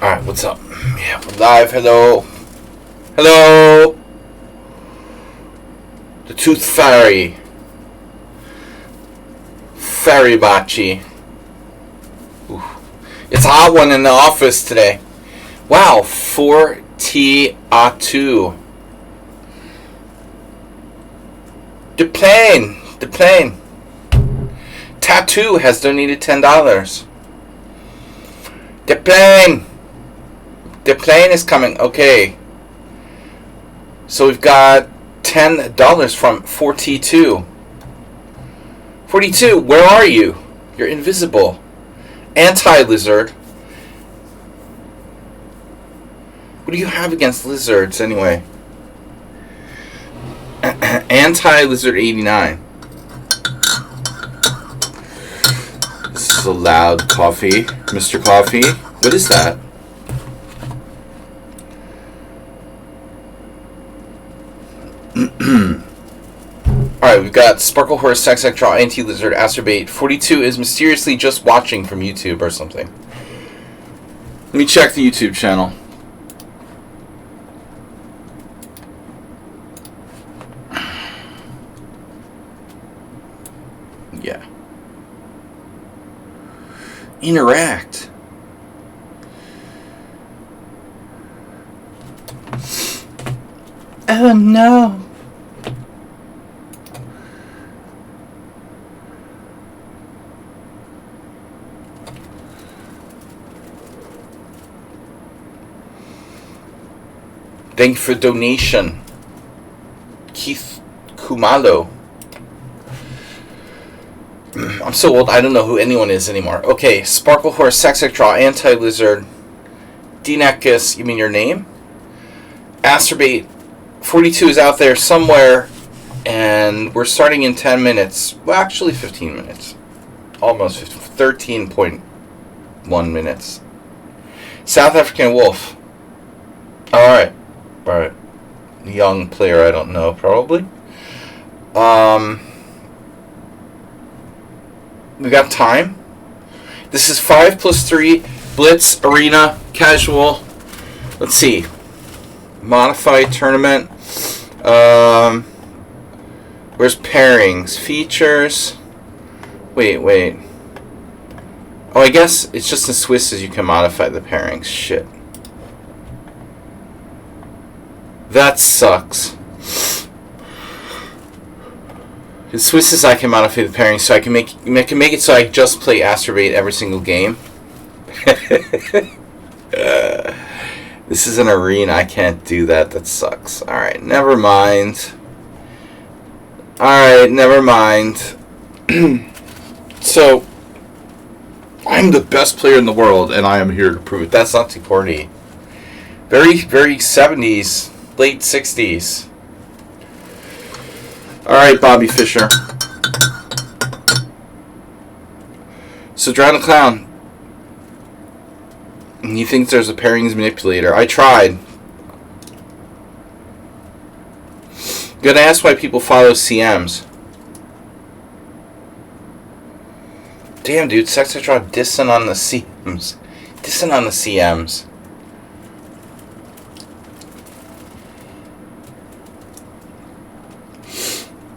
Alright, what's up? Yeah, we're live. Hello. Hello. The Tooth Fairy. Fairy Bachi. Ooh. It's a hot one in the office today. Wow, 4T2. The plane. Tattoo has donated $10. The plane is coming. Okay. So we've got $10 from 4T2. 42, where are you? You're invisible. Anti-lizard. What do you have against lizards anyway? Anti-lizard 89. This is a loud coffee. Mr. Coffee. What is that? Alright, we've got Sparkle Horse, Sex Draw, Anti-Lizard, Astrobate. 42 is mysteriously just watching from YouTube or something. Let me check the YouTube channel. Yeah. Interact. Oh no. Thank you for donation. Keith Kumalo. I'm so old, I don't know who anyone is anymore. Okay, Sparkle Horse, Sexic Draw, Anti-Lizard, Dinakis, you mean your name? Astrobate, 42 is out there somewhere, and we're starting in 10 minutes. Well, actually 15 minutes. Almost 13.1 minutes. South African Wolf. Alright. Alright. Young player, I don't know, probably. We got time. This is 5 plus 3. Blitz, Arena, Casual. Let's see. Modified Tournament. Where's Pairings? Features. Wait. Oh, I guess it's just in Swiss as you can modify the pairings. Shit. That sucks. In Swiss I can modify the pairing, so I can make it so I just play Astrobate every single game. This is an arena. I can't do that. That sucks. Alright, never mind. So, I'm the best player in the world, and I am here to prove it. That's not too corny. Very, very 70s. Late 60s. Alright, Bobby Fischer. So, Drown the Clown. He thinks there's a pairings manipulator. I tried. Gonna ask why people follow CMs. Damn, dude. Sex Draw dissing on the CMs.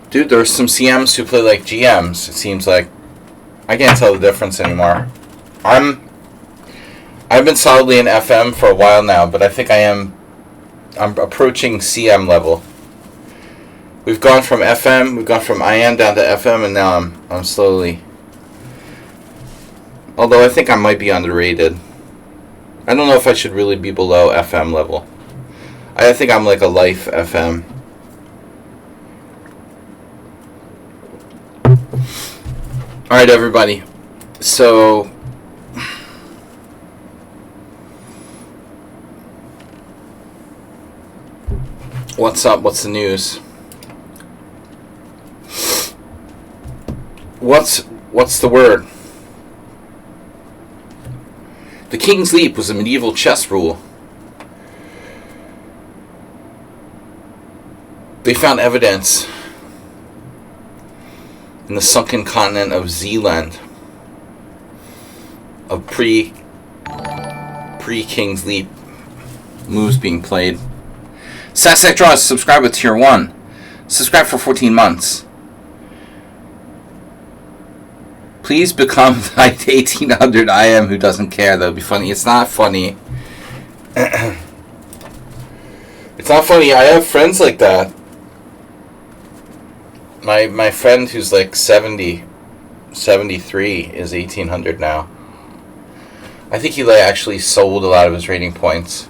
Dude, there's some CMs who play like GMs, it seems like. I can't tell the difference anymore. I've been solidly in FM for a while now, but I think I'm approaching CM level. We've gone from FM, we've gone from IM down to FM, and now I'm slowly. Although I think I might be underrated. I don't know if I should really be below FM level. I think I'm like a life FM. Alright, everybody. So, what's up? What's the news? What's the word? The King's Leap was a medieval chess rule. They found evidence in the sunken continent of Zealand of pre-King's Leap moves being played. Sasek Draws, subscribe with Tier 1. Subscribe for 14 months. Please become the 1800 I am who doesn't care. That would be funny. It's not funny. It's not funny. I have friends like that. My friend who's like 70, 73 is 1800 now. I think he actually sold a lot of his rating points.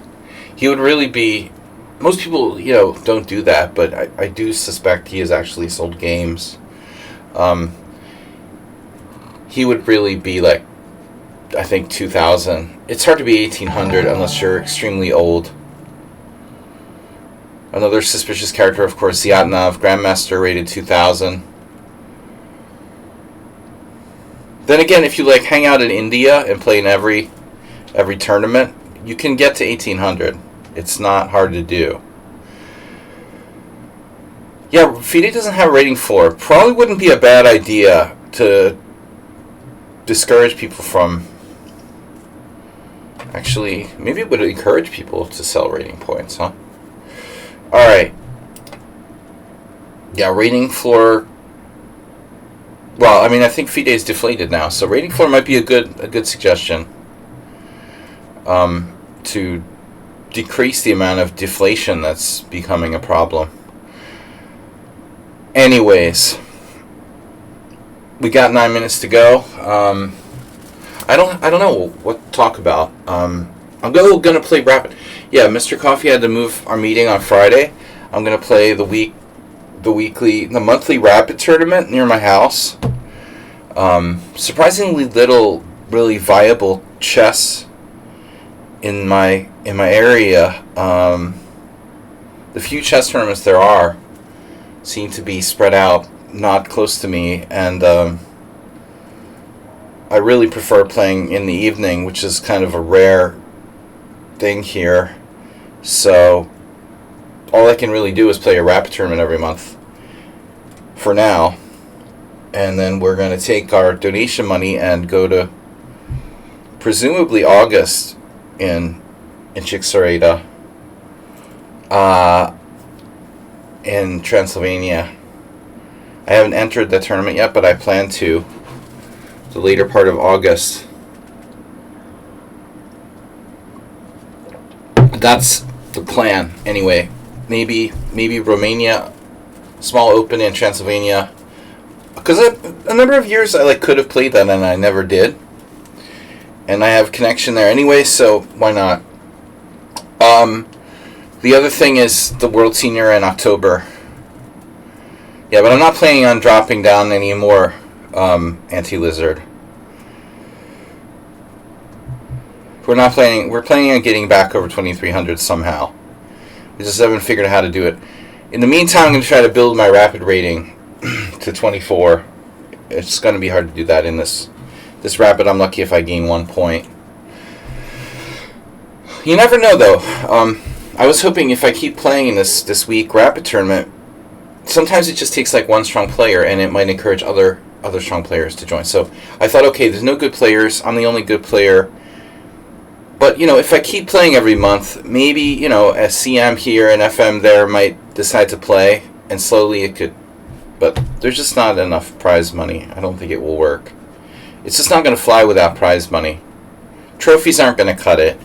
He would really be... Most people, don't do that, but I do suspect he has actually sold games. He would really be like, I think, 2000. It's hard to be 1800 unless you're extremely old. Another suspicious character, of course, Ziatnov, Grandmaster, rated 2000. Then again, if you hang out in India and play in every tournament, you can get to 1800. It's not hard to do. Yeah, FIDE doesn't have a rating floor. Probably wouldn't be a bad idea to discourage people from... Actually, maybe it would encourage people to sell rating points, huh? Alright. Yeah, rating floor... Well, I think FIDE is deflated now, so rating floor might be a good suggestion. To decrease the amount of deflation that's becoming a problem. Anyways, we got 9 minutes to go. I don't know what to talk about. I'm gonna play Rapid. Yeah, Mr. Coffee had to move our meeting on Friday. I'm gonna play the monthly Rapid tournament near my house. Surprisingly little really viable chess in my area. The few chess tournaments there are seem to be spread out, not close to me, and I really prefer playing in the evening, which is kind of a rare thing here. So all I can really do is play a Rapid tournament every month for now, and then we're going to take our donation money and go to presumably August in Chicxureta, in Transylvania. I haven't entered the tournament yet, but I plan to the later part of August. That's the plan anyway. Maybe Romania, small open in Transylvania, because a number of years I could have played that and I never did, and I have connection there anyway, so why not? The other thing is the World Senior in October. Yeah, but I'm not planning on dropping down any more Anti-Lizard. We're planning on getting back over 2300 somehow. We just haven't figured out how to do it. In the meantime, I'm going to try to build my Rapid rating to 24. It's going to be hard to do that in this Rapid. I'm lucky if I gain 1 point. You never know, though. I was hoping if I keep playing in this week Rapid tournament, sometimes it just takes one strong player, and it might encourage other strong players to join. So I thought, okay, there's no good players. I'm the only good player. But, if I keep playing every month, maybe, a CM here and FM there might decide to play, and slowly it could. But there's just not enough prize money. I don't think it will work. It's just not going to fly without prize money. Trophies aren't going to cut it,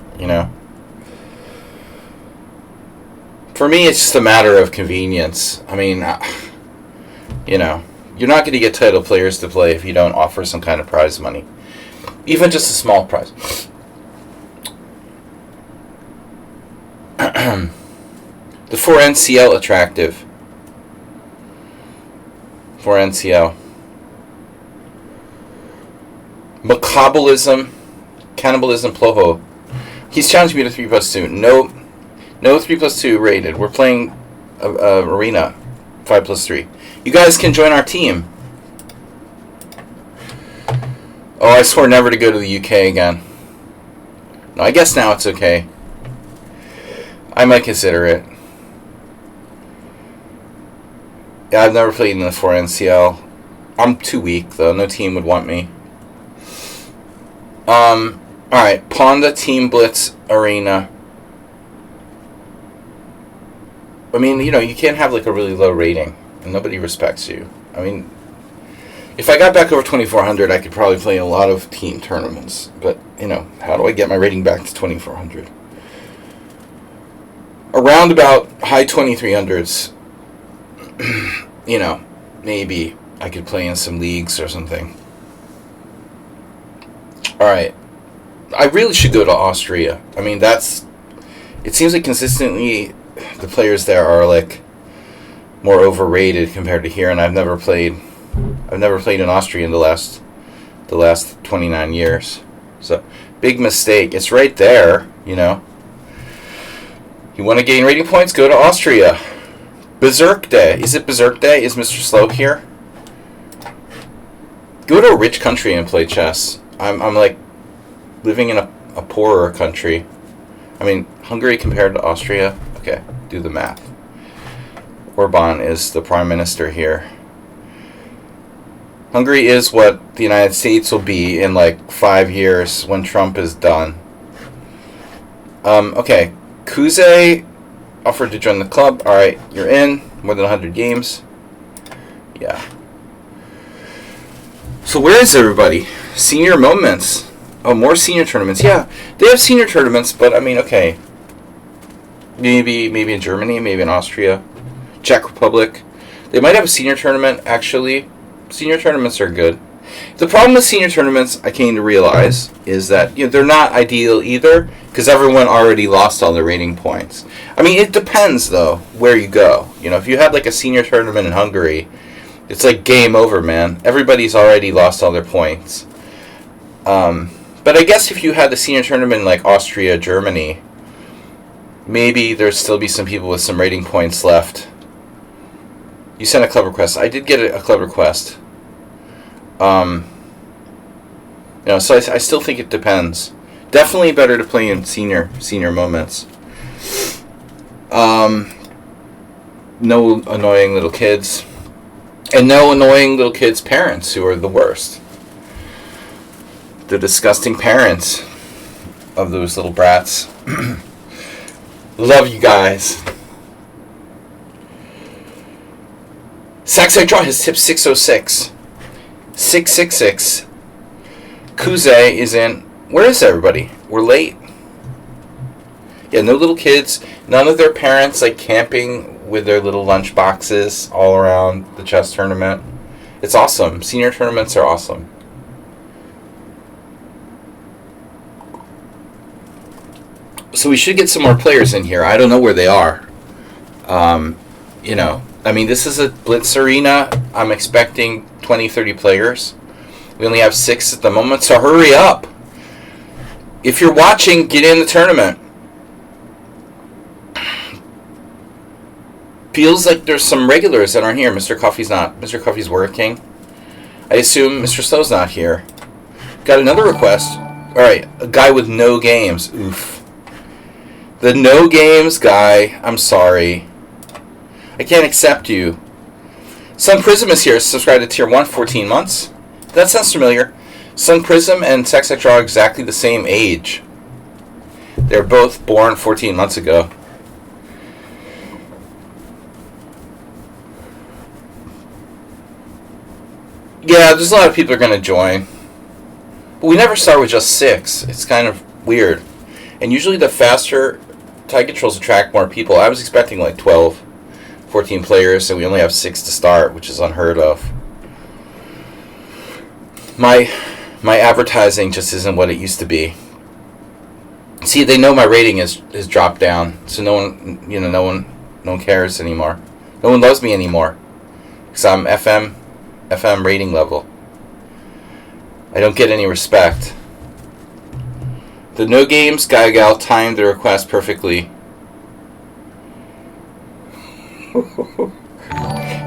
For me, it's just a matter of convenience. You're not going to get title players to play if you don't offer some kind of prize money. Even just a small prize. The 4NCL attractive. 4NCL. Macabolism. Cannibalism Ploho. He's challenged me to 3+2. No 3+2 rated. We're playing Arena 5+3. You guys can join our team. Oh, I swore never to go to the UK again. No, I guess now it's okay. I might consider it. Yeah, I've never played in the 4NCL. I'm too weak, though. No team would want me. Alright, Pawnda Team Blitz Arena. I mean, you can't have like a really low rating and nobody respects you. I mean, if I got back over 2400, I could probably play a lot of team tournaments. But, how do I get my rating back to 2400? Around about high 2300s, maybe I could play in some leagues or something. Alright. I really should go to Austria. I mean, it seems like consistently the players there are like more overrated compared to here, and I've never played in Austria in the last 29 years. So, big mistake. It's right there, You want to gain rating points? Go to Austria. Berserk Day. Is it Berserk Day? Is Mr. Slow here? Go to a rich country and play chess. I'm like living in a poorer country. I mean, Hungary compared to Austria. Okay, do the math. Orban is the prime minister here. Hungary is what the United States will be in like 5 years when Trump is done. Okay. Kuze offered to join the club. Alright, you're in. More than 100 games. Yeah. So where is everybody? Senior moments. Oh, more senior tournaments. Yeah, they have senior tournaments, but I mean, okay. Maybe in Germany, maybe in Austria. Czech Republic. They might have a senior tournament, actually. Senior tournaments are good. The problem with senior tournaments, I came to realize, is that they're not ideal either, because everyone already lost all their rating points. I mean, it depends, though, where you go. If you had like a senior tournament in Hungary, it's like game over, man. Everybody's already lost all their points. But I guess if you had the senior tournament in like Austria, Germany, maybe there'd still be some people with some rating points left. You sent a club request. I did get a club request. So I still think it depends. Definitely better to play in senior moments. No annoying little kids. And no annoying little kids' parents who are the worst. The disgusting parents of those little brats. Love you guys. Saxai Draw has tip 606. 666. Kuze is in. Where is everybody? We're late. Yeah, no little kids. None of their parents like camping with their little lunch boxes all around the chess tournament. It's awesome. Senior tournaments are awesome. So we should get some more players in here. I don't know where they are. I mean, this is a Blitz arena. I'm expecting 20, 30 players. We only have 6 at the moment, so hurry up. If you're watching, get in the tournament. Feels like there's some regulars that aren't here. Mr. Coffee's not. Mr. Coffee's working. I assume Mr. Slow's not here. Got another request. Alright, a guy with no games. Oof. The no games guy, I'm sorry. I can't accept you. Sun Prism is here. Subscribe to Tier 1, 14 months. That sounds familiar. Sun Prism and Saxai Draw are exactly the same age. They're both born 14 months ago. Yeah, there's a lot of people are going to join. But we never start with just 6. It's kind of weird. And usually the faster tide controls attract more people. I was expecting like 12, 14 players, and we only have 6 to start, which is unheard of. My advertising just isn't what it used to be. See, they know my rating has dropped down, so no one cares anymore. No one loves me anymore because I'm FM rating level. I don't get any respect. The no games guy gal timed the request perfectly.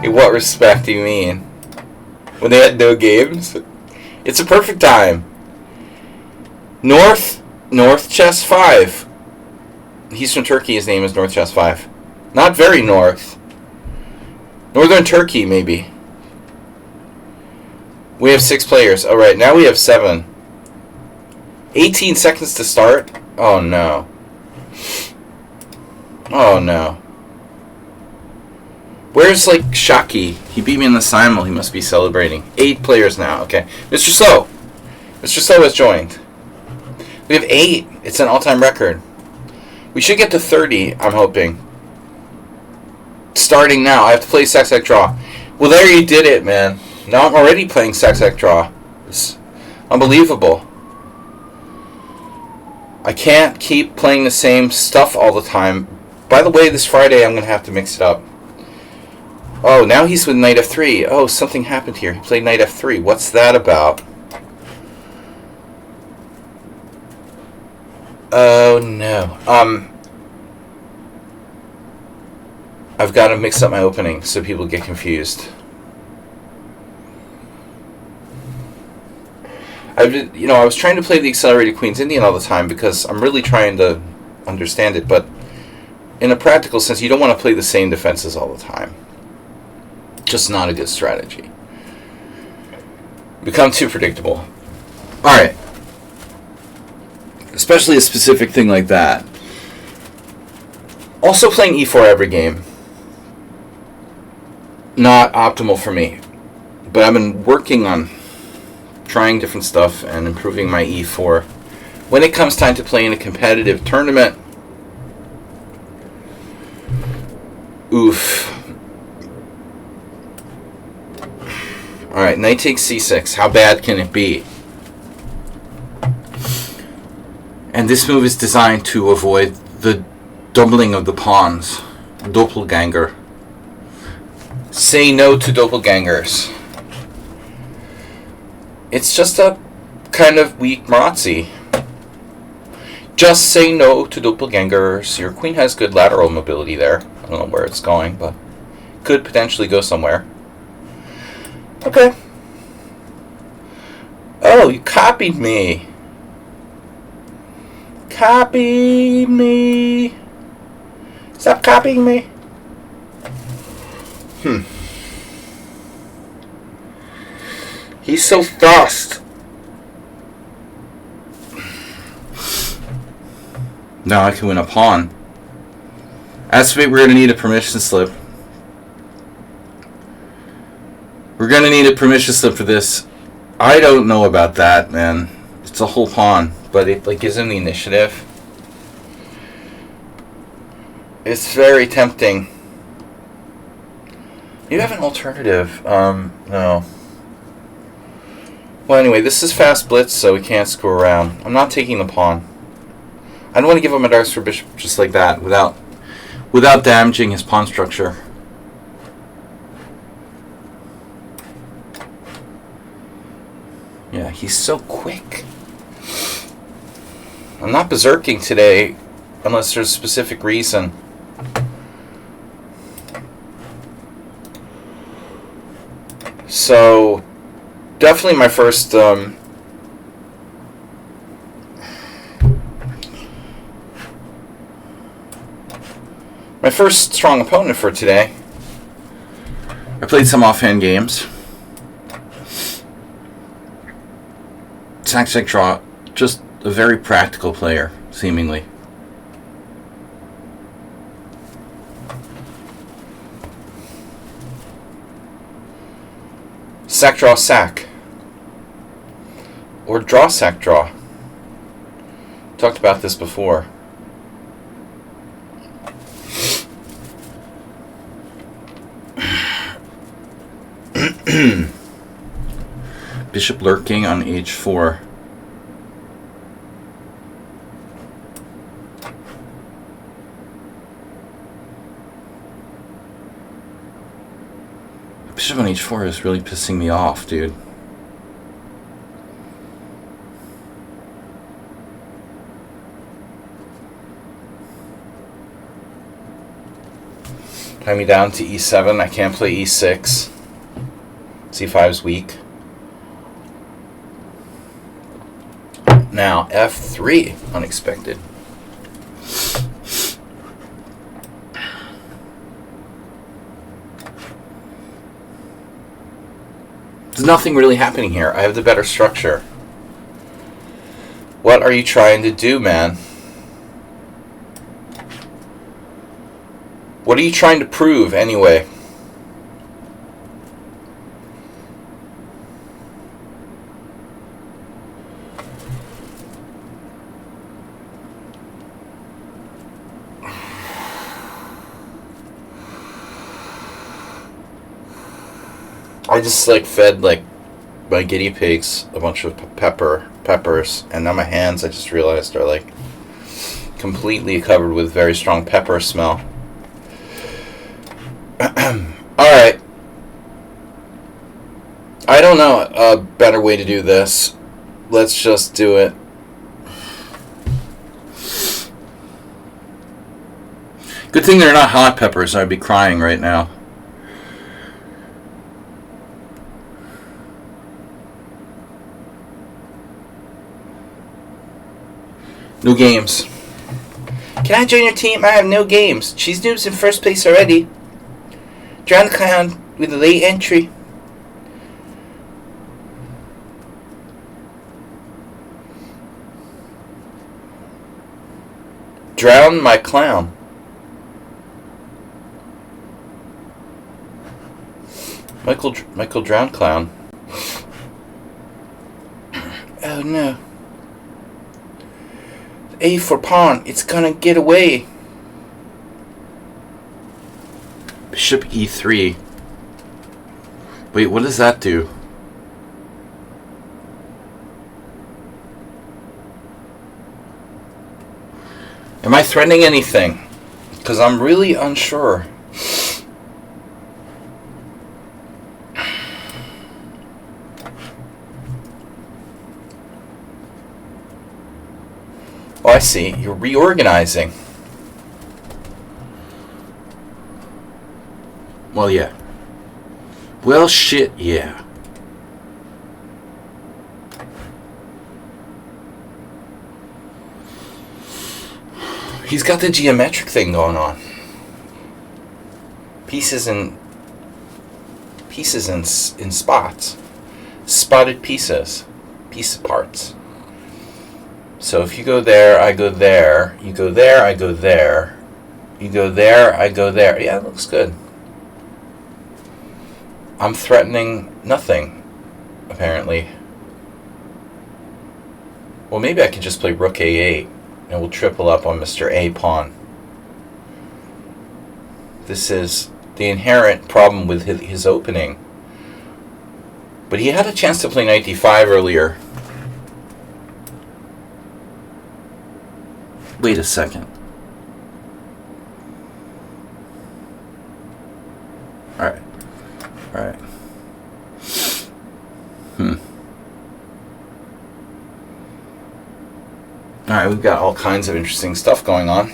In what respect do you mean? When they had no games? It's a perfect time. North Chess 5. He's from Turkey. His name is North Chess 5. Not very north. Northern Turkey, maybe. We have 6 players. Alright, now we have 7. 18 seconds to start? Oh no. Oh no. Where's, like, Shaki? He beat me in the simul. He must be celebrating. 8 players now. Okay. Mr. Slow. Mr. Slow has joined. We have 8. It's an all-time record. We should get to 30, I'm hoping. Starting now. I have to play Sack Sack Draw. Well, there you did it, man. Now I'm already playing Sack Sack Draw. It's unbelievable. I can't keep playing the same stuff all the time. By the way, this Friday I'm going to have to mix it up. Oh, now he's with knight f3. Oh, something happened here. He played knight f3. What's that about? Oh, no. I've got to mix up my opening so people get confused. I was trying to play the accelerated Queen's Indian all the time because I'm really trying to understand it, but in a practical sense, you don't want to play the same defenses all the time. Just not a good strategy. Become too predictable. Alright. Especially a specific thing like that. Also playing e4 every game. Not optimal for me. But I've been working on trying different stuff and improving my e4. When it comes time to play in a competitive tournament, oof. Alright, knight takes c6. How bad can it be? And this move is designed to avoid the doubling of the pawns. Doppelganger. Say no to doppelgangers. It's just a kind of weak Marazzi. Just say no to doppelgangers. Your queen has good lateral mobility there. I don't know where it's going, but could potentially go somewhere. Okay. Oh, you copied me. Copy me. Stop copying me. He's so fast. Now I can win a pawn. Estimate we're going to need a permission slip. We're going to need a permission slip for this. I don't know about that, man. It's a whole pawn, but it gives him the initiative. It's very tempting. You have an alternative. No. Well, anyway, this is fast blitz, so we can't screw around. I'm not taking the pawn. I don't want to give him a darts for bishop just like that without damaging his pawn structure. Yeah, he's so quick. I'm not berserking today unless there's a specific reason. So, definitely my first strong opponent for today. I played some offhand games. Sack Sack Draw, just a very practical player, seemingly. Sack Draw Sack. Or Draw Sack Draw. Talked about this before. Bishop lurking on h4. Bishop on h4 is really pissing me off, dude. Tie me down to e7. I can't play e6. c5 is weak. Now f3, unexpected. There's nothing really happening here. I have the better structure. What are you trying to do, man? What are you trying to prove, anyway? I just fed my guinea pigs a bunch of peppers, and now my hands, I just realized, are completely covered with very strong pepper smell. Alright. I don't know a better way to do this. Let's just do it. Good thing they're not hot peppers, I'd be crying right now. No games. Can I join your team? I have no games. Cheese Noob's in first place already. Drown the Clown with a late entry. Drown my clown. Michael Drown Clown. Oh no. A for pawn. It's gonna get away. Bishop e3. Wait, what does that do? Am I threatening anything? Because I'm really unsure. Oh, I see. You're reorganizing. Well, yeah. Well, shit, yeah. He's got the geometric thing going on. Pieces in spots. Spotted pieces. Piece parts. So if you go there, I go there. You go there, I go there. You go there, I go there. Yeah, it looks good. I'm threatening nothing, apparently. Well, maybe I could just play rook a8, and we'll triple up on Mr. A pawn. This is the inherent problem with his opening. But he had a chance to play knight d5 earlier. Wait a second. Alright. Alright. Alright, we've got all kinds of interesting stuff going on.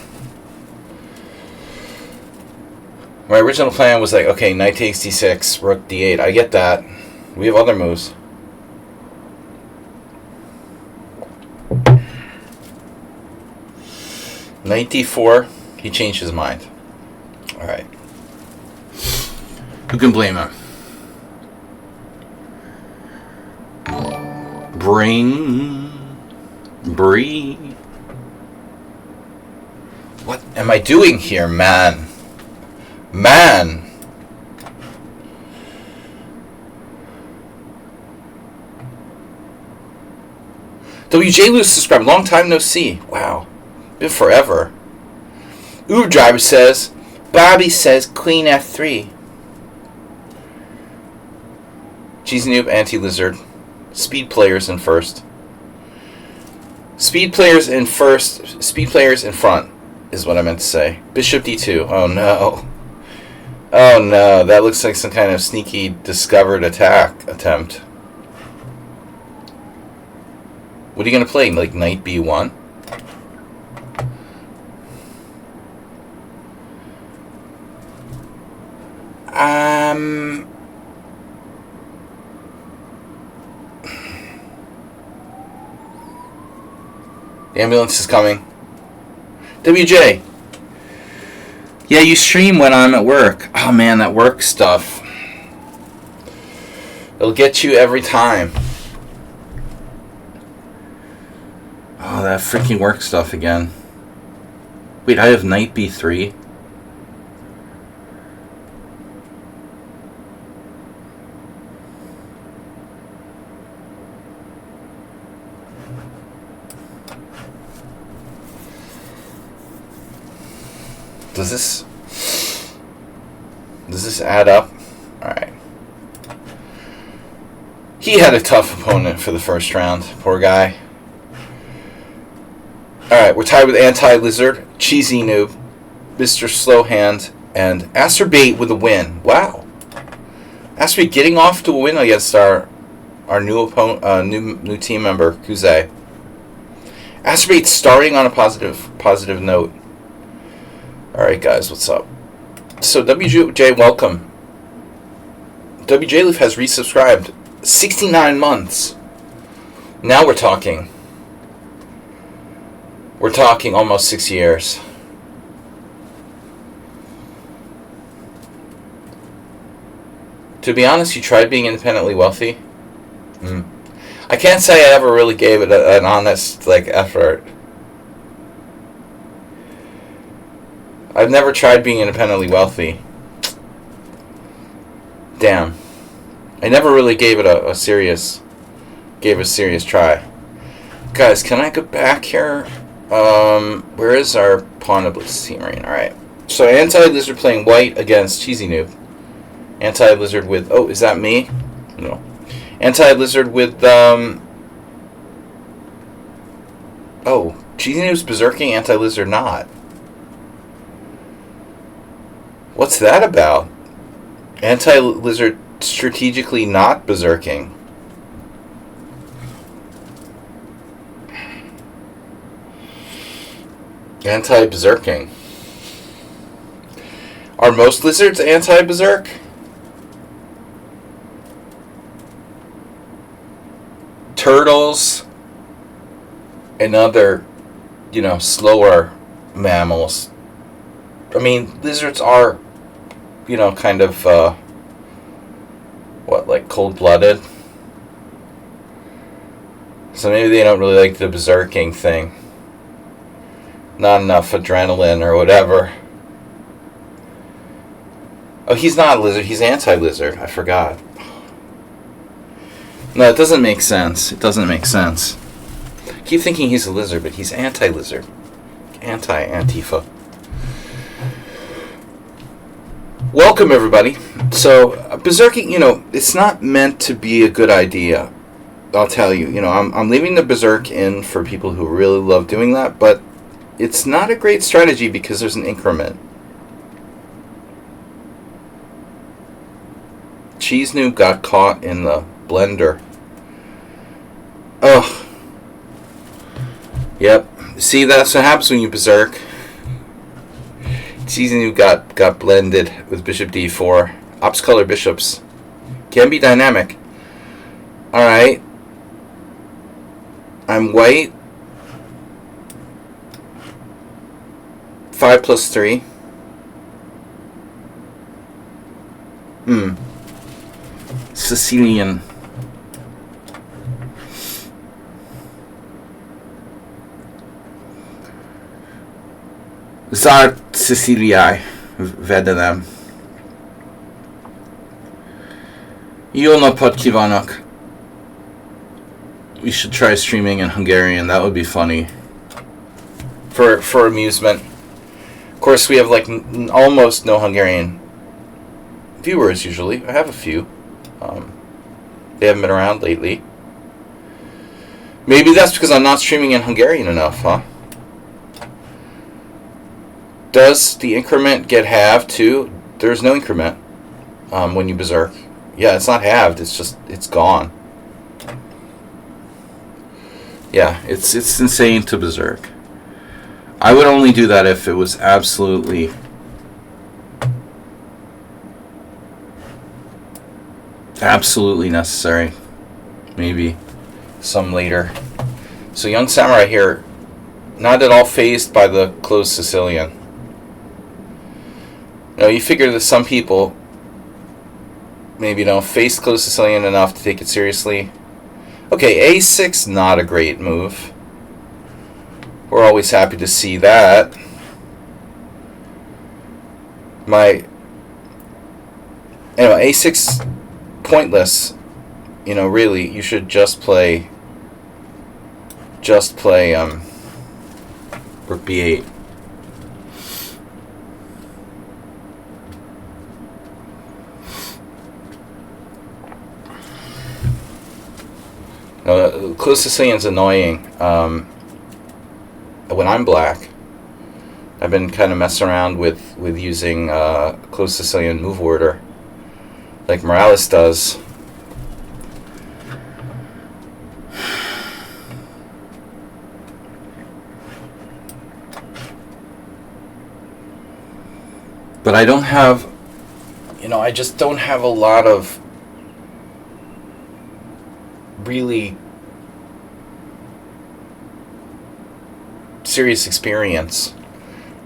My original plan was okay, knight takes d6, rook d8. I get that. We have other moves. Knight d4, he changed his mind. Alright. Who can blame him? Bree. What am I doing here, man? Man! WJ Lewis subscribed. Long time no see. Wow. Been forever. Uber Driver says, Bobby says Queen F3. Cheesy Noob, Anti-Lizard. Speed players in first. Speed players in first. Speed players in front is what I meant to say. Bishop d2. Oh no. Oh no. That looks like some kind of sneaky discovered attack attempt. What are you going to play? Like knight b1? The ambulance is coming. WJ. Yeah, you stream when I'm at work. Oh man, that work stuff. It'll get you every time. Oh, that freaking work stuff again. Wait, I have knight b3. Does this add up? Alright. He had a tough opponent for the first round. Poor guy. Alright, we're tied with Anti-Lizard, Cheesy Noob, Mr. Slowhand, and Acerbate with a win. Wow. Acerbate getting off to a win against our new opponent, new team member, Kuze. Acerbate starting on a positive note. Alright guys, what's up? So WJ, welcome. WJ Leaf has resubscribed. 69 months. Now we're talking. We're talking almost 6 years. To be honest, you tried being independently wealthy? I can't say I ever really gave it an honest effort. I've never tried being independently wealthy. Damn. I never really gave it a serious try. Guys, can I go back here? Where is our Pawnda Blitz team right now? Alright. So Anti-Lizard playing white against Cheesy Noob. Anti-Lizard with... Oh, is that me? No. Anti-Lizard with, Oh, Cheesy Noob's berserking, Anti-Lizard not. What's that about? Anti-Lizard strategically not berserking. Anti-berserking. Are most lizards anti-berserk? Turtles and other, slower mammals. I mean, lizards are, kind of, cold-blooded? So maybe they don't really like the berserking thing. Not enough adrenaline or whatever. Oh, he's not a lizard. He's anti-lizard. I forgot. No, it doesn't make sense. It doesn't make sense. I keep thinking he's a lizard, but he's anti-lizard. Anti-Antifa. Welcome, everybody. So, berserking, it's not meant to be a good idea. I'll tell you. I'm leaving the berserk in for people who really love doing that, but it's not a great strategy because there's an increment. Cheese Noob got caught in the blender. Ugh. Yep. See, that's what happens when you berserk. Cheese Noob got blended with Bishop D4. Ops color bishops. Can be dynamic. Alright. I'm white. 5 plus 3. Sicilian. Zar Siciliae. Vedem. Jono Podkivanok. We should try streaming in Hungarian. That would be funny. For amusement. Of course, we have almost no Hungarian viewers usually. I have a few. They haven't been around lately. Maybe that's because I'm not streaming in Hungarian enough, huh? Does the increment get halved too? There's no increment when you berserk. Yeah, it's not halved. It's gone. Yeah, it's insane to berserk. I would only do that if it was absolutely necessary. Maybe some later. So young samurai here, not at all fazed by the closed Sicilian. You figure that some people maybe don't face closed Sicilian enough to take it seriously. Okay, A6, not a great move. We're always happy to see that. Anyway, a6 pointless. You know, really, you should just play rook b8. Close Sicilian's annoying. When I'm black, I've been kind of messing around with using close Sicilian move order, like Morales does. But I don't have, I just don't have a lot of really serious experience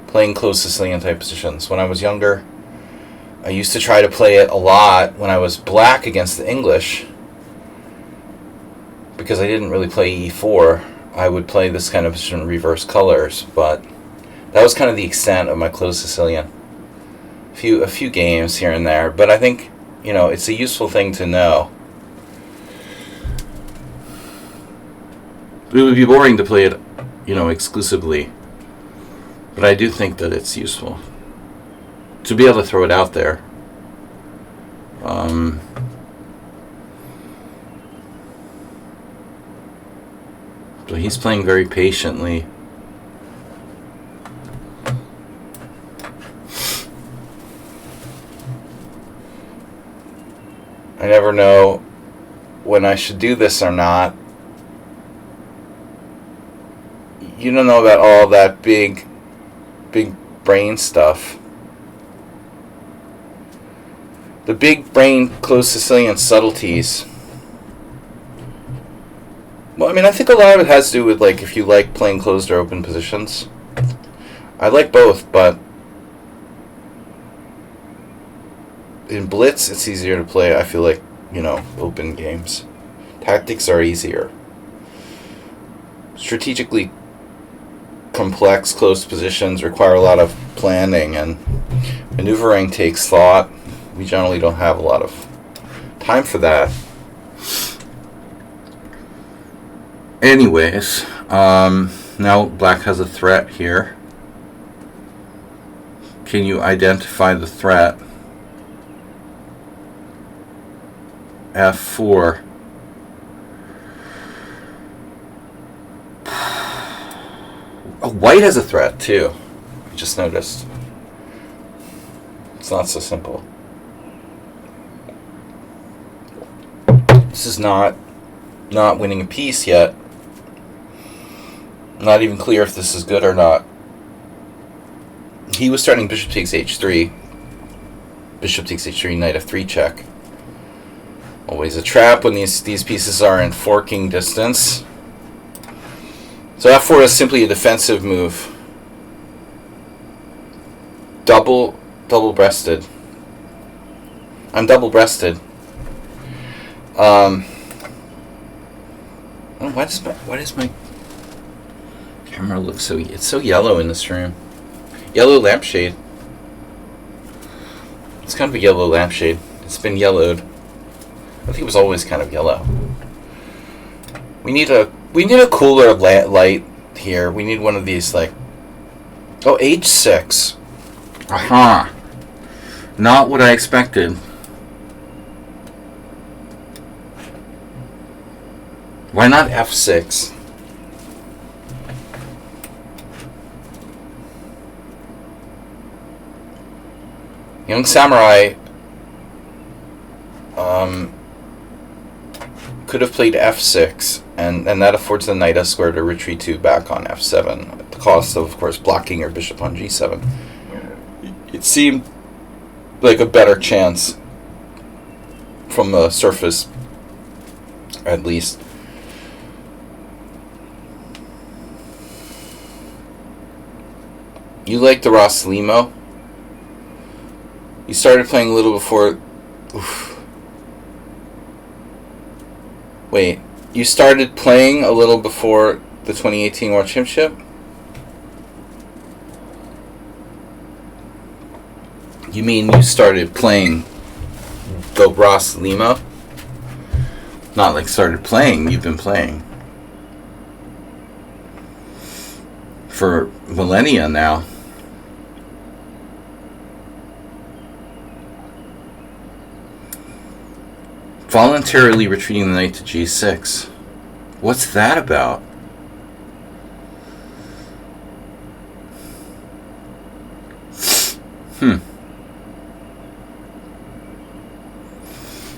playing close Sicilian type positions. When I was younger, I used to try to play it a lot when I was black against the English, because I didn't really play e4. I would play this kind of position in reverse colors, but that was kind of the extent of my close Sicilian. A few games here and there, but I think, it's a useful thing to know. It would be boring to play it, exclusively. But I do think that it's useful to be able to throw it out there. So he's playing very patiently. I never know when I should do this or not. You don't know about all that big brain stuff. The big brain close Sicilian subtleties. Well, I think a lot of it has to do with, if you like playing closed or open positions. I like both, but in Blitz, it's easier to play, I feel like, open games. Tactics are easier. Strategically complex closed positions require a lot of planning, and maneuvering takes thought. We generally don't have a lot of time for that. Anyways, now black has a threat here. Can you identify the threat? F4. White has a threat too. I just noticed. It's not so simple. This is not winning a piece yet. Not even clear if this is good or not. He was starting bishop takes h3. Bishop takes h3, knight f3 check. Always a trap when these pieces are in forking distance. So f4 is simply a defensive move. Double-breasted. I'm double-breasted. Why does my camera look so... It's so yellow in this room. Yellow lampshade. It's kind of a yellow lampshade. It's been yellowed. I think it was always kind of yellow. We need a cooler light here. We need one of these, oh, h6. Aha. Not what I expected. Why not f6? Young Samurai could have played f6, and that affords the knight s-square to retreat to back on f7, at the cost of course, blocking your bishop on g7. It seemed like a better chance from the surface, at least. You like the Ross Limo? You started playing a little before... Oof. Wait, you started playing a little before the 2018 World Championship? mean you started playing the Ross Lima? Not like started playing, you've been playing for millennia now. Voluntarily retreating the knight to g6. What's that about?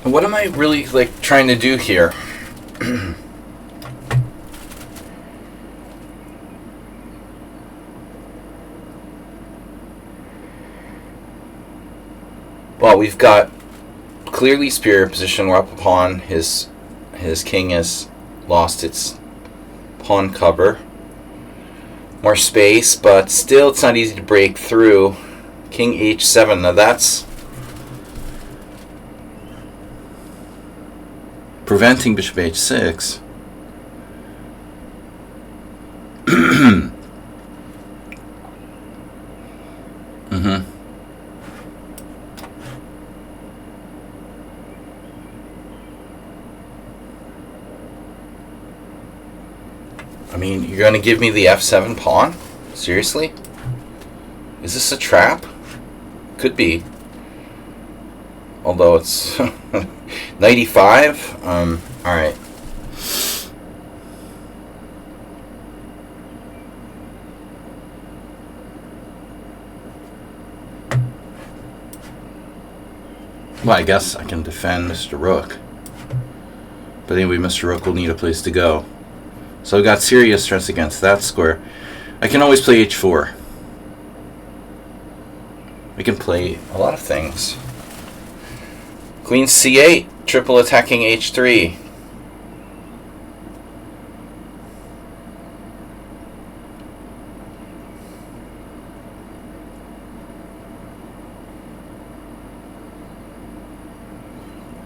What am I really like trying to do here? Well, we've got clearly superior position. We're up a pawn. His king has lost its pawn cover. More space, but still it's not easy to break through. King h7. Now that's preventing bishop h6. I mean, you're going to give me the f7 pawn? Seriously? Is this a trap? Could be. Although it's 95. Alright. Well, I guess I can defend Mr. Rook. But anyway, Mr. Rook will need a place to go. So I've got serious stress against that square. I can always play h4. I can play a lot of things. Queen c8, triple attacking h3.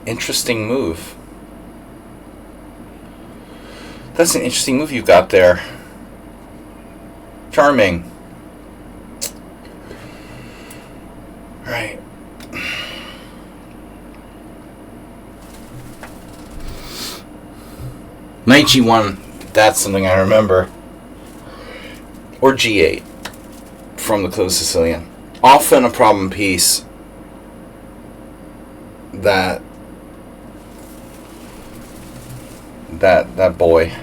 Interesting move. That's an interesting move you've got there. Charming. Right. Knight g1, that's something I remember. Or g8 from the closed Sicilian. Often a problem piece that boy.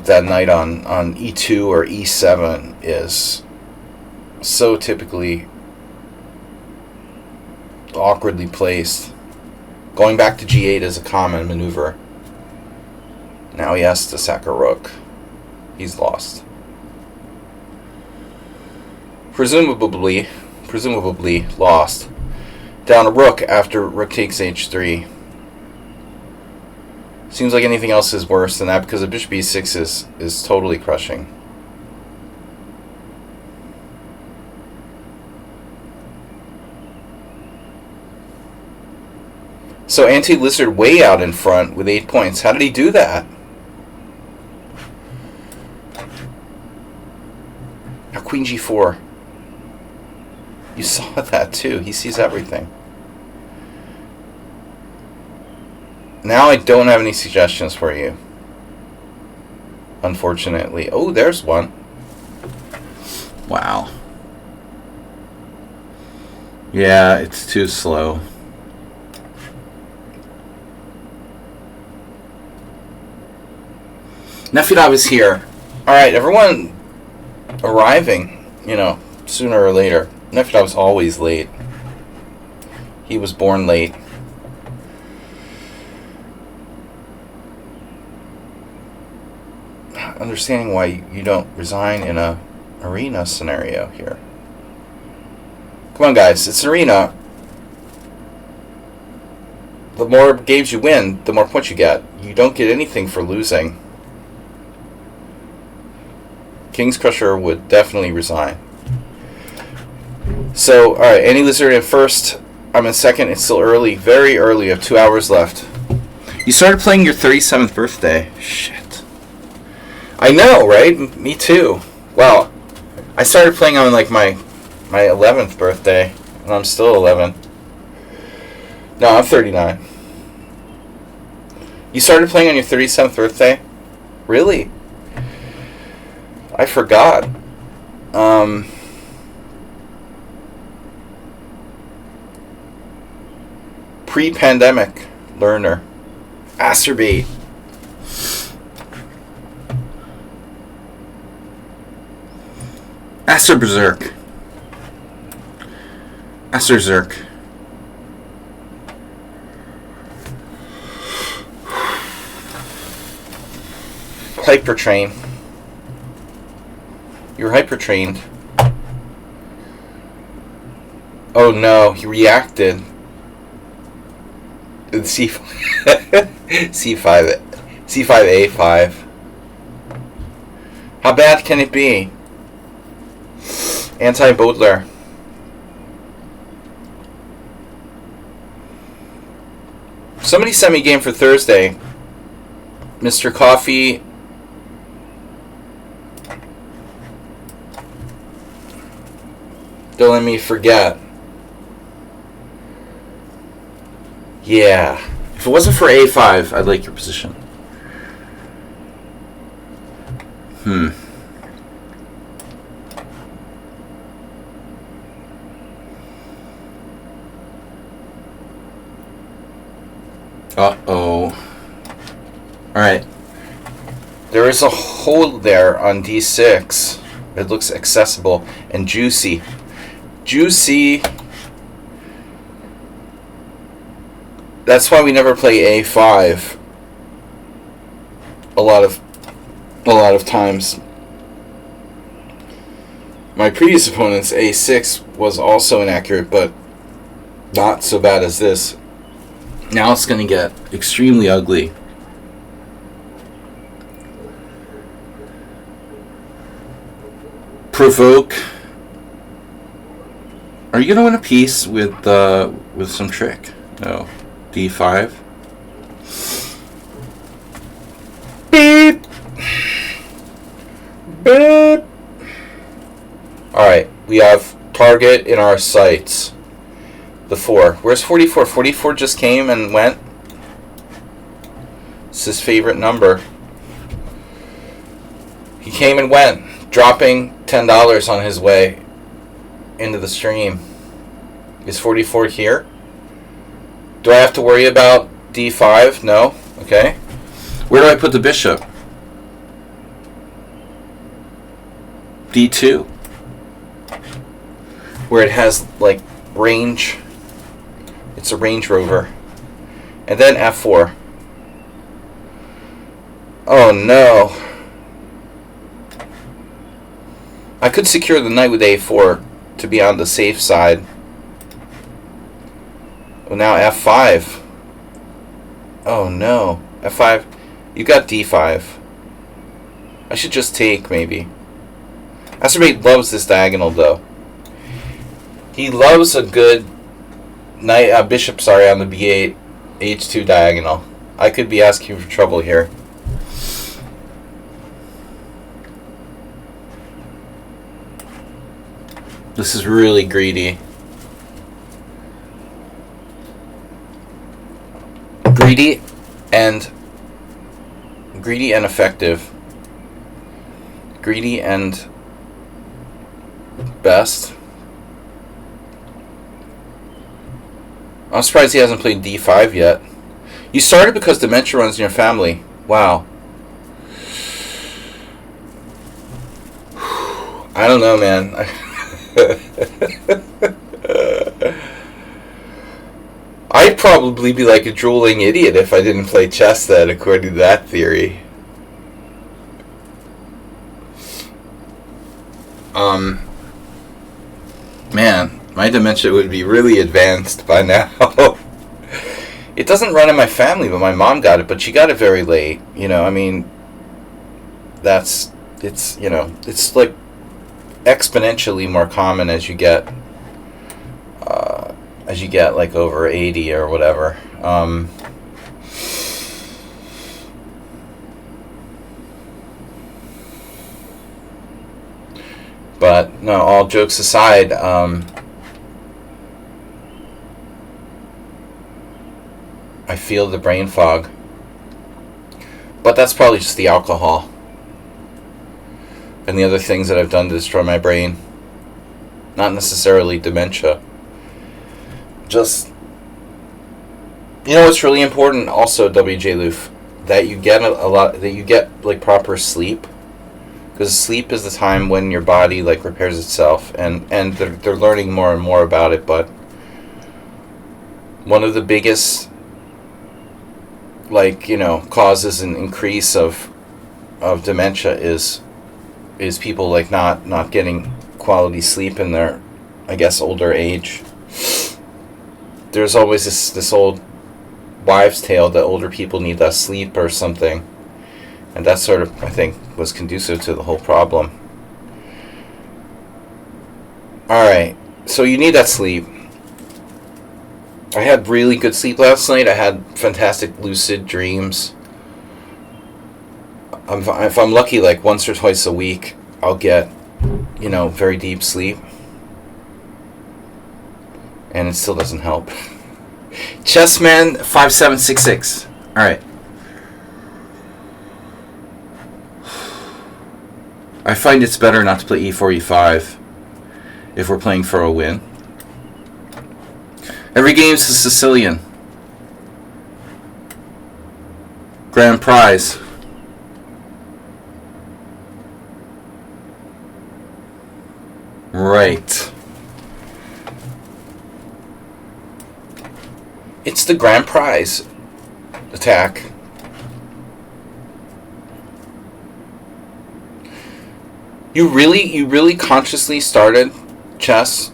That knight on e2 or e7 is so typically awkwardly placed. Going back to g8 is a common maneuver. Now he has to sack a rook. He's lost. Presumably lost. Down a rook after rook takes h3. Seems like anything else is worse than that because a bishop e6 is totally crushing. So Anti-Lizard way out in front with 8 points. How did he do that? Now Queen g4. You saw that too. He sees everything. Now I don't have any suggestions for you. Unfortunately. Oh, there's one. Wow. Yeah, it's too slow. Nefedov is here. Alright, everyone arriving, sooner or later. Nefedov's always late. He was born late. Understanding why you don't resign in a arena scenario here. Come on, guys. It's an arena. The more games you win, the more points you get. You don't get anything for losing. King's Crusher would definitely resign. So, alright, Anti-Lizard in first. I'm in second. It's still early. Very early. You have 2 hours left. You started playing your 37th birthday. Shit. I know, right? Me too. Well, I started playing on like my my 11th birthday, and I'm still 11. No, I'm 39. You started playing on your 37th birthday? Really? I forgot. Pre-pandemic learner. Acerbate. Acerberserk. Acerzerk. Hypertrain. You're hypertrained. Oh no, he reacted. C5A5. How bad can it be? Anti-Baudelaire. Somebody sent me a game for Thursday. Mr. Coffee. Don't let me forget. Yeah. If it wasn't for A5, I'd like your position. Uh-oh. Alright. There is a hole there on D6. It looks accessible and juicy. Juicy. That's why we never play A5. A lot of times. My previous opponent's A6 was also inaccurate, but not so bad as this. Now it's going to get extremely ugly. Provoke. Are you going to win a piece with some trick? No. D5. Beep. Beep. Alright, we have target in our sights. The 4. Where's 44? 44 just came and went. It's his favorite number. He came and went, dropping $10 on his way into the stream. Is 44 here? Do I have to worry about D5? No? Okay. Where do I put the bishop? D2. Where it has, like, range. It's a Range Rover. And then F4. Oh, no. I could secure the knight with A4 to be on the safe side. Well, now F5. Oh no. F5. You got D5. I should just take, maybe. Acerbate loves this diagonal, though. He loves a good knight, bishop, on the B8, H2 diagonal. I could be asking for trouble here. This is really greedy. Greedy and effective. Greedy and best. I'm surprised he hasn't played D5 yet. You started because dementia runs in your family. Wow. I don't know, man. I'd probably be like a drooling idiot if I didn't play chess then, according to that theory. Man, my dementia would be really advanced by now. It doesn't run in my family, but my mom got it, but she got it very late. You know, I mean, it's like exponentially more common as you get like over 80 or whatever. But no, all jokes aside, I feel the brain fog. But that's probably just the alcohol and the other things that I've done to destroy my brain. Not necessarily dementia. Just, you know what's really important also, WJ Loof? That you get that you get like proper sleep. Because sleep is the time when your body like repairs itself, and they're learning more and more about it. But one of the biggest causes an increase of dementia is people like not getting quality sleep in their, I guess, older age. There's always this old wives' tale that older people need less sleep or something. And that sort of, I think, was conducive to the whole problem. Alright, so you need that sleep. I had really good sleep last night. I had fantastic lucid dreams. If I'm lucky, like once or twice a week, I'll get, very deep sleep. And it still doesn't help. Chessman5766. Alright. I find it's better not to play e4, e5 if we're playing for a win. Every game's a Sicilian. Grand prize. Right. It's the grand prize attack. You really consciously started chess?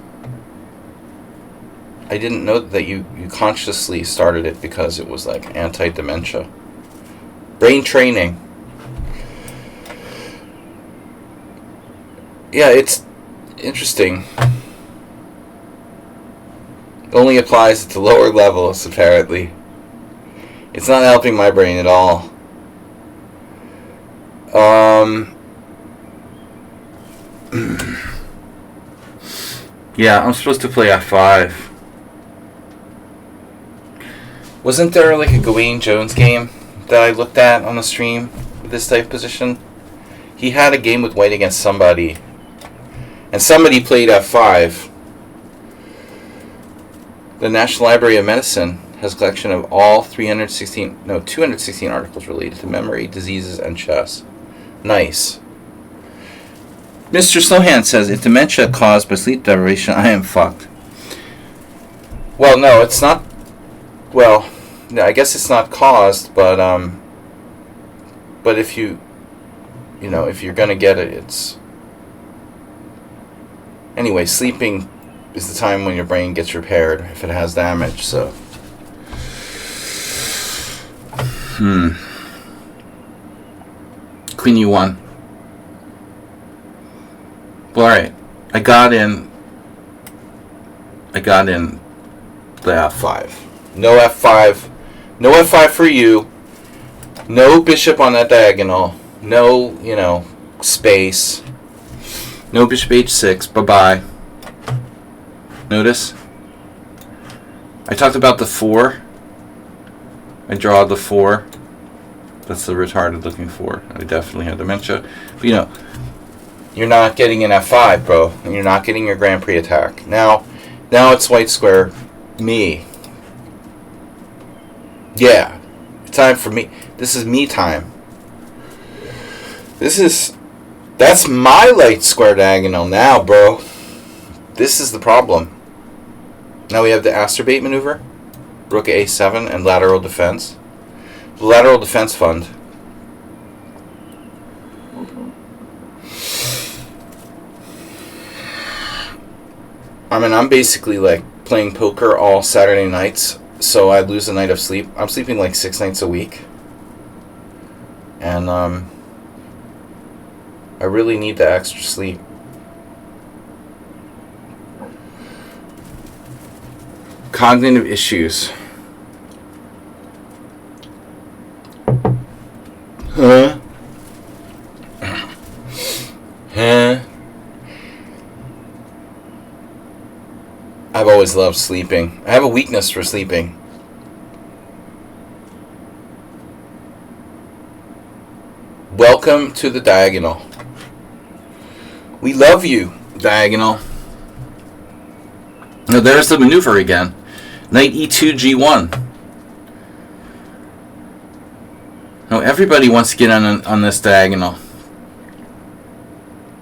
I didn't know that you consciously started it because it was like anti-dementia. Brain training. Yeah, it's interesting. It only applies at the lower levels, apparently. It's not helping my brain at all. Yeah, I'm supposed to play f5. Wasn't there like a Gawain Jones game that I looked at on the stream with this type of position? He had a game with white against somebody, and somebody played f5. The National Library of Medicine has a collection of all 216 articles related to memory, diseases, and chess. Nice. Mr. Slowhand says, if dementia caused by sleep deprivation, I am fucked. Well, no, it's not. Well, I guess it's not caused, but if if you're gonna get it, it's. Anyway, sleeping is the time when your brain gets repaired if it has damage. So. Queen U1. Well, alright. I got in the f5. No f5. No f5 for you. No bishop on that diagonal. No, space. No bishop h6. Bye-bye. Notice? I talked about the 4. I draw the 4. That's the retarded looking 4. I definitely have dementia. But, you're not getting an f5, bro. And you're not getting your Grand Prix attack. Now it's white square me. Yeah. Time for me. This is me time. That's my light square diagonal now, bro. This is the problem. Now we have the Asterbait maneuver. Rook a7 and lateral defense. The lateral defense fund. I mean, I'm basically like playing poker all Saturday nights, so I lose a night of sleep. I'm sleeping like 6 nights a week. And I really need the extra sleep. Cognitive issues. Huh? I've always loved sleeping. I have a weakness for sleeping. Welcome to the diagonal. We love you, diagonal. Now there's the maneuver again. Knight e2, g1. Now everybody wants to get on this diagonal.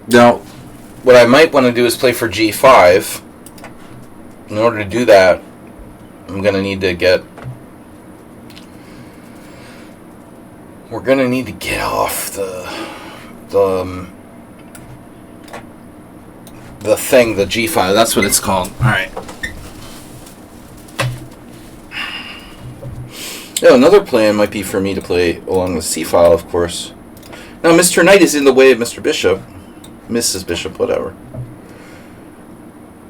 Now, what I might want to do is play for g5. In order to do that, I'm going to need to get... We're going to need to get off the thing, the g5. That's what it's called. Alright. Oh, another plan might be for me to play along the c-file, of course. Now, Mr. Knight is in the way of Mr. Bishop. Mrs. Bishop, whatever.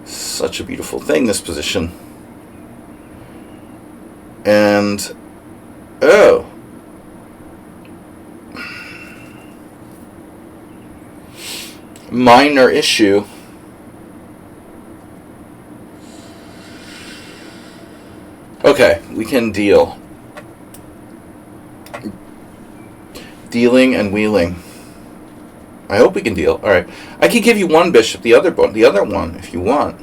Such a beautiful thing, this position. And... oh. Minor issue. Okay, we can deal. Dealing and wheeling. I hope we can deal. Alright. I can give you one bishop, the other one, if you want.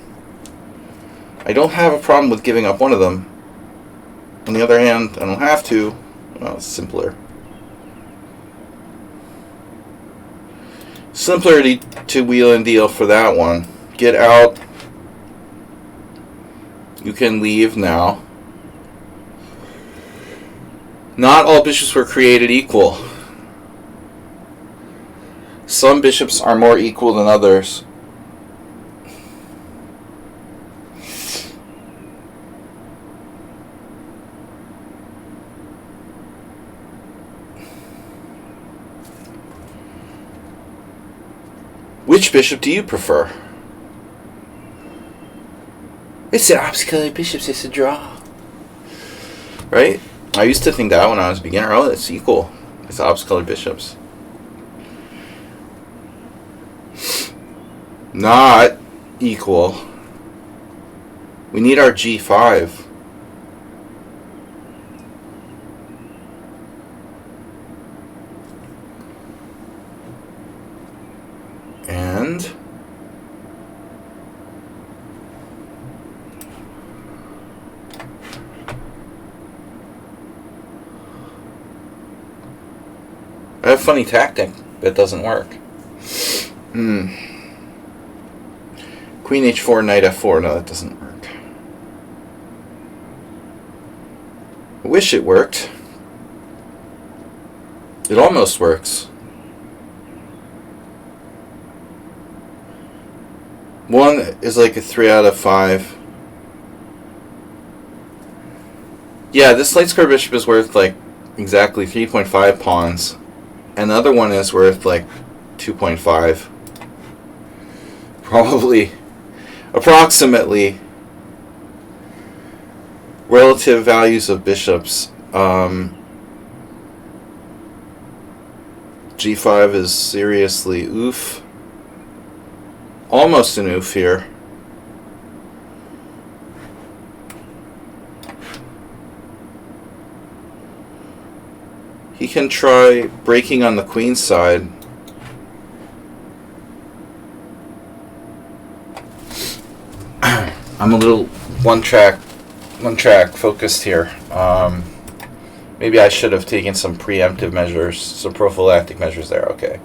I don't have a problem with giving up one of them. On the other hand, I don't have to. Well, it's simpler. Simpler to wheel and deal for that one. Get out. You can leave now. Not all bishops were created equal. Some bishops are more equal than others. Which bishop do you prefer? It's the obstacle bishops, it's a draw. Right? I used to think that when I was a beginner. Oh, it's equal. It's obstacle bishops. Not equal. We need our g5. And I have a funny tactic that doesn't work. Queen h4, knight f4. No, that doesn't work. I wish it worked. It almost works. One is like a 3 out of 5. Yeah, this light square bishop is worth like exactly 3.5 pawns. And the other one is worth like 2.5. Probably. Approximately. Relative values of bishops. G5 is seriously oof. Almost an oof here. He can try breaking on the queen's side. I'm a little one track focused here. Maybe I should have taken some preemptive measures, some prophylactic measures there. Okay.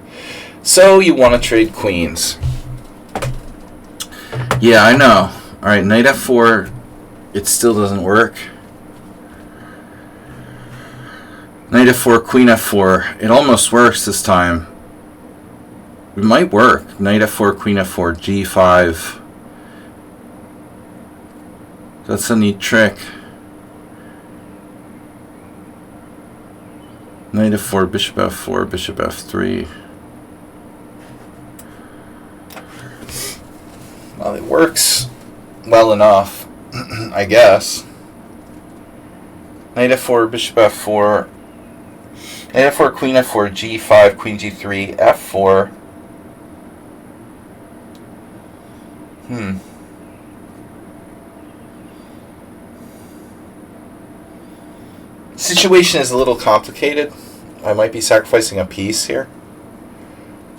So you want to trade queens. Yeah, I know. Alright, knight f4, it still doesn't work. Knight f4, queen f4. It almost works this time. It might work. Knight f4, queen f4, g5. That's a neat trick. Knight f4, bishop f4, bishop f3. Well, it works well enough, I guess. Knight f4, bishop f4. Knight f4, queen f4, g5, queen g3, f4. Situation is a little complicated. I might be sacrificing a piece here.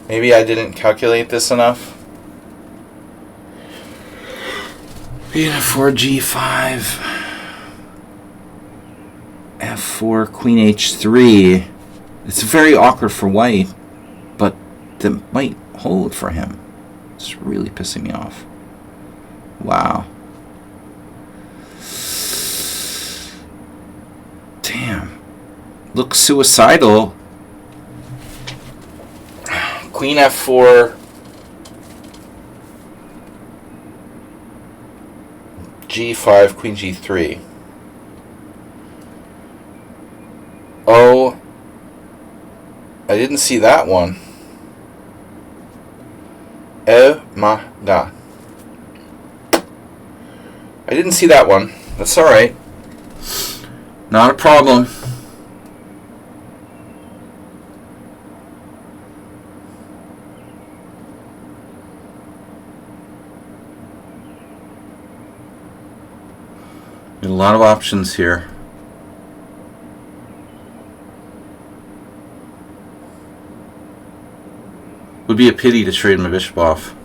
Maybe I didn't calculate this enough. F4, G5. F4, Queen H3. It's very awkward for white, but that might hold for him. It's really pissing me off. Wow. Damn. Looks suicidal. Queen F4. G5, Queen G3. Oh, I didn't see that one. Oh my god. I didn't see that one. That's alright. Not a problem. A lot of options here. Would be a pity to trade my bishop off.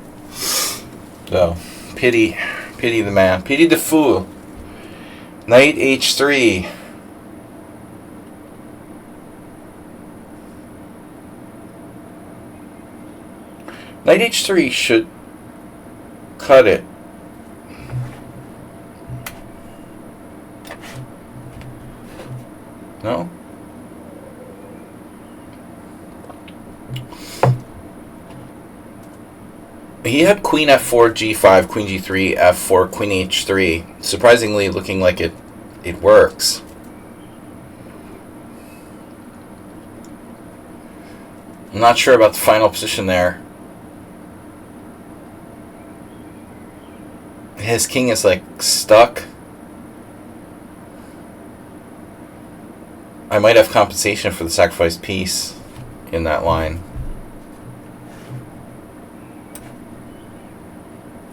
So, pity the man, pity the fool. Knight H3. Knight H3 should cut it. No? He had Queen F4, G5, Queen G3, F4, Queen H3. Surprisingly, looking like it works. I'm not sure about the final position there. His king is like stuck. I might have compensation for the sacrificed piece in that line.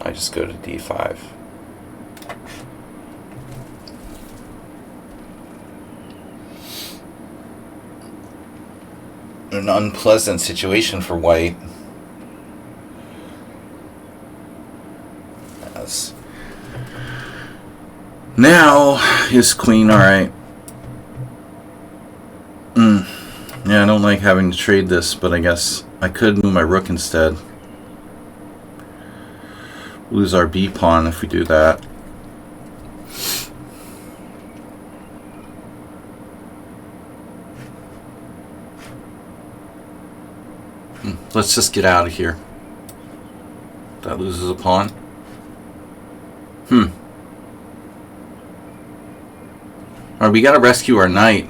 I just go to D5. An unpleasant situation for white. Yes. Now his queen, alright. Yeah, I don't like having to trade this, but I guess I could move my rook instead. Lose our B pawn if we do that. Let's just get out of here. That loses a pawn. Alright, we gotta rescue our knight.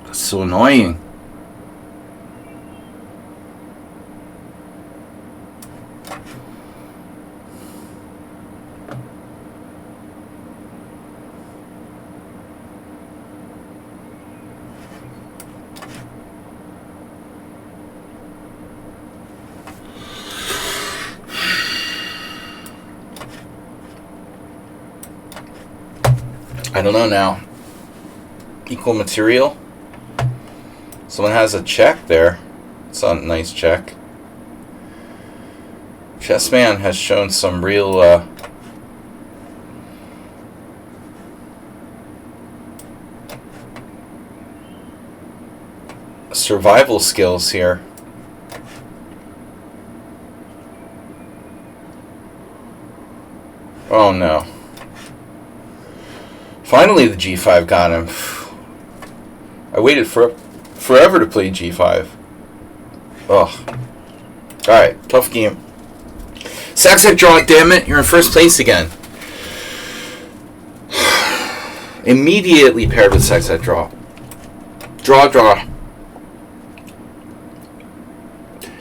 That's so annoying. I don't know now. Equal material. Someone has a check there. It's a nice check. Chessman has shown some real survival skills here. Oh no. Finally the G5 got him. I waited forever to play G5. Ugh. Alright, tough game. Sack draw, damn it, you're in first place again. Immediately paired with sack draw. Draw.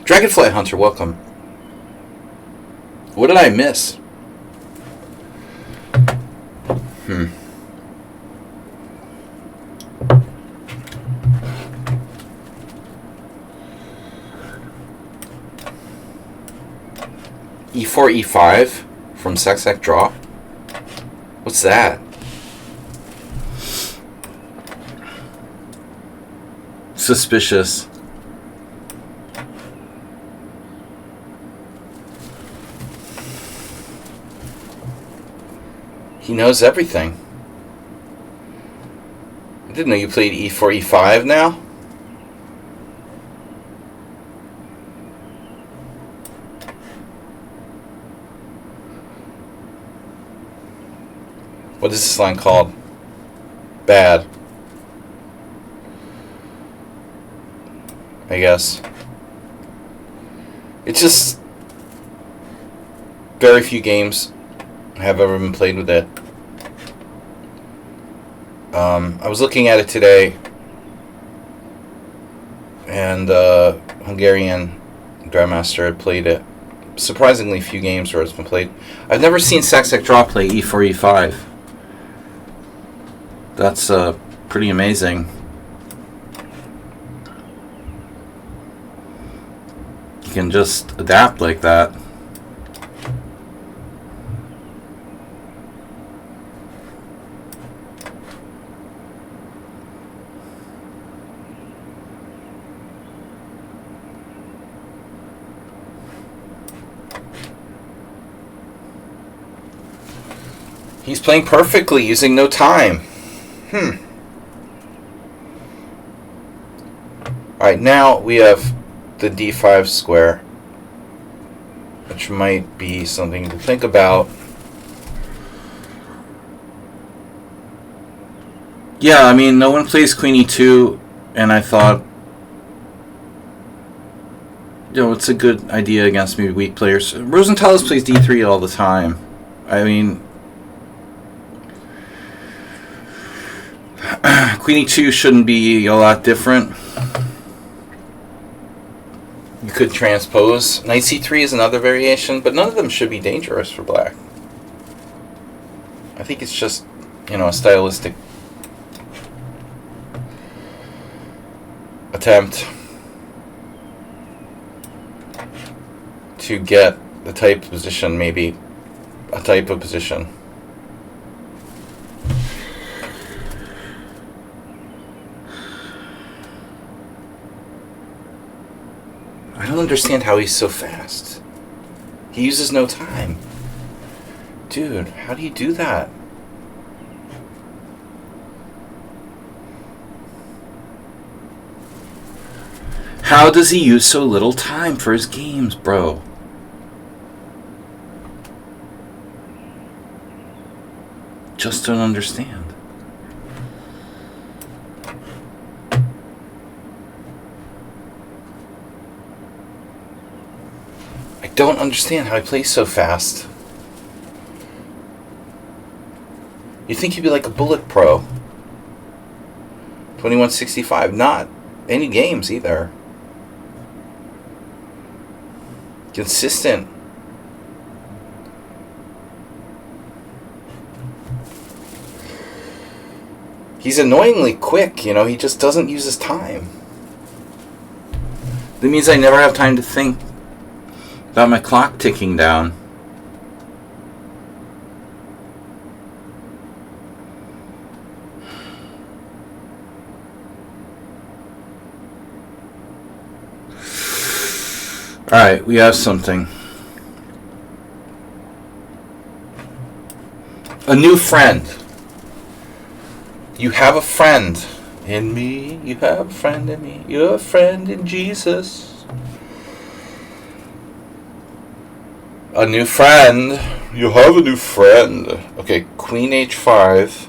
Dragonfly Hunter, welcome. What did I miss? E4, E5 from Sec draw? What's that? Suspicious. He knows everything. I didn't know you played E4, E5 now. What is this line called? Bad. I guess. It's just very few games have ever been played with it. I was looking at it today, and Hungarian Grandmaster had played it. Surprisingly few games where it's been played. I've never seen Sec draw play E4, E5. That's pretty amazing. You can just adapt like that. He's playing perfectly, using no time. Alright, now we have the D5 square, which might be something to think about. Yeah, I mean, no one plays Queen E2, and I thought, you know, it's a good idea against maybe weak players. Rosenthaler plays D3 all the time. I mean, Queen E2 shouldn't be a lot different. You could transpose. Knight C3 is another variation, but none of them should be dangerous for black. I think it's just, you know, a stylistic attempt to get the type of position, maybe a type of position. I don't understand how he's so fast. He uses no time. Dude, how do you do that? How does he use so little time for his games, bro? Just don't understand. I don't understand how he plays so fast. You'd think he'd be like a bullet pro. 2165, not any games either. Consistent. He's annoyingly quick, you know, he just doesn't use his time. That means I never have time to think about my clock ticking down. Alright, we have something. A new friend. You have a friend in me. You have a friend in me. You're a friend in Jesus. A new friend. You have a new friend. Okay, Queen H5.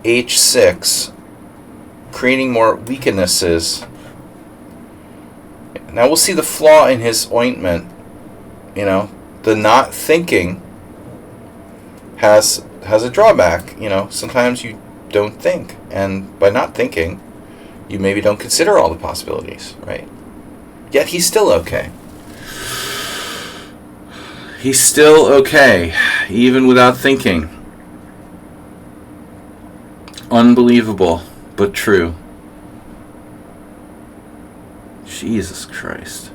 H6. Creating more weaknesses. Now we'll see the flaw in his ointment. You know, the not thinking has a drawback. You know, sometimes you don't think, and by not thinking, you maybe don't consider all the possibilities, right? Yet he's still okay. He's still okay, even without thinking. Unbelievable, but true. Jesus Christ.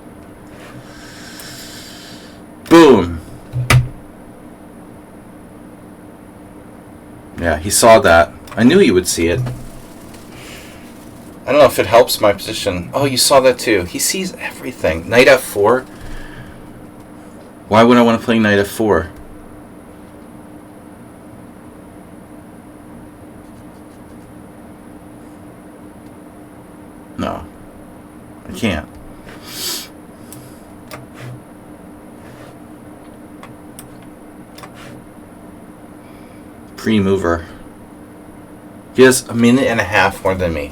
Boom. Yeah, he saw that. I knew he would see it. I don't know if it helps my position. Oh, you saw that too. He sees everything. Knight f4. Why would I want to play knight f4? No. I can't. Pre-mover. He has a minute and a half more than me.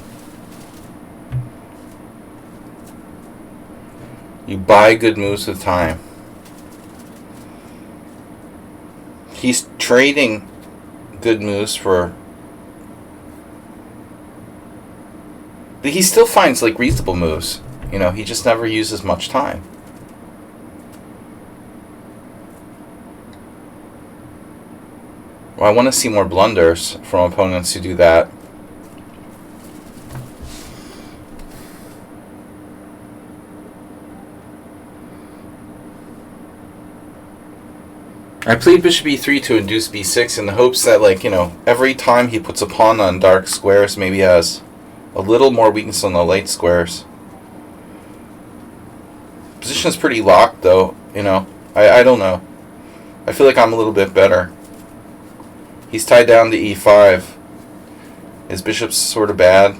You buy good moves with time. He's trading good moves for... But he still finds like reasonable moves. You know, he just never uses much time. Well, I want to see more blunders from opponents who do that. I played bishop e3 to induce b6 in the hopes that, like, you know, every time he puts a pawn on dark squares, maybe has a little more weakness on the light squares. Position is pretty locked, though, you know. I don't know. I feel like I'm a little bit better. He's tied down to e5. His bishop's sort of bad.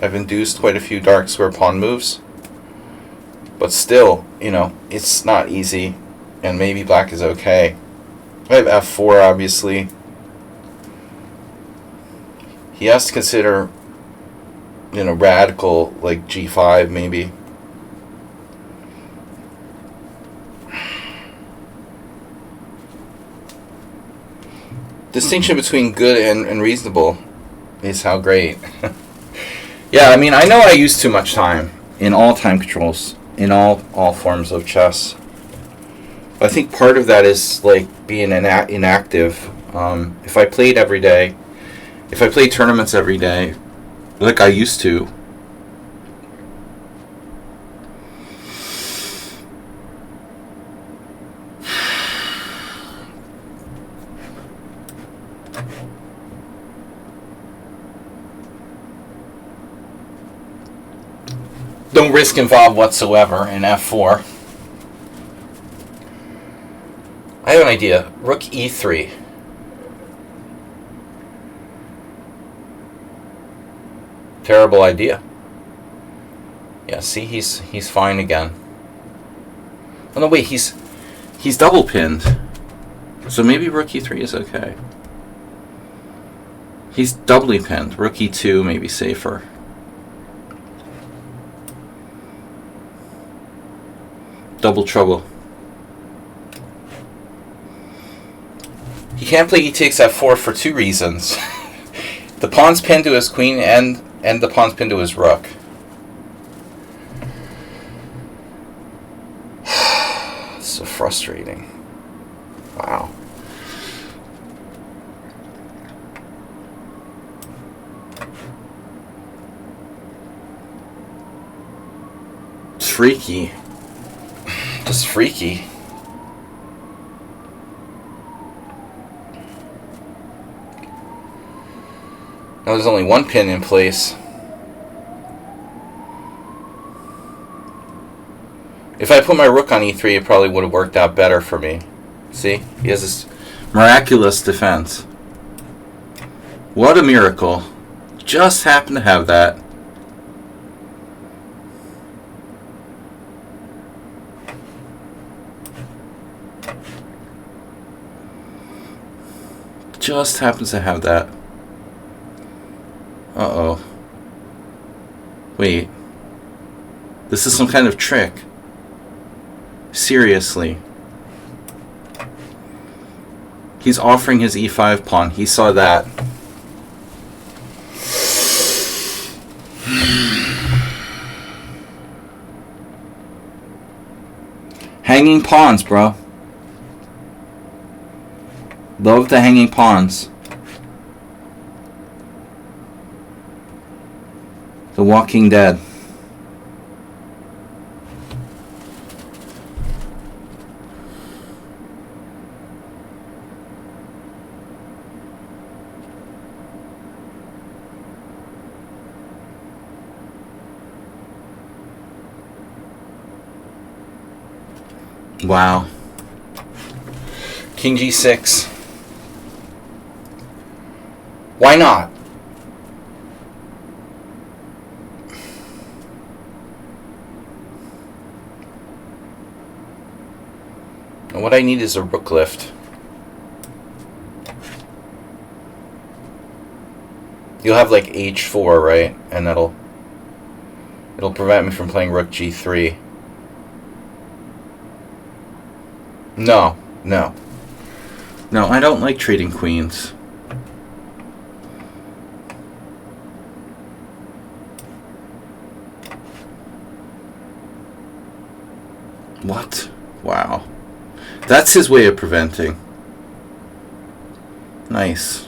I've induced quite a few dark square pawn moves. But still, you know, it's not easy. And maybe black is okay. I have f4, obviously. He has to consider, you know, radical, like g5 maybe. Distinction between good and reasonable is how great. Yeah, I mean, I know I use too much time in all time controls, in all forms of chess. But I think part of that is like being inactive. If I played every day, if I played tournaments every day, like I used to, no risk involved whatsoever in f4. I have an idea. Rook e3. Terrible idea. Yeah, see, he's fine again. Oh no, wait, he's double pinned. So maybe rook e3 is okay. He's doubly pinned. Rook e2 may be safer. Double trouble. He can't play e takes f4 for two reasons. The pawn's pinned to his queen and the pawn's pinned to his rook. So frustrating. Wow. It's freaky. Just freaky. Now there's only one pin in place. If I put my rook on e3, it probably would have worked out better for me. See? He has this miraculous defense. What a miracle. Just happened to have that. Just happens to have that. Uh-oh. Wait. This is some kind of trick. Seriously. He's offering his e5 pawn. He saw that. Hanging pawns, bro. Love the hanging pawns. The Walking Dead. Wow. King G6. Why not? And what I need is a rook lift. You'll have like H4, right? And it'll prevent me from playing rook G3. No, I don't like trading queens. What? Wow. That's his way of preventing. Nice.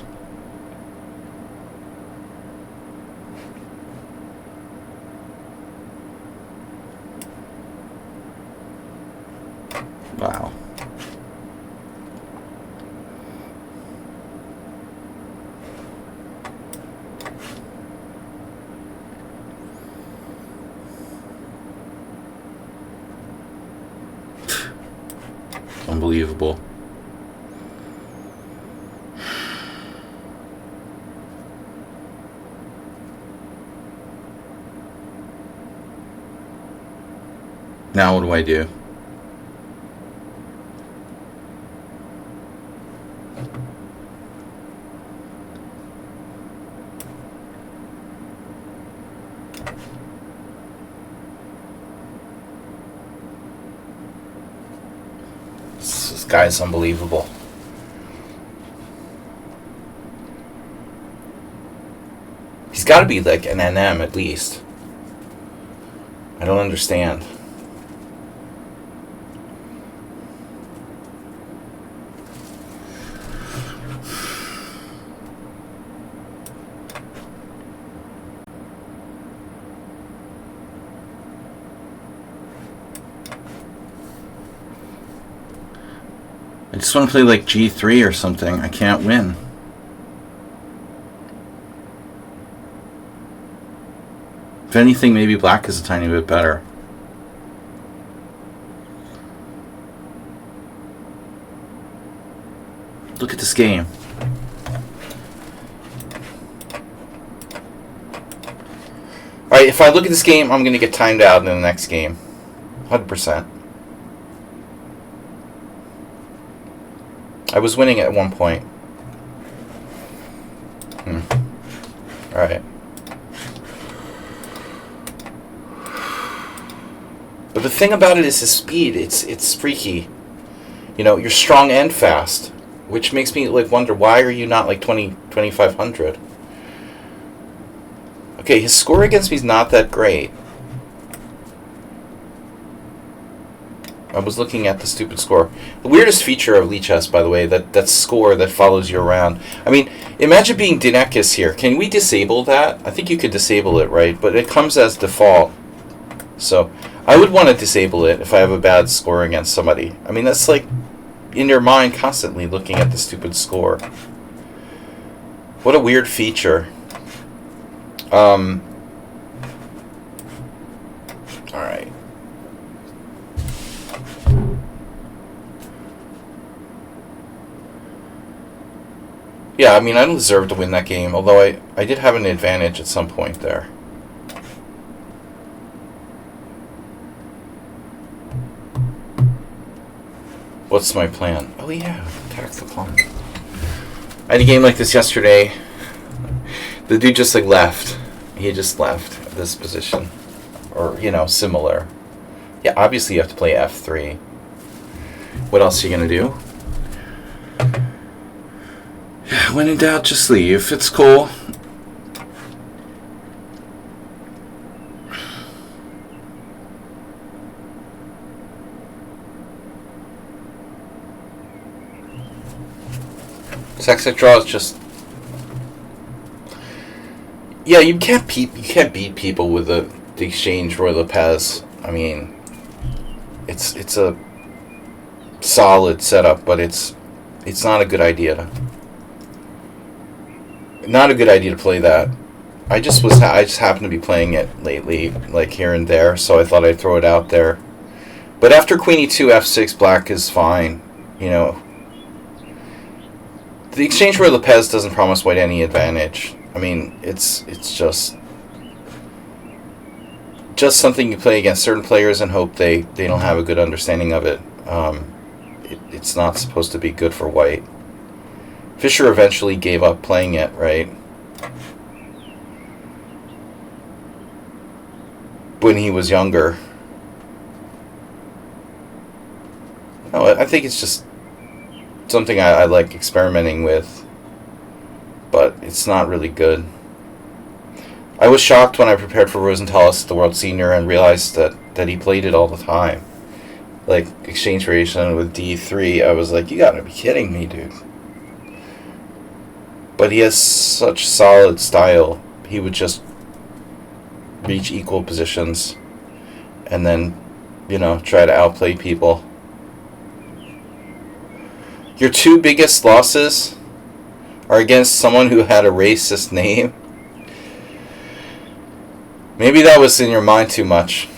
Wow. Unbelievable. Now what do I do? This guy's unbelievable. He's got to be like an NM at least. I don't understand. I just want to play like G3 or something. I can't win. If anything, maybe black is a tiny bit better. Look at this game. Alright, if I look at this game, I'm going to get timed out in the next game. 100%. I was winning at one point. Alright. But the thing about it is his speed. It's freaky. You know, you're strong and fast. Which makes me like wonder, why are you not like 2,500? Okay, his score against me is not that great. I was looking at the stupid score. The weirdest feature of lichess, by the way, that score that follows you around. I mean, imagine being Dinekis here. Can we disable that? I think you could disable it, right? But it comes as default. So, I would want to disable it if I have a bad score against somebody. I mean, that's like in your mind constantly looking at the stupid score. What a weird feature. Alright. Yeah, I mean, I don't deserve to win that game, although I did have an advantage at some point there. What's my plan? Oh yeah, attack the pawn. I had a game like this yesterday. The dude just like left. He just left this position. Or, you know, similar. Yeah, obviously you have to play F3. What else are you going to do? When in doubt, just leave. It's cool. Sex draw is just... Yeah, you can't beat people with the exchange Roy Lopez. I mean, it's a solid setup, but it's not a good idea to... Not a good idea to play that. I just happened to be playing it lately, like here and there, so I thought I'd throw it out there. But after queen e2, f6, black is fine. You know, the exchange where Lopez doesn't promise white any advantage. I mean, it's just something you play against certain players and hope they don't have a good understanding of it. It's not supposed to be good for white. Fischer eventually gave up playing it, right? When he was younger. No, I think it's just something I like experimenting with, but it's not really good. I was shocked when I prepared for Rosenthalis at the World Senior and realized that he played it all the time. Like, exchange variation with d3, I was like, you gotta be kidding me, dude. But he has such solid style, he would just reach equal positions and then, you know, try to outplay people. Your two biggest losses are against someone who had a racist name. Maybe that was in your mind too much.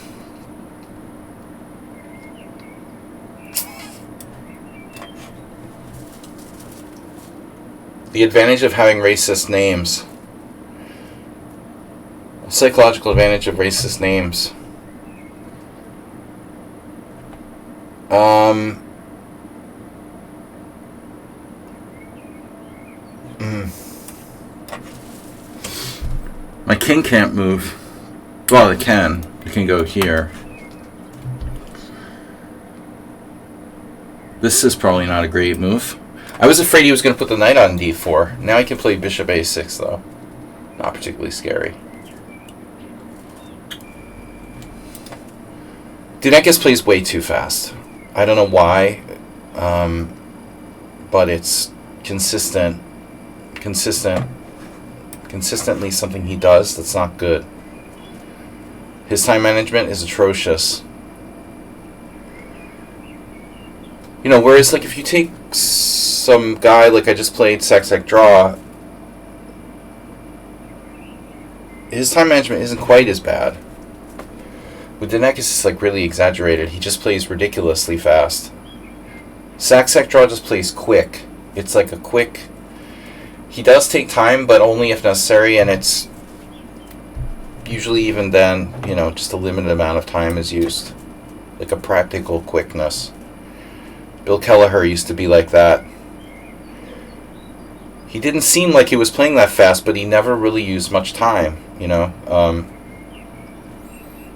The advantage of having racist names. A psychological advantage of racist names. My king can't move. Well, it can. It can go here. This is probably not a great move. I was afraid he was going to put the knight on d4. Now I can play bishop a6, though. Not particularly scary. Dunekis plays way too fast. I don't know why, but it's consistently something he does that's not good. His time management is atrocious. You know, whereas like if you take some guy like I just played sac draw, his time management isn't quite as bad. With Dunekis, it's like really exaggerated. He just plays ridiculously fast. Sac draw just plays quick. It's like a quick. He does take time, but only if necessary, and it's usually even then, you know, just a limited amount of time is used. Like a practical quickness. Bill Kelleher used to be like that. He didn't seem like he was playing that fast, but he never really used much time, you know.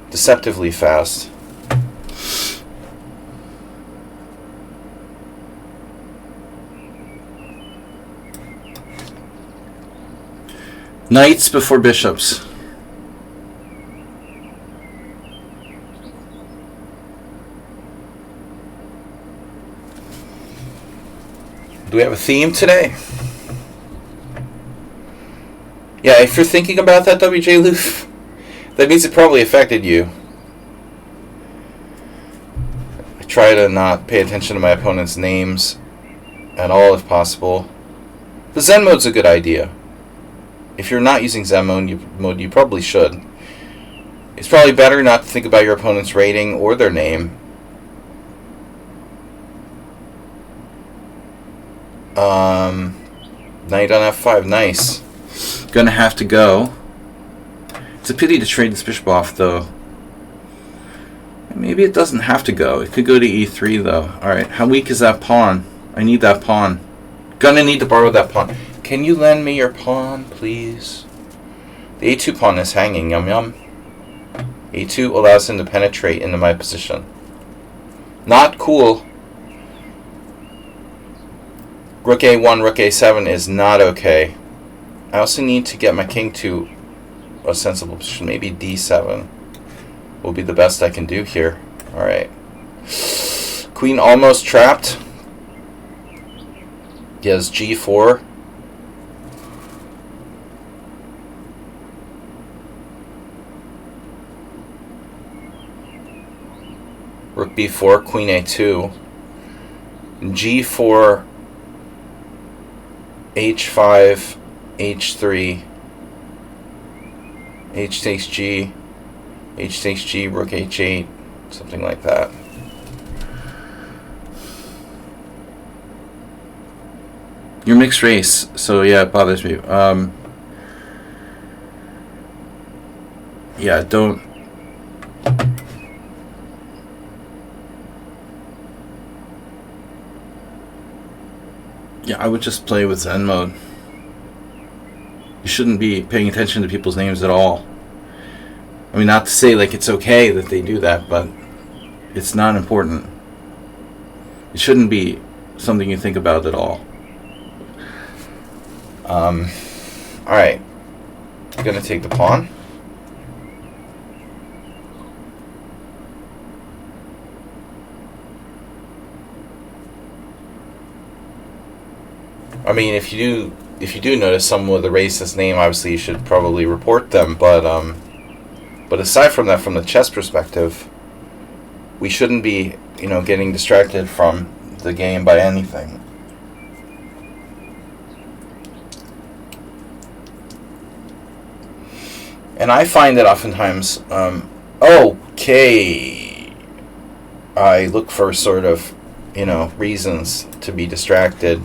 Deceptively fast. Knights before bishops. Do we have a theme today? Yeah, if you're thinking about that, WJ Loof, that means it probably affected you. I try to not pay attention to my opponent's names at all if possible. The Zen mode's a good idea. If you're not using Zen mode, you probably should. It's probably better not to think about your opponent's rating or their name. Knight on f5, nice. Gonna have to go. It's a pity to trade this bishop off, though. Maybe it doesn't have to go. It could go to e3, though. Alright, how weak is that pawn? I need that pawn. Gonna need to borrow that pawn. Can you lend me your pawn, please? The a2 pawn is hanging, yum yum. a2 allows him to penetrate into my position. Not cool. Rook a1, rook a7 is not okay. I also need to get my king to a sensible position. Maybe d7 will be the best I can do here. Alright. Queen almost trapped. He has g4. Rook b4, queen a2. g4, h5, h3, h takes g, rook h8, something like that. You're mixed race, so yeah, it bothers me. Yeah, don't. Yeah, I would just play with Zen mode. You shouldn't be paying attention to people's names at all. I mean, not to say like it's okay that they do that, but it's not important. It shouldn't be something you think about at all. Alright. I'm gonna take the pawn. I mean, if you do notice someone with a racist name, obviously you should probably report them. But aside from that, from the chess perspective, we shouldn't be, getting distracted from the game by anything. And I find that oftentimes, I look for sort of, reasons to be distracted.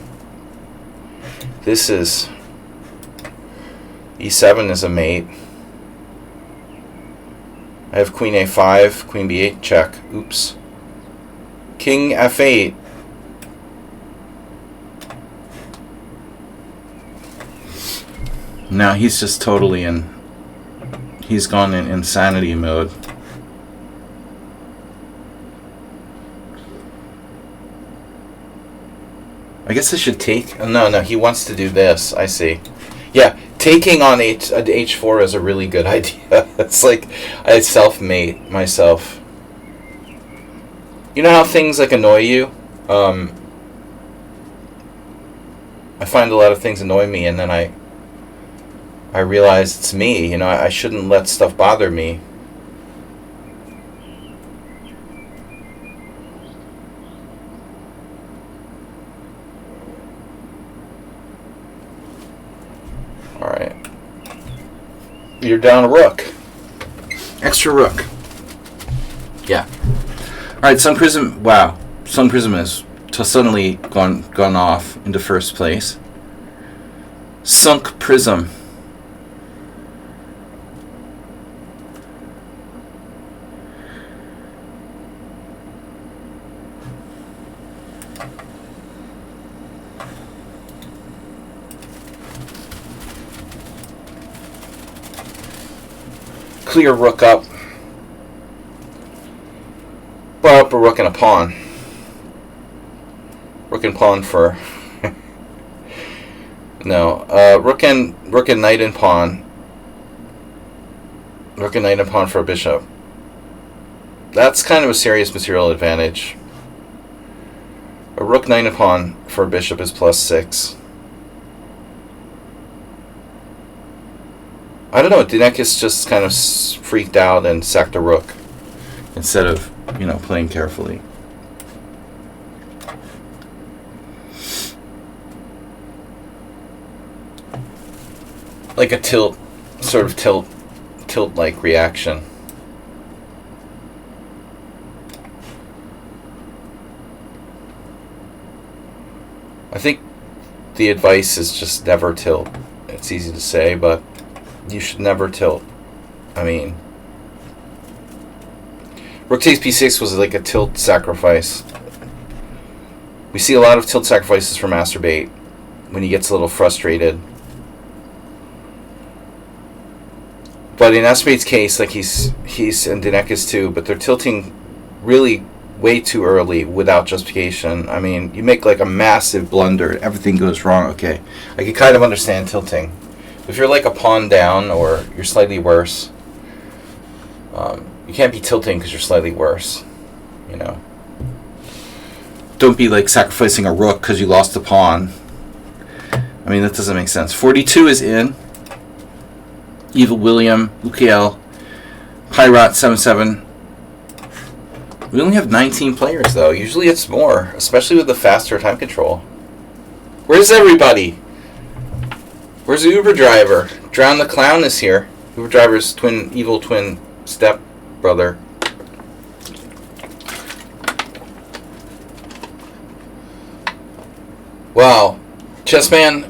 This is e7 is a mate. I have queen a5, queen b8, check. Oops. King f8. Now he's just totally he's gone in insanity mode. I guess I should take... No, he wants to do this. I see. Yeah, taking on h4 is a really good idea. It's like I self-mate myself. You know how things like annoy you? I find a lot of things annoy me, and then I realize it's me. I shouldn't let stuff bother me. Alright. You're down a rook. Extra rook. Yeah. Alright, Sun Prism. Wow. Sun Prism has suddenly gone off into first place. Sunk Prism. Clear rook up. Brought up a rook and a pawn. Rook and pawn for... No. Rook and knight and pawn. Rook and knight and pawn for a bishop. That's kind of a serious material advantage. A rook, knight, and pawn for a bishop is +6. I don't know, Dinekis just kind of freaked out and sacked a rook instead of, playing carefully. Like a tilt-like reaction. I think the advice is just never tilt. It's easy to say, but you should never tilt. I mean, rook takes p6 was like a tilt sacrifice. We see a lot of tilt sacrifices for Masturbate when he gets a little frustrated. But in Masturbate's case, like he's and Dinekis too, but they're tilting really way too early without justification. I mean, you make like a massive blunder, everything goes wrong. Okay, I can kind of understand tilting. If you're like a pawn down or you're slightly worse, you can't be tilting because you're slightly worse, Don't be like sacrificing a rook because you lost a pawn. I mean, that doesn't make sense. 42 is in. Evil William, Ukiel, Pyrat 77. We only have 19 players though. Usually it's more, especially with the faster time control. Where's everybody? Where's the Uber driver? Drown the Clown is here. Uber driver's evil twin step brother. Wow. Chessman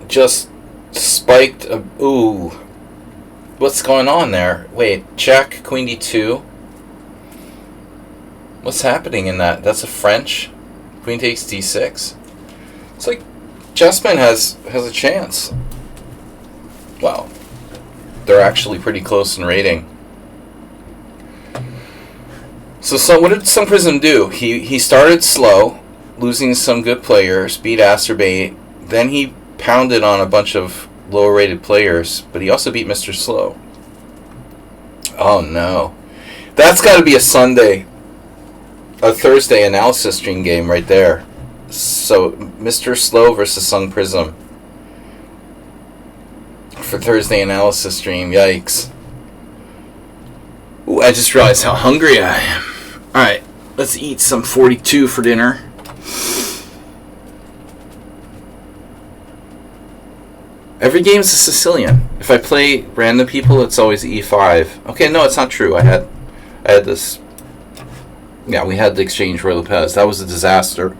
just spiked a... Ooh. What's going on there? Wait, check, queen d2. What's happening in that? That's a French. Queen takes d6. It's like Chessman has a chance. Wow. They're actually pretty close in rating. So what did Sun Prism do? He started slow, losing some good players, beat Asterbait. Then he pounded on a bunch of lower rated players, but he also beat Mr. Slow. Oh no. That's got to be a Thursday analysis stream game right there. So Mr. Slow versus Sun Prism for Thursday analysis stream. Yikes. Ooh, I just realized how hungry I am. Alright, let's eat some 42 for dinner. Every game is a Sicilian. If I play random people, it's always e5. Okay, no, it's not true. I had this. Yeah, we had the exchange Roy Lopez. That was a disaster.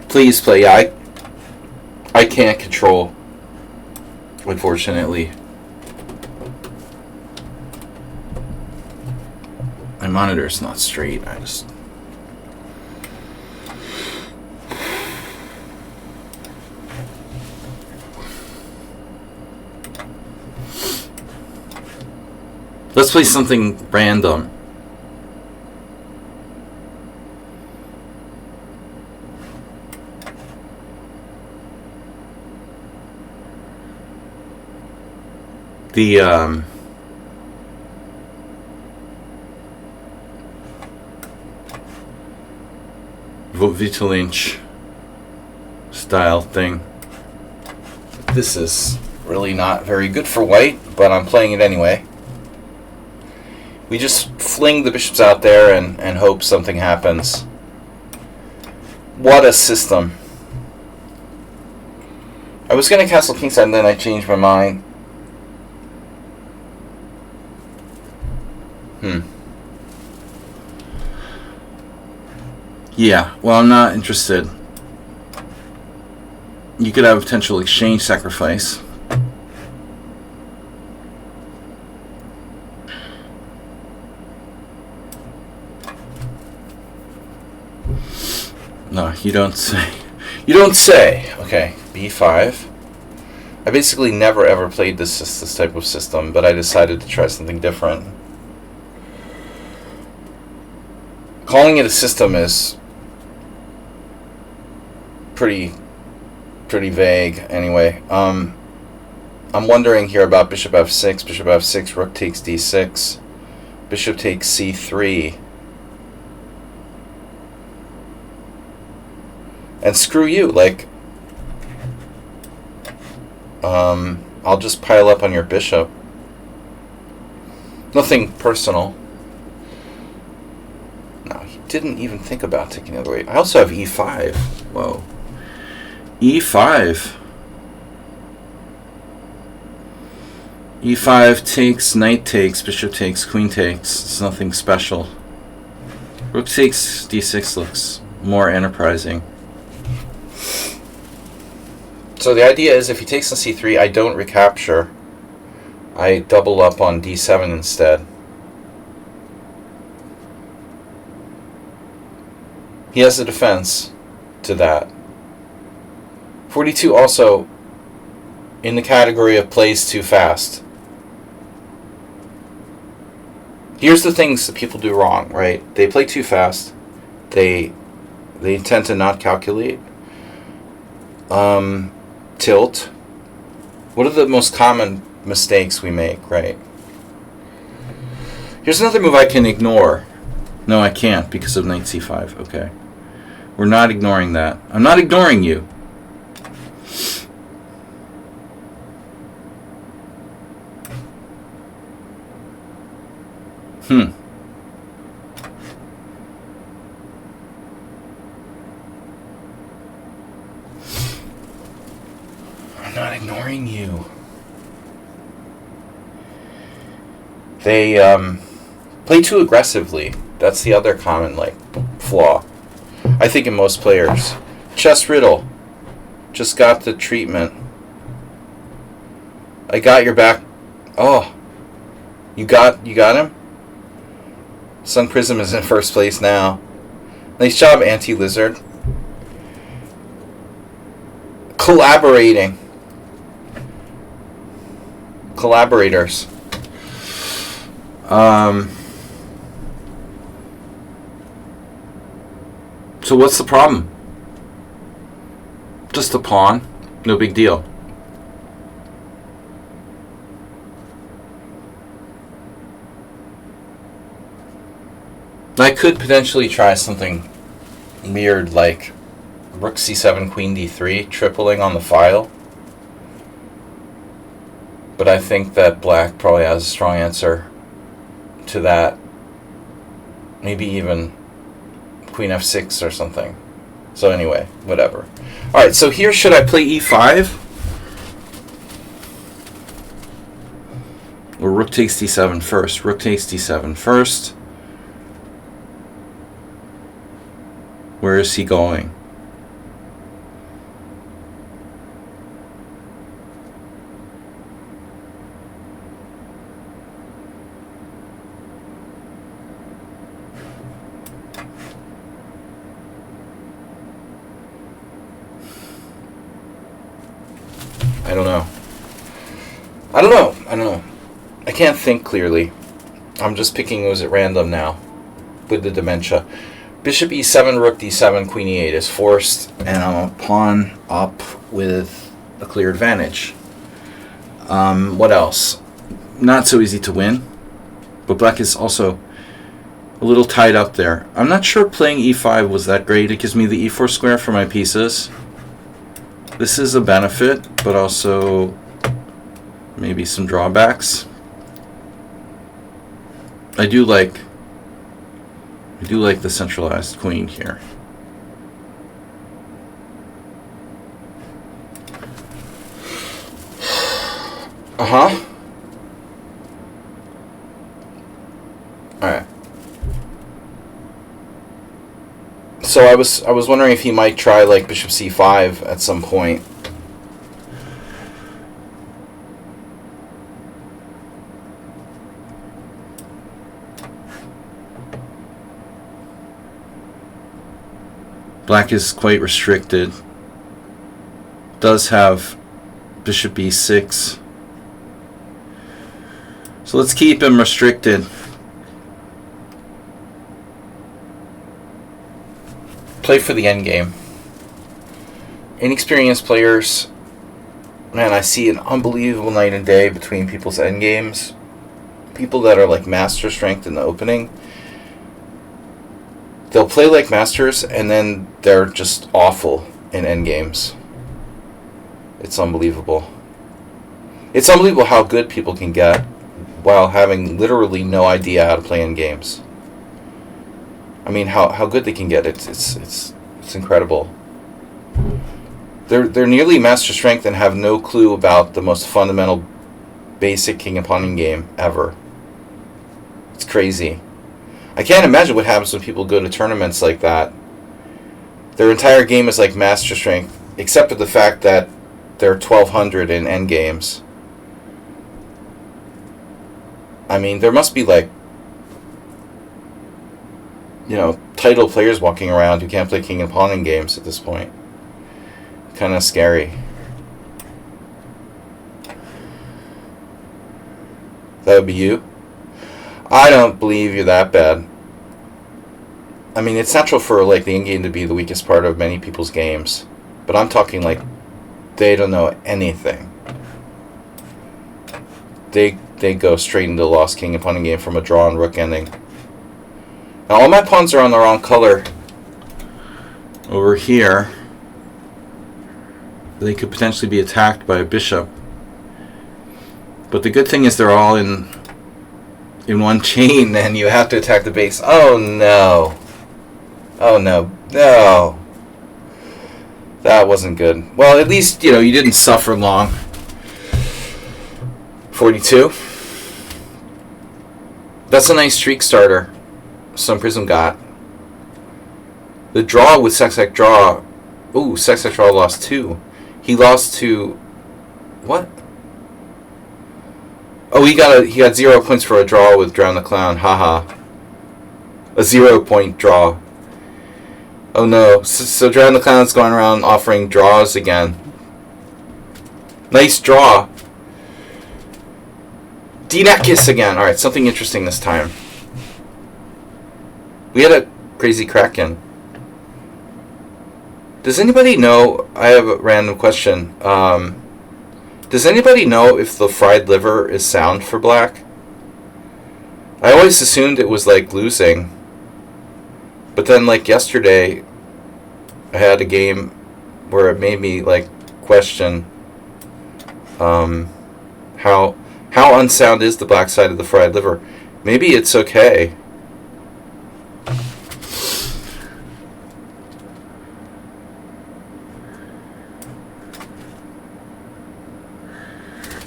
Please play. Yeah, I can't control, unfortunately. My monitor's not straight. I just... Let's play something random. The Vita Lynch style thing. This is really not very good for white, but I'm playing it anyway. We just fling the bishops out there and hope something happens. What a system. I was going to castle kingside and then I changed my mind. Yeah, well, I'm not interested. You could have a potential exchange sacrifice. No, you don't say. You don't say. Okay, b5. I basically never ever played this type of system, but I decided to try something different. Calling it a system is pretty vague. Anyway, I'm wondering here about bishop f6, bishop f6, rook takes d6, bishop takes c3. And screw you, like, I'll just pile up on your bishop. Nothing personal. No, he didn't even think about taking the other way. I also have e5. Whoa. e5. e5 takes, knight takes, bishop takes, queen takes. It's nothing special. Rook takes d6 looks more enterprising. So the idea is if he takes on c3, I don't recapture. I double up on d7 instead. He has a defense to that. 42 also in the category of plays too fast. Here's the things that people do wrong, right? They play too fast. They tend to not calculate. Tilt. What are the most common mistakes we make, right? Here's another move I can ignore. No, I can't because of knight c5. Okay. We're not ignoring that. I'm not ignoring you. I'm not ignoring you. They play too aggressively. That's the other common flaw. I think in most players. Chess Riddle. Just got the treatment. I got your back. Oh. You got him? Sun Prism is in first place now. Nice job, Anti-Lizard. Collaborating. Collaborators. So what's the problem? Just a pawn. No big deal. I could potentially try something weird like Rook C7, Queen D3, tripling on the file. But I think that Black probably has a strong answer to that. Maybe even Queen F6 or something. So anyway, whatever. Alright, so here should I play E5? Or Rook takes D7 first. Rook takes D7 first. Where is he going? I don't know. I can't think clearly. I'm just picking those at random now with the dementia. Bishop E7, Rook D7, Queen E8 is forced, and I'm a pawn up with a clear advantage. What else? Not so easy to win, but Black is also a little tied up there. I'm not sure playing E5 was that great. It gives me the E4 square for my pieces. This is a benefit, but also maybe some drawbacks. I do like the centralized queen here. Uh-huh. Alright. So I was wondering if he might try like Bishop C5 at some point. Black is quite restricted. Does have Bishop B6. So let's keep him restricted. Play for the endgame. Inexperienced players, man, I see an unbelievable night and day between people's endgames. People that are like master strength in the opening, they'll play like masters and then they're just awful in endgames. It's unbelievable. It's unbelievable how good people can get while having literally no idea how to play endgames. I mean, how good they can get. It's incredible. They're nearly master strength and have no clue about the most fundamental, basic king and pawning game ever. It's crazy. I can't imagine what happens when people go to tournaments like that. Their entire game is like master strength, except for the fact that they're 1200 in endgames. I mean, there must be like, you know, title players walking around who can't play king and pawning games at this point. Kind of scary. That would be you? I don't believe you're that bad. I mean, it's natural for like the endgame to be the weakest part of many people's games, but I'm talking like they don't know anything. They go straight into the lost king and pawning game from a draw and rook ending. Now all my pawns are on the wrong color. Over here, they could potentially be attacked by a bishop. But the good thing is they're all in one chain, and you have to attack the base. Oh no. Oh no. No. That wasn't good. Well, at least, you know, you didn't suffer long. 42. That's a nice streak starter Sun Prism got. The draw with Sextech Draw. Ooh, Sextech Draw lost 2. He lost to... What? Oh, he got 0 points for a draw with Drown the Clown. Haha. A 0-point draw. Oh no. So Drown the Clown's going around offering draws again. Nice draw. D-Neckis again. Alright, something interesting this time. We had a crazy Kraken. Does anybody know... I have a random question. Does anybody know if the fried liver is sound for black? I always assumed it was like losing. But then like yesterday, I had a game where it made me like question how unsound is the black side of the fried liver. Maybe it's okay.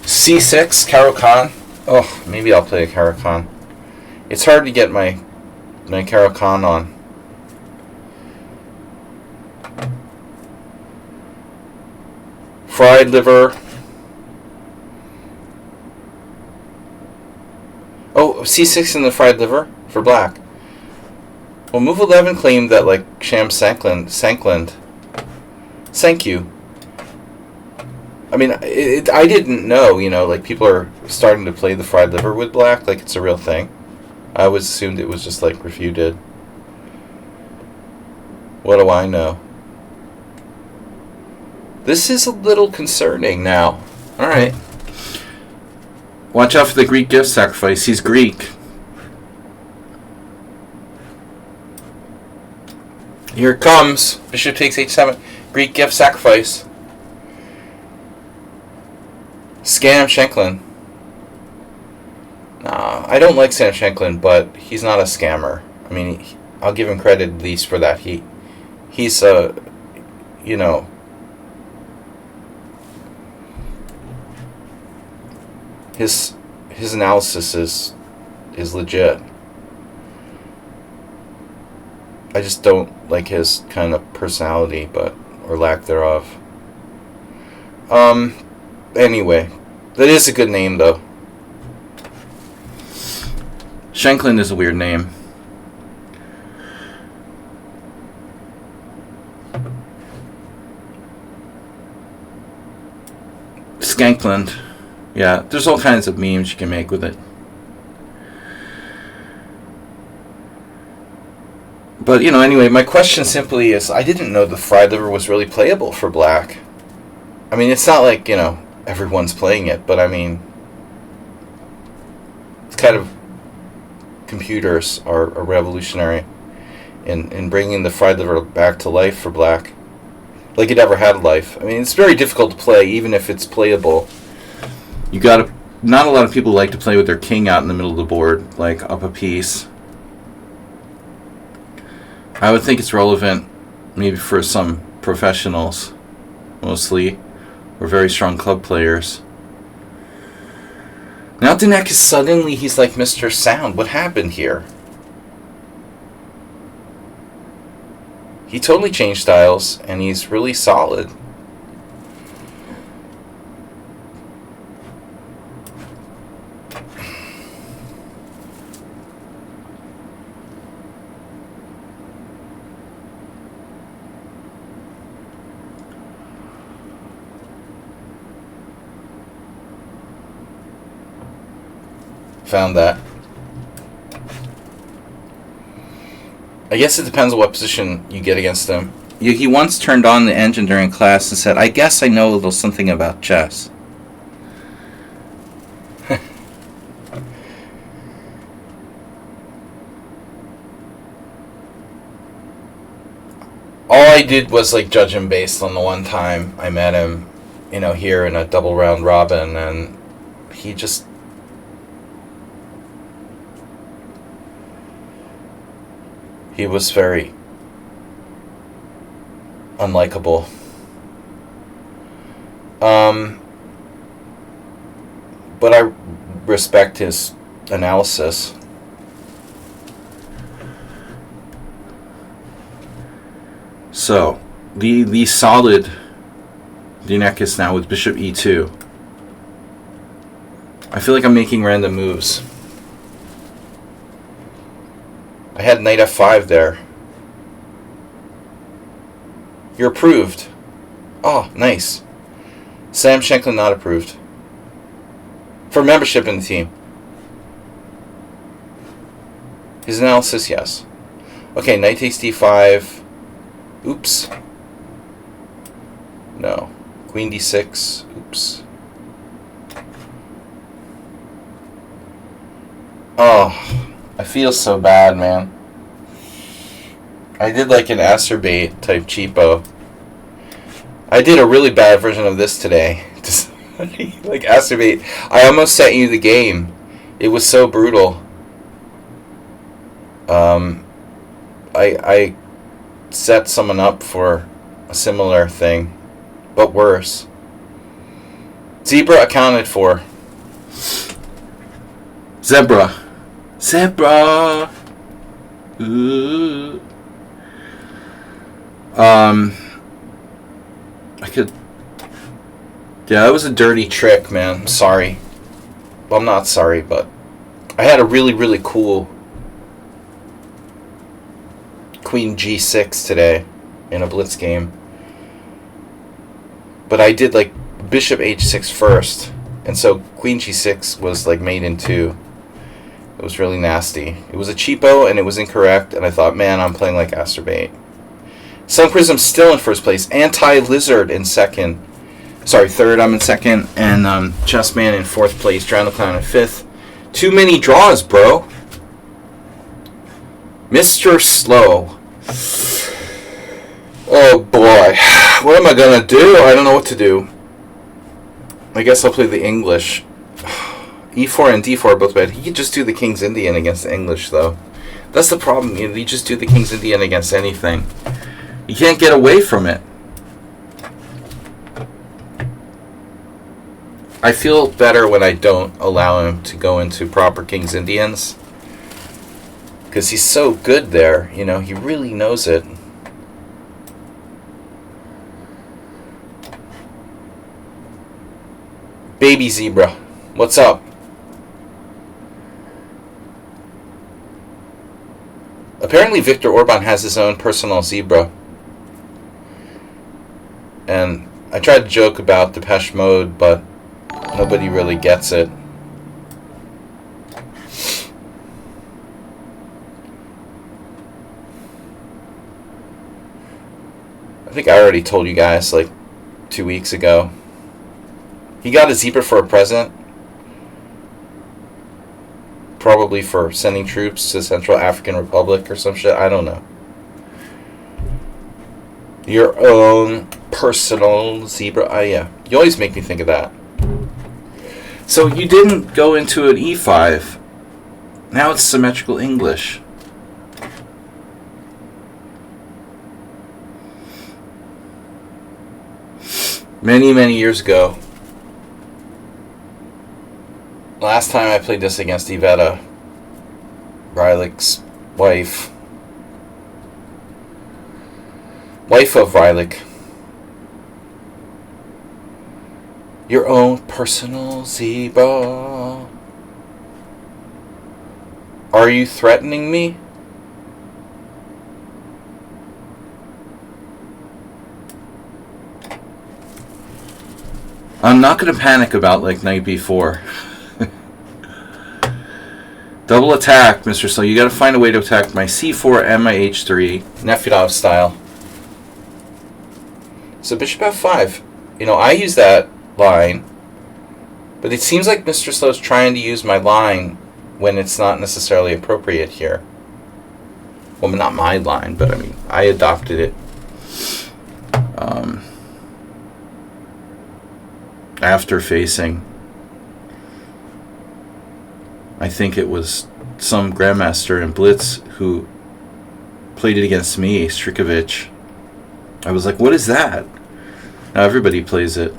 C6, Caro-Kann. Oh, maybe I'll play a Caro-Kann. It's hard to get my Caro-Kann on. Fried liver. Oh, C6 in the fried liver for black. Well, move 11 claimed that like Sham Sankland. Thank you. I mean, I didn't know, you know, like people are starting to play the fried liver with black, like it's a real thing. I always assumed it was just like refuted. What do I know? This is a little concerning now. Alright. Watch out for the Greek gift sacrifice. He's Greek. Here it comes. Bishop takes h7. Greek gift sacrifice. Scam Shanklin. Nah, I don't like Sam Shanklin, but he's not a scammer. I mean, I'll give him credit at least for that. He's you know, his analysis is legit. I just don't like his kind of personality, or lack thereof. Anyway, that is a good name though. Shanklin is a weird name. Skankland. Yeah, there's all kinds of memes you can make with it. But, you know, anyway, my question simply is, I didn't know the fried liver was really playable for black. I mean, it's not like, you know, everyone's playing it, but I mean, it's kind of, computers are revolutionary in bringing the fried liver back to life for black. Like it ever had life. I mean, it's very difficult to play, even if it's playable. You gotta, not a lot of people like to play with their king out in the middle of the board, like up a piece. I would think it's relevant maybe for some professionals, mostly, or very strong club players. Now Dinek is suddenly, he's like Mr. Sound. What happened here? He totally changed styles, and he's really solid. Found that. I guess it depends on what position you get against him. He once turned on the engine during class and said, I guess I know a little something about chess. All I did was like judge him based on the one time I met him, you know, here in a double round robin, and he just... he was very unlikable. But I respect his analysis. So, the solid lichess now with bishop e2. I feel like I'm making random moves. I had knight f5 there. You're approved. Oh, nice. Sam Shanklin not approved. For membership in the team. His analysis, yes. Okay, knight takes d5. Oops. No. Queen d6. Oops. Oh, I feel so bad, man. I did like an acerbate type cheapo. I did a really bad version of this today. Just like acerbate. I almost sent you the game. It was so brutal. I set someone up for a similar thing, but worse. Zebra accounted for. Zebra. Ooh. I could. Yeah, that was a dirty trick, man. I'm sorry. Well, I'm not sorry, but I had a really, really cool Queen G6 today in a Blitz game. But I did like Bishop H6 first, and so Queen G6 was like made in two. It was really nasty. It was a cheapo and it was incorrect, and I thought, man, I'm playing like acerbate. Sun Prism still in first place. Anti-Lizard in second. Sorry, third. I'm in second. And Chessman in fourth place. Drown the Clown in fifth. Too many draws, bro. Mr. Slow. Oh, boy. What am I going to do? I don't know what to do. I guess I'll play the English. E4 and D4 are both bad. He could just do the King's Indian against the English, though. That's the problem. You just do the King's Indian against anything. You can't get away from it. I feel better when I don't allow him to go into proper King's Indians. Because he's so good there. You know, he really knows it. Baby Zebra, what's up? Apparently Viktor Orban has his own personal zebra. And I tried to joke about Depeche Mode, but nobody really gets it. I think I already told you guys like 2 weeks ago. He got a zebra for a present. Probably for sending troops to Central African Republic or some shit. I don't know. Your own personal zebra. Yeah. You always make me think of that. So you didn't go into an E5. Now it's symmetrical English. Many, many years ago. Last time I played this against Iveta, Rylick's wife. Wife of Rylick. Your own personal zebra. Are you threatening me? I'm not going to panic about like knight b4. Double attack, Mr. Slow. You got to find a way to attack my c4 and my h3, Nefedov style. So bishop f5. You know, I use that line, but it seems like Mr. Slow's trying to use my line when it's not necessarily appropriate here. Well, not my line, but I mean, I adopted it. After facing, I think it was some grandmaster in Blitz who played it against me, Strikovich. I was like, what is that? Now everybody plays it.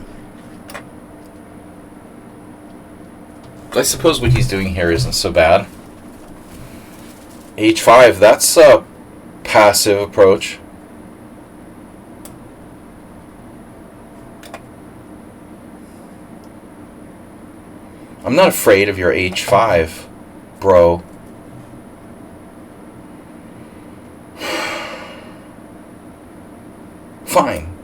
I suppose what he's doing here isn't so bad. H5, that's a passive approach. I'm not afraid of your h5, bro. Fine.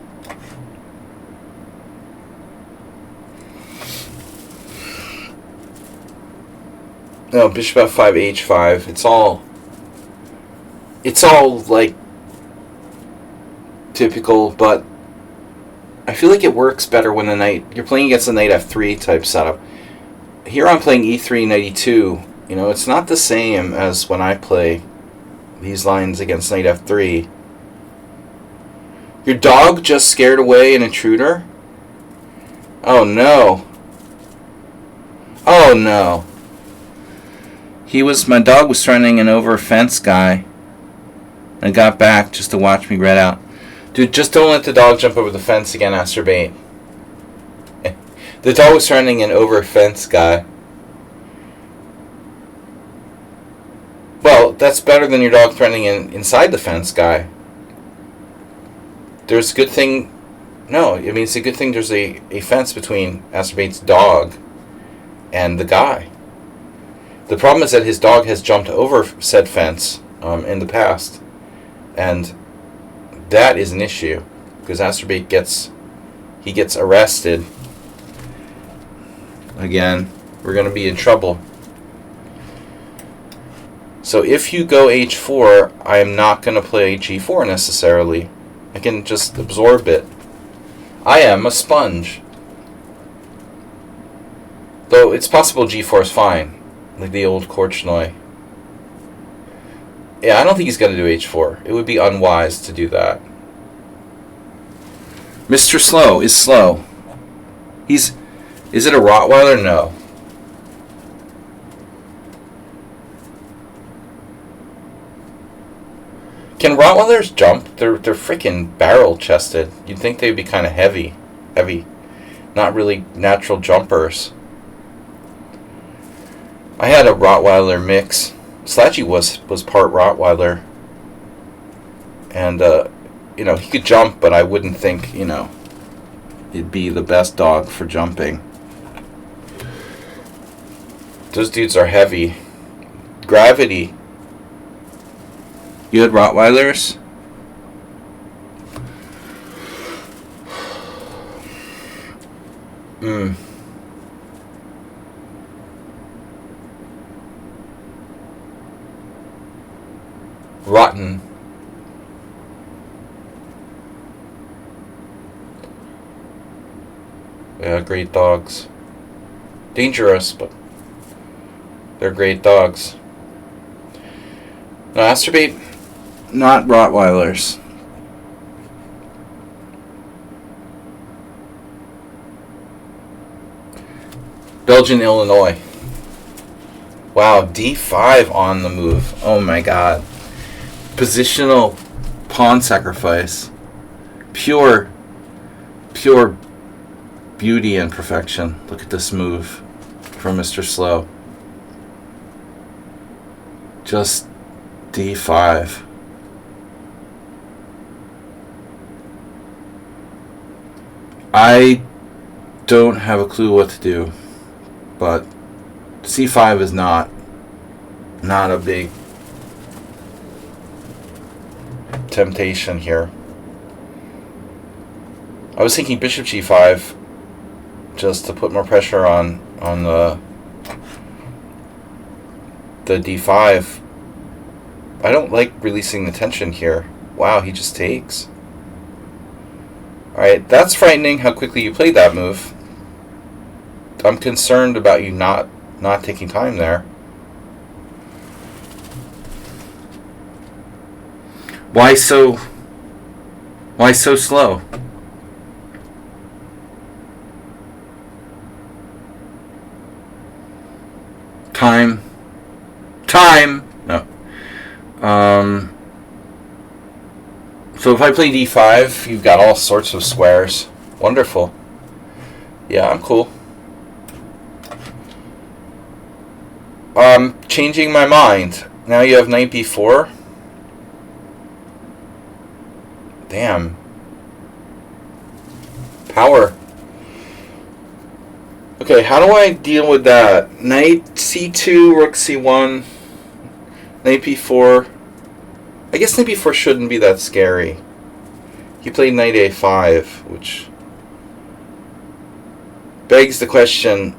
No, bishop f5, h5. It's all like typical, but I feel like it works better when the knight, you're playing against a knight f3 type setup. Here I'm playing e3, knight e2. You know, it's not the same as when I play these lines against knight f3. Your dog just scared away an intruder? Oh no. Oh no. My dog was running an over fence guy and got back just to watch me red out. Dude, just don't let the dog jump over the fence again, Asterbait. The dog was running an over fence guy. Well, that's better than your dog threatening an inside the fence guy. There's a good thing. No, I mean, it's a good thing there's a fence between Asterbait's dog and the guy. The problem is that his dog has jumped over said fence in the past. And that is an issue. Because Asterbait gets arrested. Again, we're going to be in trouble. So if you go h4, I am not going to play g4 necessarily. I can just absorb it. I am a sponge. Though it's possible g4 is fine. Like the old Korchnoi. Yeah, I don't think he's going to do h4. It would be unwise to do that. Mr. Slow is slow. Is it a Rottweiler? No. Can Rottweilers jump? They're freaking barrel-chested. You'd think they'd be kind of heavy. Not really natural jumpers. I had a Rottweiler mix. Slatchy was part Rottweiler. And, he could jump, but I wouldn't think, it'd be the best dog for jumping. Those dudes are heavy. Gravity. You had Rottweilers? Rotten. Yeah, great dogs. Dangerous, but they're great dogs. No, Asterbait, not Rottweilers. Belgian, Illinois. Wow, d5 on the move. Oh my god. Positional pawn sacrifice. Pure beauty and perfection. Look at this move from Mr. Slow. Just d5. I don't have a clue what to do, but c5 is not a big temptation here. I was thinking bishop g5 just to put more pressure on the d5. I don't like releasing the tension here. Wow, he just takes. Alright, that's frightening how quickly you played that move. I'm concerned about you not taking time there. Why so slow? Time. No. So if I play d5, you've got all sorts of squares. Wonderful. Yeah, I'm cool. Changing my mind. Now you have knight b4. Damn. Power. Okay, how do I deal with that? Knight c2, rook c1, knight b4. I guess knight b4 shouldn't be that scary. He played knight a5, which begs the question,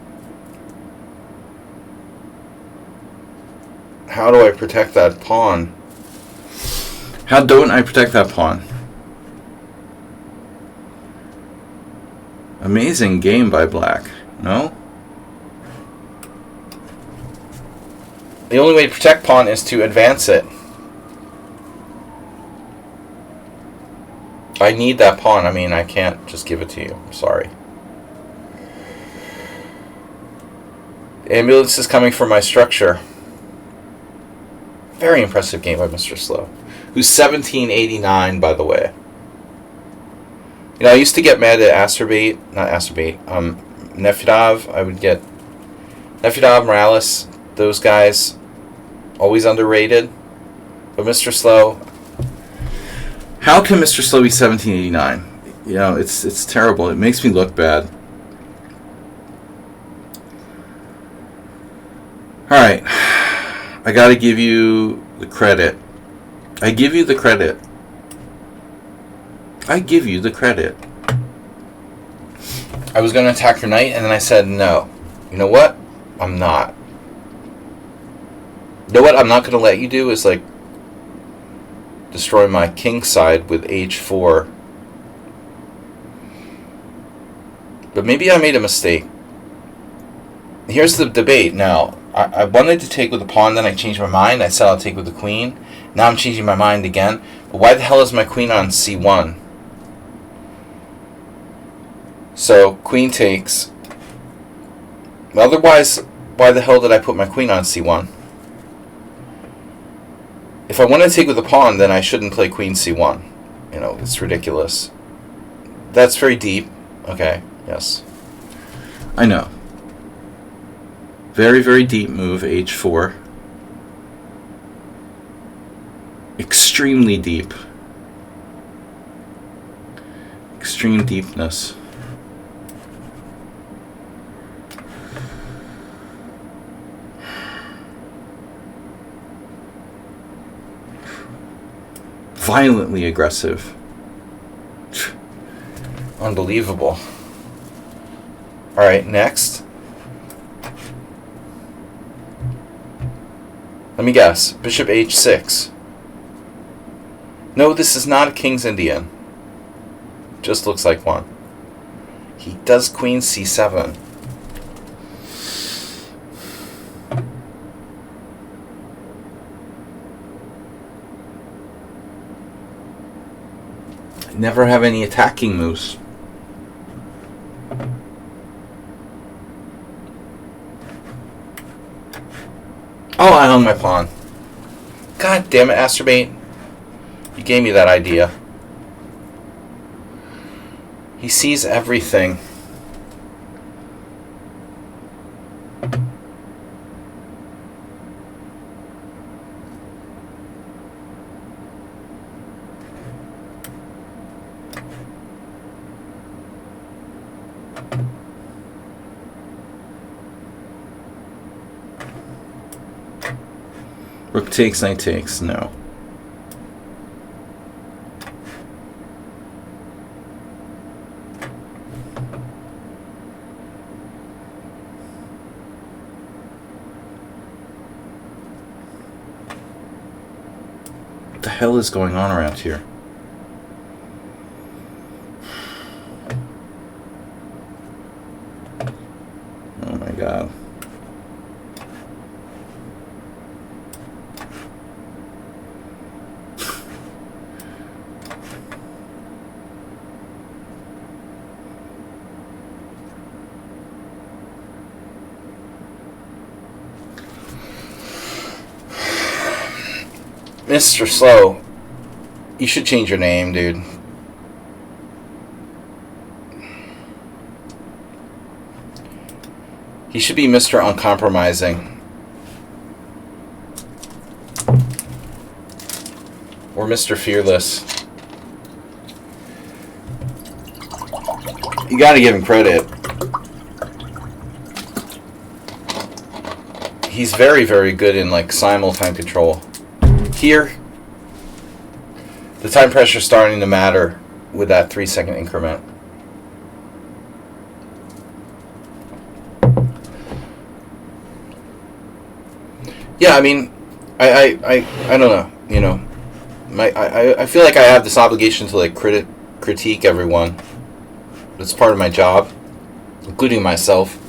how do I protect that pawn? How don't I protect that pawn? Amazing game by black. No? The only way to protect pawn is to advance it. I need that pawn. I mean, I can't just give it to you. I'm sorry. The ambulance is coming for my structure. Very impressive game by Mr. Slow, who's 1789, by the way. You know, I used to get mad at Nefedov. I would get Nefedov, Morales, those guys, always underrated. But Mr. Slow, how can Mr. Slow be 1789? You know, it's terrible. It makes me look bad. All right, I got to give you the credit. I give you the credit. I give you the credit. I was going to attack your knight, and then I said no. You know what? I'm not. You know what I'm not going to let you do is, like, destroy my king side with h4. But maybe I made a mistake. Here's the debate now. I wanted to take with the pawn, then I changed my mind. I said I'll take with the queen. Now I'm changing my mind again. But why the hell is my queen on c1? So, queen takes. Otherwise, why the hell did I put my queen on c1? If I want to take with the pawn, then I shouldn't play queen c1. You know, it's ridiculous. That's very deep. Okay, yes. I know. Very, very deep move, h4. Extremely deep. Extreme deepness. Violently aggressive. Unbelievable. Alright, next. Let me guess. Bishop h6. No, this is not a King's Indian. Just looks like one. He does queen c7. Never have any attacking moves. Oh, I hung my pawn. God damn it, Astrobate. You gave me that idea. He sees everything. Rook takes, knight takes. No. What the hell is going on around here? Oh my god. Mr. Slow, you should change your name, dude. He should be Mr. Uncompromising. Or Mr. Fearless. You gotta give him credit. he's very, very good in like simul time control. Here, the time pressure is starting to matter with that 3-second increment. Yeah, I mean, I don't know, you know, I feel like I have this obligation to like critique everyone. It's part of my job, including myself.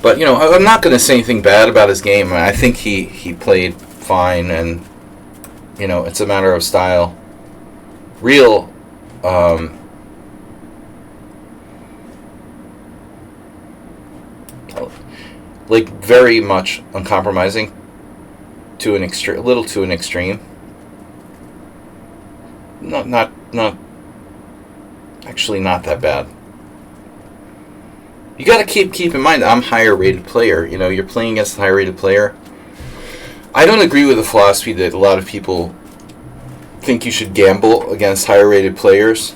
But, you know, I'm not going to say anything bad about his game. I think he played fine, and, you know, it's a matter of style. Real, like, very much uncompromising to an extreme, a little to an extreme. Not actually not that bad. You got to keep in mind I'm a higher rated player. You know, you're playing against a higher rated player. I don't agree with the philosophy that a lot of people think you should gamble against higher rated players.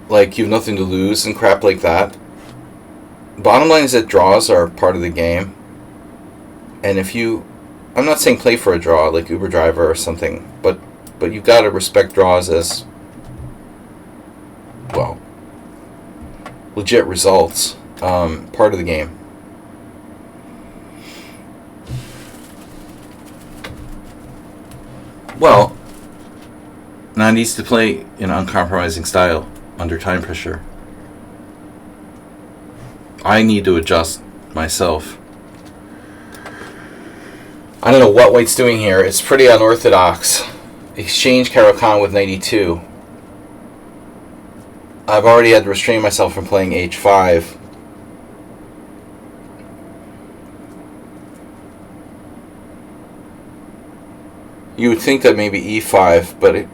Like you have nothing to lose and crap like that. Bottom line is that draws are part of the game. And if you, I'm not saying play for a draw like Uber Driver or something, but you've got to respect draws as, well, legit results, part of the game. Well, now it needs to play in an uncompromising style under time pressure. I need to adjust myself. I don't know what White's doing here. It's pretty unorthodox. Exchange Carol Khan with 92. I've already had to restrain myself from playing h5. You would think that maybe e5, but it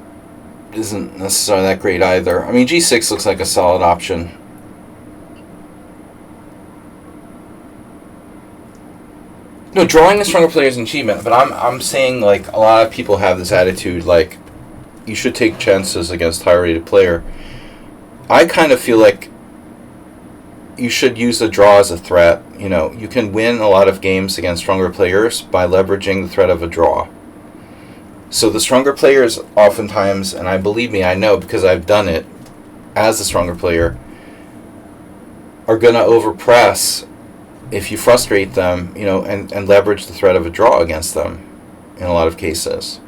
isn't necessarily that great either. I mean, g6 looks like a solid option. No, drawing a stronger player is an achievement, but I'm saying, like, a lot of people have this attitude, like, you should take chances against a higher rated player. I kind of feel like you should use the draw as a threat. You know, you can win a lot of games against stronger players by leveraging the threat of a draw. So the stronger players oftentimes, and I believe me, I know because I've done it as a stronger player, are going to overpress if you frustrate them, you know, and leverage the threat of a draw against them in a lot of cases.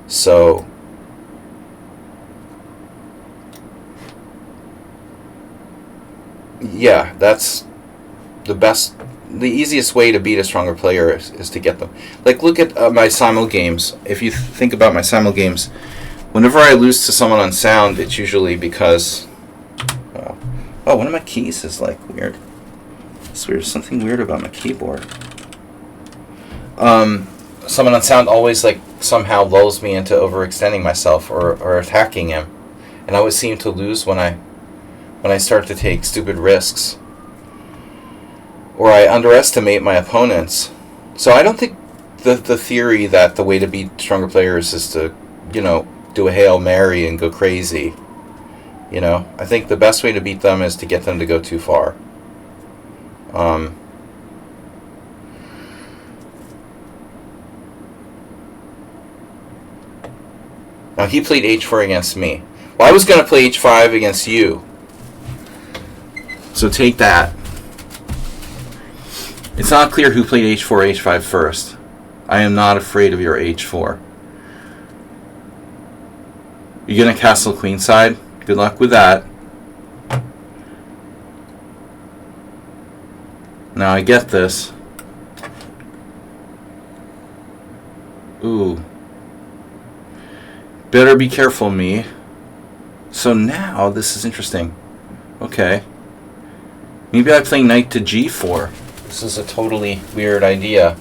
So yeah, that's the easiest way to beat a stronger player is to get them. Like, look at my simul games. If you think about my simul games, whenever I lose to someone on sound, it's usually because, oh, one of my keys is like weird. There's something weird about my keyboard. Someone on sound always like somehow lulls me into overextending myself or attacking him, and I always seem to lose when I start to take stupid risks, or I underestimate my opponents. So I don't think the theory that the way to beat stronger players is to, you know, do a Hail Mary and go crazy. You know, I think the best way to beat them is to get them to go too far. Now he played h4 against me. Well, I was going to play h5 against you. So take that. It's not clear who played h4, h5 first. I am not afraid of your h4. You're going to castle queenside? Good luck with that. Now I get this. Ooh. Better be careful, me. So now this is interesting. Okay. Maybe I play knight to g4. This is a totally weird idea.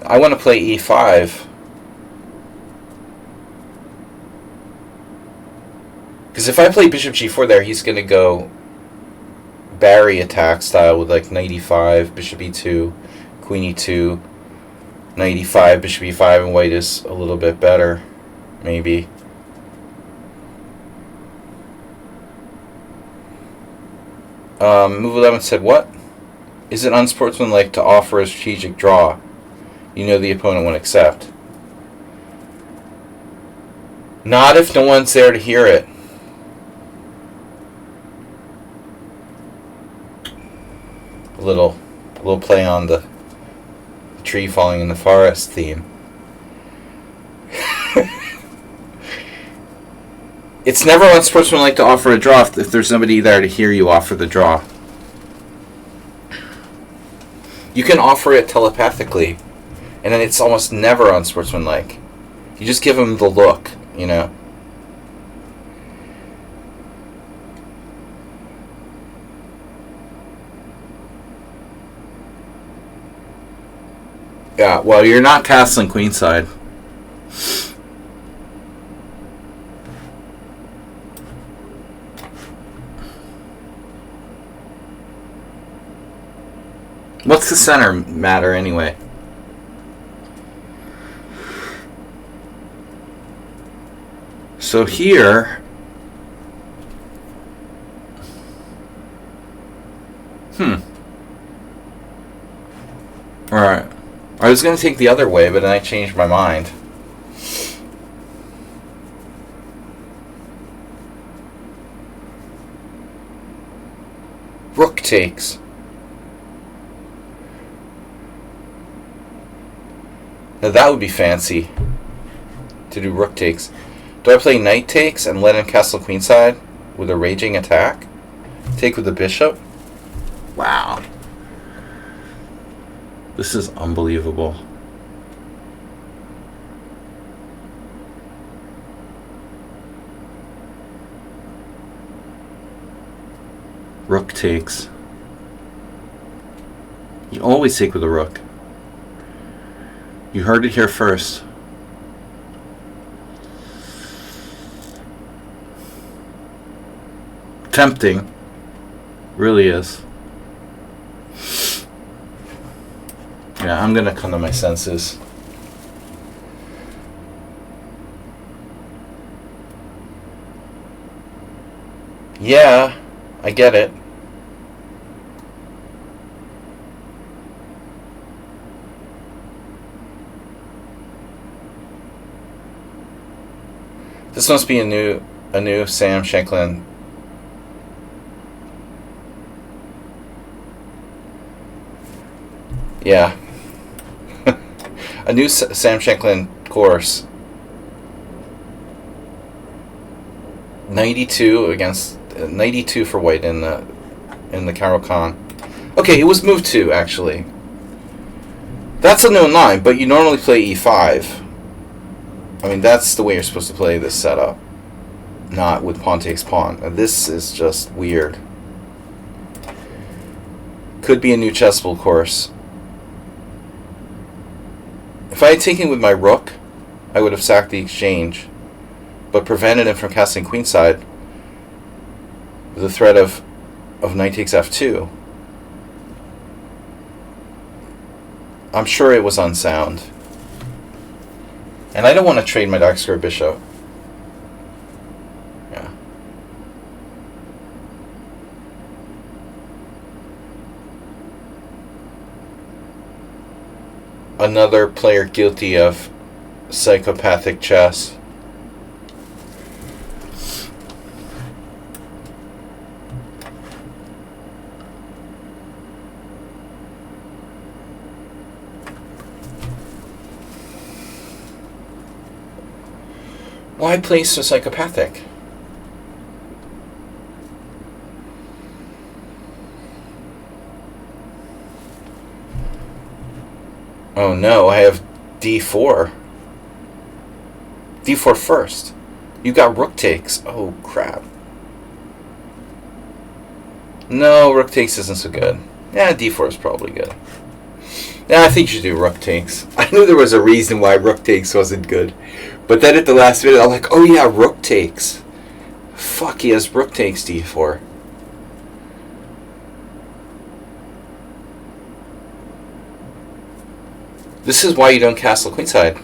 I want to play e5. Because if I play bishop g4 there, he's going to go Barry attack style with like knight e5, bishop e2, queen e2, knight e5, bishop e5, and white is a little bit better, maybe. Move 11 said, what? Is it unsportsmanlike to offer a strategic draw you know the opponent won't accept? Not if no one's there to hear it. A little play on the tree falling in the forest theme. It's never unsportsmanlike to offer a draw if there's nobody there to hear you offer the draw. You can offer it telepathically, and then it's almost never unsportsmanlike. You just give them the look, you know. Yeah, well, you're not castling queenside. What's the center matter anyway? So here, alright. I was going to take the other way, but then I changed my mind. Rook takes. Now that would be fancy, to do rook takes. Do I play knight takes and let him castle queenside with a raging attack? Take with the bishop? Wow. This is unbelievable. Rook takes. You always take with a rook. You heard it here first. Tempting. Really is. Yeah, I'm gonna come to my senses. Yeah, I get it. This must be a new Sam Shanklin. Yeah. A new Sam Shanklin course. 92 for white in the Carol Khan. Okay, it was move 2 actually. That's a known line, but you normally play e5. I mean, that's the way you're supposed to play this setup, not with pawn takes pawn. This is just weird. Could be a new chessable course. If I had taken with my rook, I would have sacked the exchange, but prevented him from casting queenside with the threat of knight takes f2. I'm sure it was unsound. And I don't want to trade my dark square bishop. Yeah. Another player guilty of psychopathic chess. Why play so psychopathic? Oh no, I have d4. d4 first. You got rook takes. Oh crap. No, rook takes isn't so good. Yeah, d4 is probably good. Yeah, I think you should do rook takes. I knew there was a reason why rook takes wasn't good. But then at the last minute, I'm like, oh yeah, rook takes. Fuck, he has rook takes d4. This is why you don't castle queenside.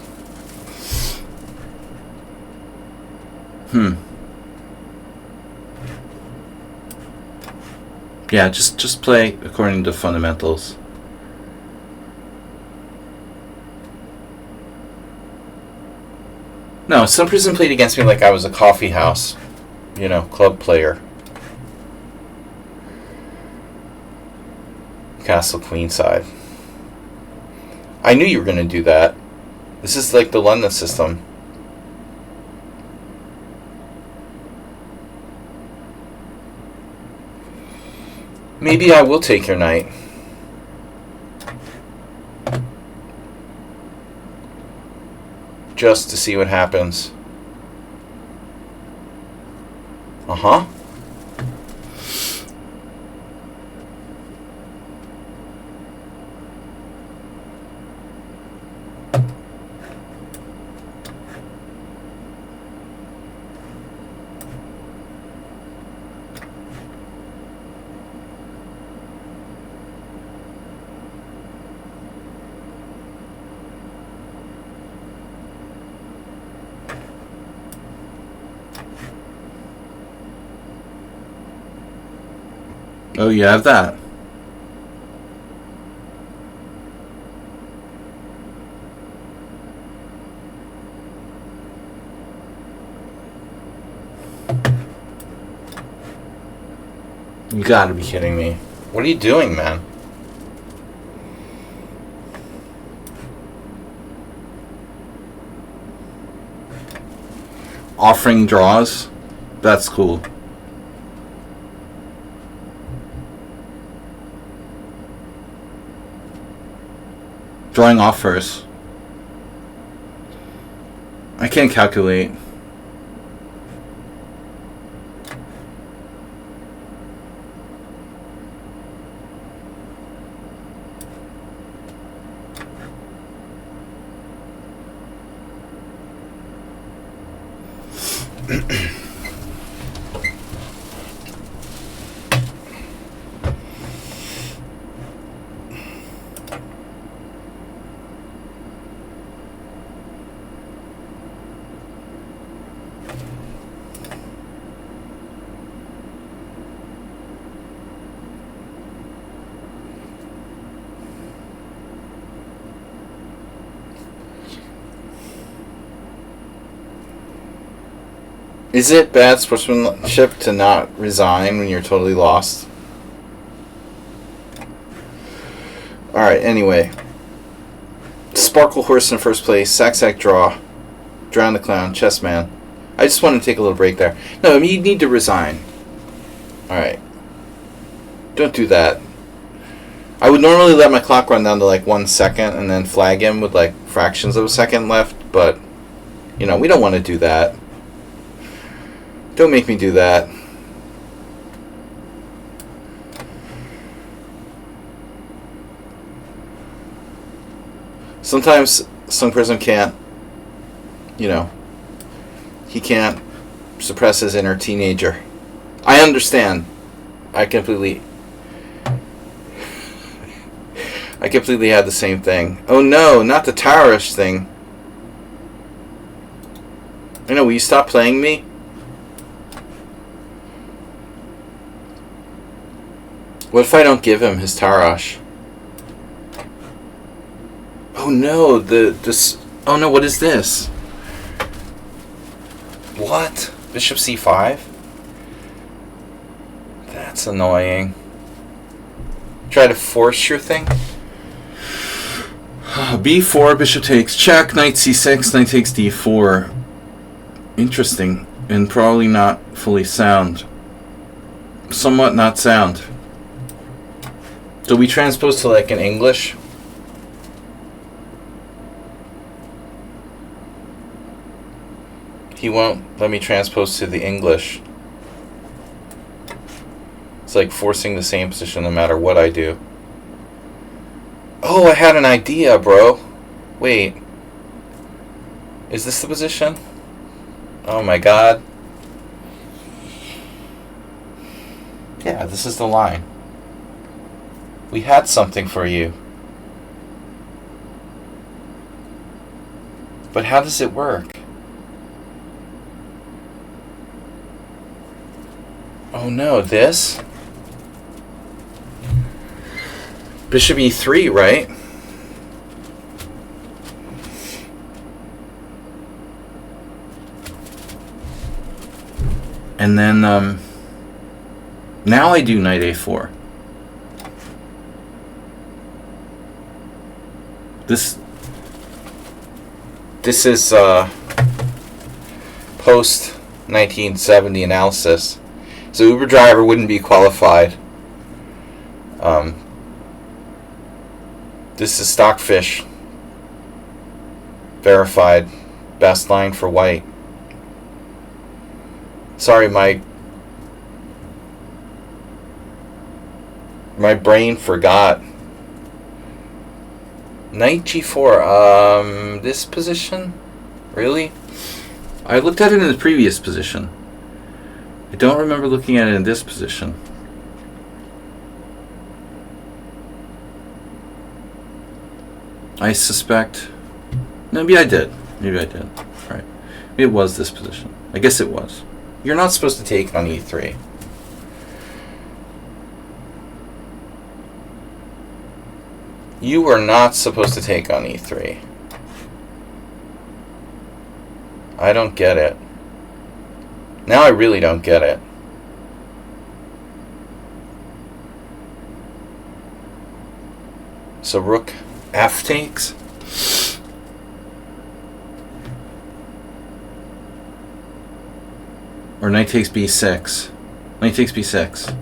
Yeah, just play according to fundamentals. No, some person played against me like I was a coffee house, club player. Castle queenside. I knew you were going to do that. This is like the London system. Maybe I will take your knight. Just to see what happens. Uh-huh. Oh, you have that. You gotta be kidding me. What are you doing, man? Offering draws? That's cool. Drawing offers. I can't calculate. Is it bad sportsmanship to not resign when you're totally lost? Alright, anyway. Sparkle Horse in first place. Sack draw. Drown the Clown. Chess Man. I just want to take a little break there. No, I mean, you need to resign. Alright. Don't do that. I would normally let my clock run down to like 1 second and then flag him with like fractions of a second left, but, we don't want to do that. Don't make me do that. Sometimes some person can't, he can't suppress his inner teenager. I understand. I completely had the same thing. Oh no, not the towerish thing. Will you stop playing me? What if I don't give him his Tarash? Oh no, oh no, what is this? What? Bishop c5? That's annoying. Try to force your thing? b4, bishop takes check, knight c6, knight takes d4. Interesting, and probably not fully sound. Somewhat not sound. Do we transpose to like an English? He won't let me transpose to the English. It's like forcing the same position no matter what I do. Oh, I had an idea, bro. Wait. Is this the position? Oh my god. Yeah, this is the line. We had something for you. But how does it work? Oh no, this? Bishop e3, right? And then now I do knight a4. This is post 1970 analysis. So Uber driver wouldn't be qualified. This is Stockfish verified best line for white. Sorry, my brain forgot. Knight g4. This position? Really? I looked at it in the previous position. I don't remember looking at it in this position. I suspect... Maybe I did. Maybe I did. Right. Maybe it was this position. I guess it was. You're not supposed to take on e3. You were not supposed to take on e3. I don't get it. Now I really don't get it. So rook f takes. Or knight takes b6. Knight takes b6.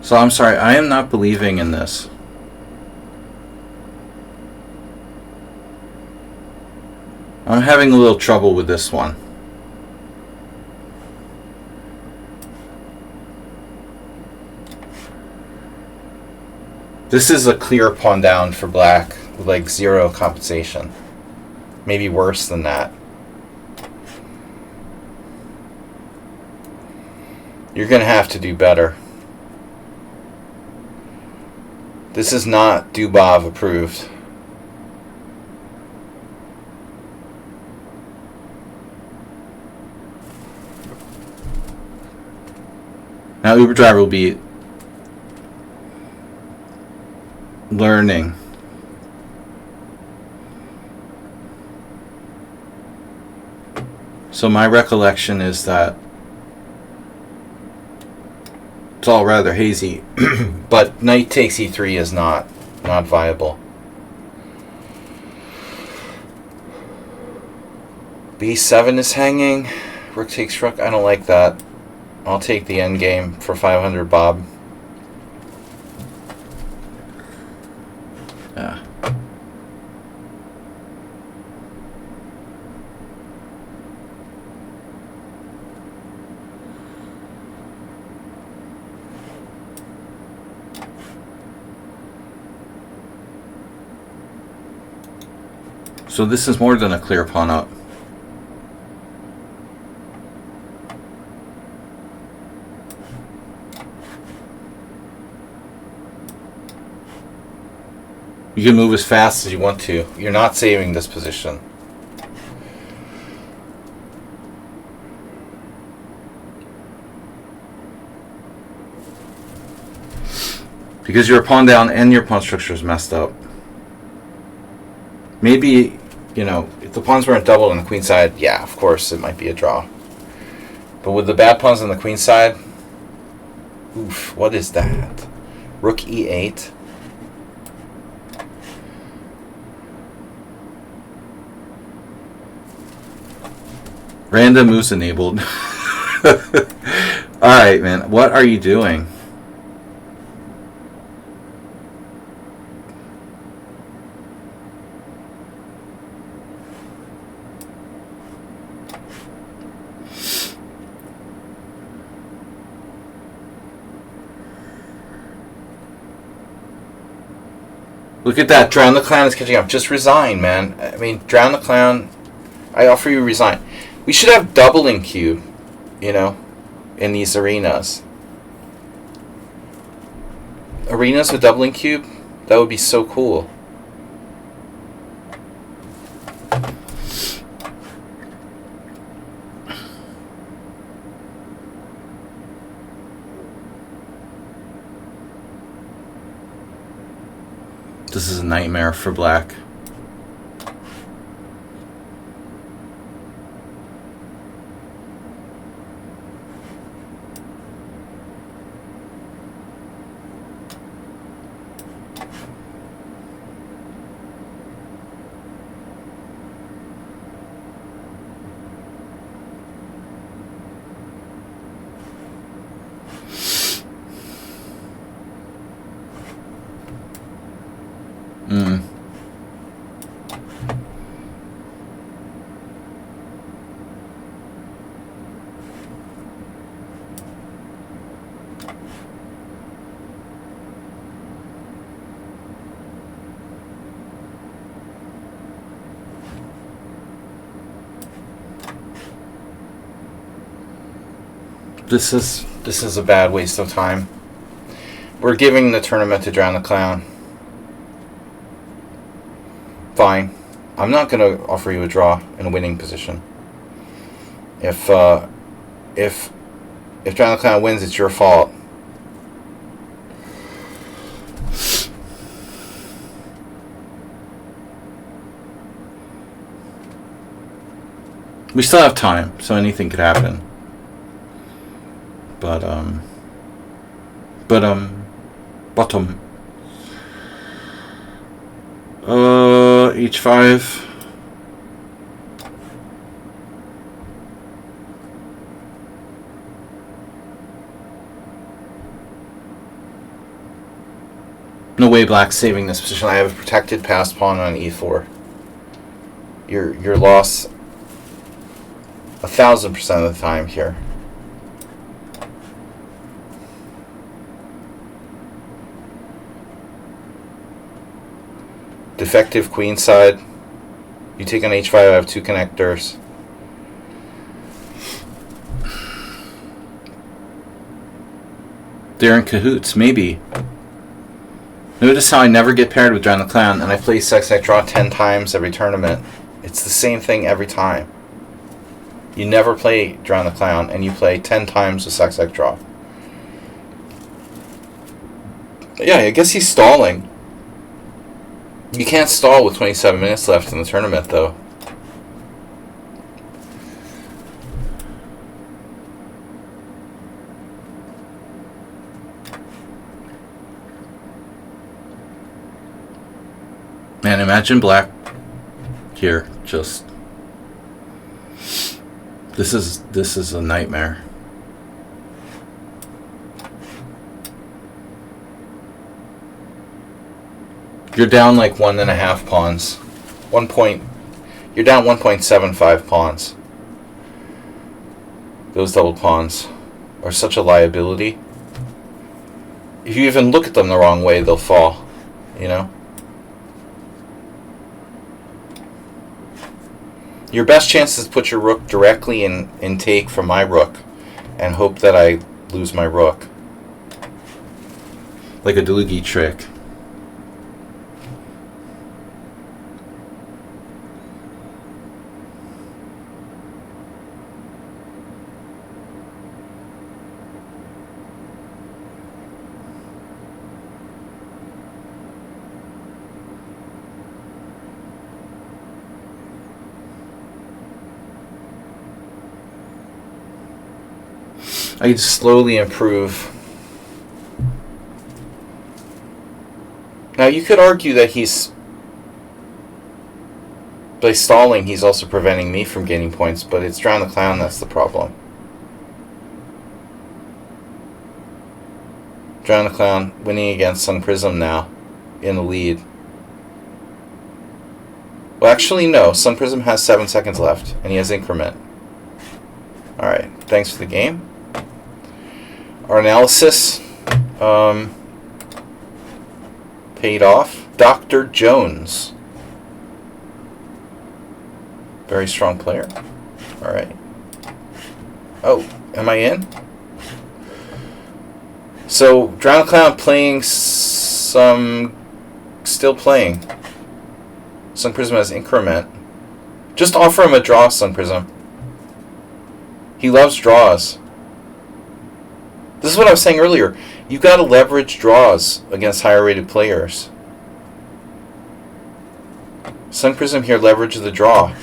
So I'm sorry, I am not believing in this. I'm having a little trouble with this one. This is a clear pawn down for black with like zero compensation. Maybe worse than that. You're going to have to do better. This is not Dubov approved. Now Uber driver will be learning. So my recollection is that it's all rather hazy, but knight takes e3 is not viable. b7 is hanging. Rook takes rook. I don't like that. I'll take the endgame for 500 bob. Yeah. So this is more than a clear pawn up. You can move as fast as you want to. You're not saving this position. Because your pawn down and your pawn structure is messed up. Maybe, you know, if the pawns weren't doubled on the queen side, yeah, of course, it might be a draw. But with the bad pawns on the queen side, oof, what is that? Rook e8. Random moves enabled. Alright, man. What are you doing? Look at that. Drown the Clown is catching up. Just resign, man. I mean, Drown the Clown. I offer you resign. We should have doubling cube, you know, in these arenas. Arenas with doubling cube? That would be so cool. This is a nightmare for black. This is a bad waste of time. We're giving the tournament to Drown the Clown. Fine. I'm not going to offer you a draw in a winning position. If Drown the Clown wins, it's your fault. We still have time, so anything could happen. But bottom. H5. No way black's saving this position. I have a protected passed pawn on E4. Your loss 1,000% of the time here. Defective queen side. You take on H5, I have 2 connectors. They're in cahoots, maybe. Notice how I never get paired with Drown the Clown, and I play sex draw 10 times every tournament. It's the same thing every time. You never play Drown the Clown, and you play 10 times with sex draw. Yeah, I guess he's stalling. You can't stall with 27 minutes left in the tournament, though. Man, imagine black here. Just this is a nightmare. You're down like 1.5 pawns. You're down 1.75 pawns. Those double pawns are such a liability. If you even look at them the wrong way, they'll fall. You know? Your best chance is to put your rook directly in take from my rook and hope that I lose my rook. Like a Dlugi trick. I just slowly improve. Now you could argue that by stalling, he's also preventing me from gaining points, but it's Drown the Clown that's the problem. Drown the Clown winning against Sun Prism now in the lead. Well, actually, no. Sun Prism has 7 seconds left, and he has increment. Alright, thanks for the game. Our analysis paid off. Dr. Jones. Very strong player. Alright. Oh, am I in? So, Drown the Clown playing some... Still playing. Sun Prism has increment. Just offer him a draw, Sun Prism. He loves draws. This is what I was saying earlier. You've got to leverage draws against higher rated players. Sun Prism here leverages the draw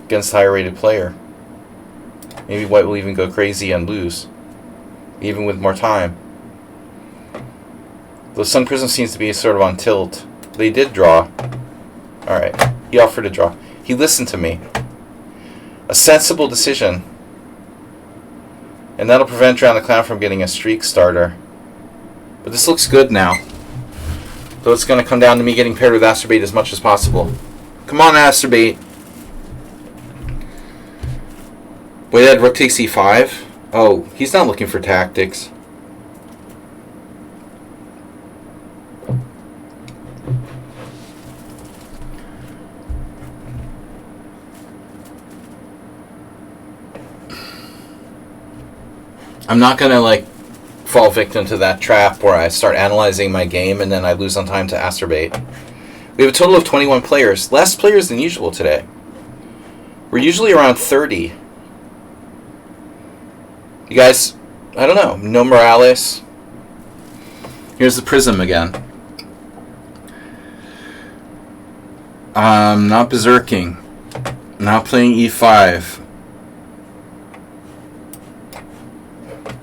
against the higher rated player. Maybe white will even go crazy and lose, even with more time. The Sun Prism seems to be sort of on tilt. They did draw. Alright, he offered to draw. He listened to me. A sensible decision. And that'll prevent Drown the Clown from getting a streak starter. But this looks good now. So it's going to come down to me getting paired with Asterbait as much as possible. Come on, Asterbait. Wait, that rook takes e5? Oh, he's not looking for tactics. I'm not going to, like, fall victim to that trap where I start analyzing my game and then I lose on time to Asterbait. We have a total of 21 players. Less players than usual today. We're usually around 30. You guys, I don't know. No Morales. Here's the Prism again. Not berserking. Not playing e5.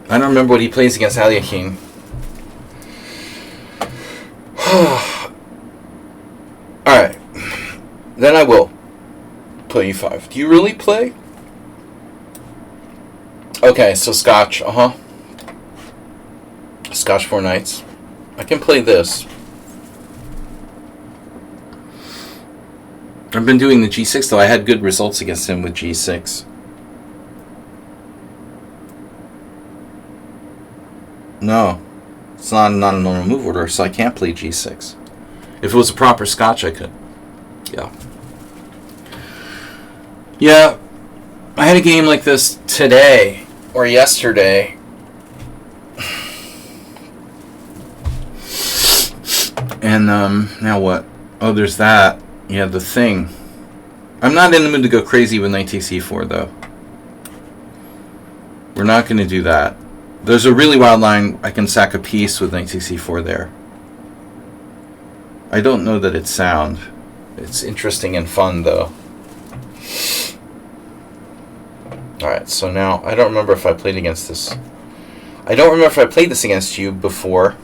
I don't remember what he plays against Aliakin. Alright. Then I will play e5. Do you really play? Okay, so Scotch. Scotch 4 knights. I can play this. I've been doing the g6 though. I had good results against him with g6. No, it's not a normal move order, so I can't play g6. If it was a proper Scotch, I could. Yeah. Yeah, I had a game like this today, or yesterday. And, now what? Oh, there's that. Yeah, the thing. I'm not in the mood to go crazy with knight takes e4, though. We're not going to do that. There's a really wild line. I can sack a piece with knight takes e4 there. I don't know that it's sound. It's interesting and fun, though. Alright, so now, I don't remember if I played against this. I don't remember if I played this against you before.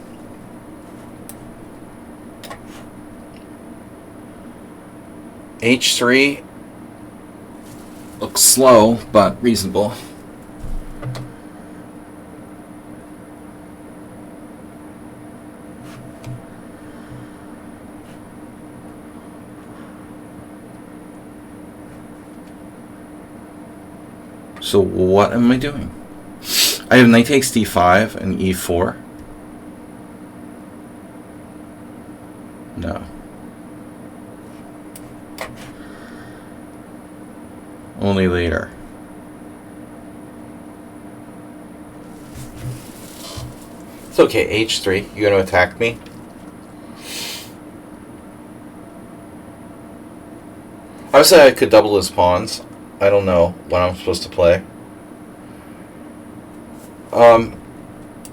H3 looks slow, but reasonable. So what am I doing? I have knight takes d5 and e4. No. Only later. It's okay, h3. You gonna attack me? Obviously I could double his pawns. I don't know what I'm supposed to play.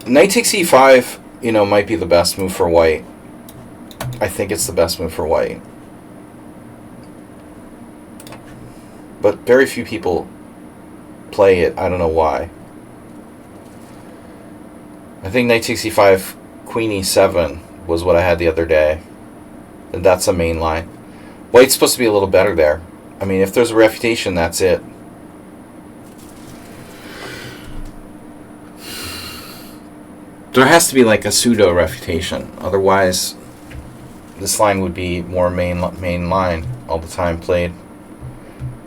Knight takes e5, you know, might be the best move for white. I think it's the best move for white. But very few people play it. I don't know why. I think knight takes e5, queen e7 was what I had the other day. And that's a main line. White's supposed to be a little better there. I mean, if there's a refutation, that's it. There has to be like a pseudo refutation. Otherwise, this line would be more main line all the time played.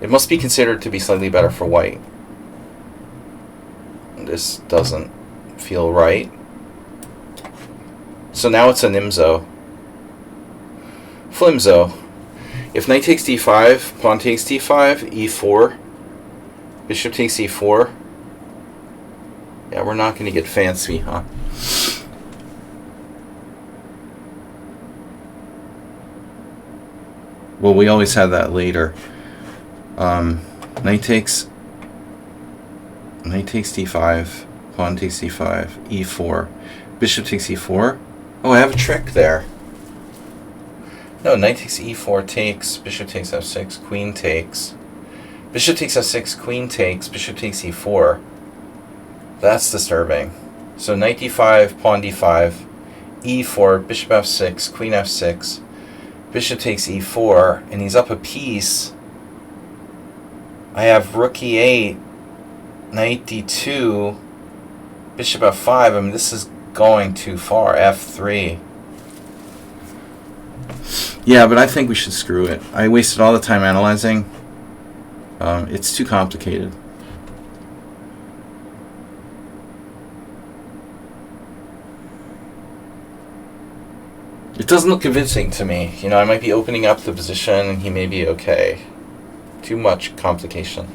It must be considered to be slightly better for white. This doesn't feel right. So now it's a Nimzo. Flimzo. If knight takes d5, pawn takes d5, e4, bishop takes e4. Yeah, we're not going to get fancy, huh? Well, we always have that later. Knight takes d5, pawn takes d5, e4, bishop takes e4. Oh, I have a trick there. No, knight takes e4 takes, bishop takes f6, queen takes. Bishop takes f6, queen takes, bishop takes e4. That's disturbing. So knight d5, pawn d5, e4, bishop f6, queen f6, bishop takes e4, and he's up a piece. I have rook e8, knight d2, bishop f5. I mean, this is going too far. f3. Yeah, but I think we should screw it. I wasted all the time analyzing. It's too complicated. It doesn't look convincing to me. You know, I might be opening up the position and he may be okay. Too much complication.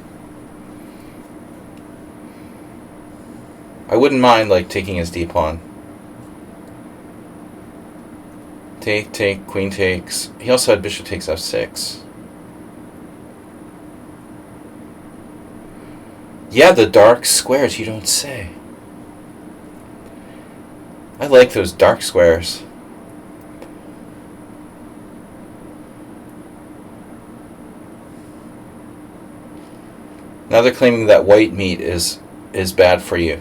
I wouldn't mind, like, taking his d-pawn. Take, queen takes. He also had bishop takes f6. Yeah, the dark squares, you don't say. I like those dark squares. Now they're claiming that white meat is bad for you.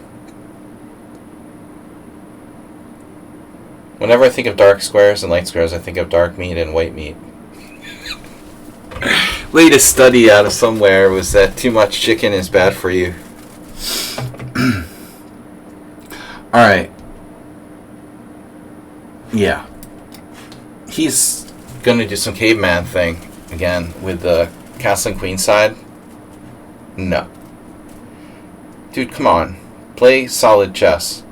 Whenever I think of dark squares and light squares, I think of dark meat and white meat. Latest study out of somewhere was that too much chicken is bad for you. Alright. Yeah. He's going to do some caveman thing again with the castle and queen side. No. Dude, come on. Play solid chess.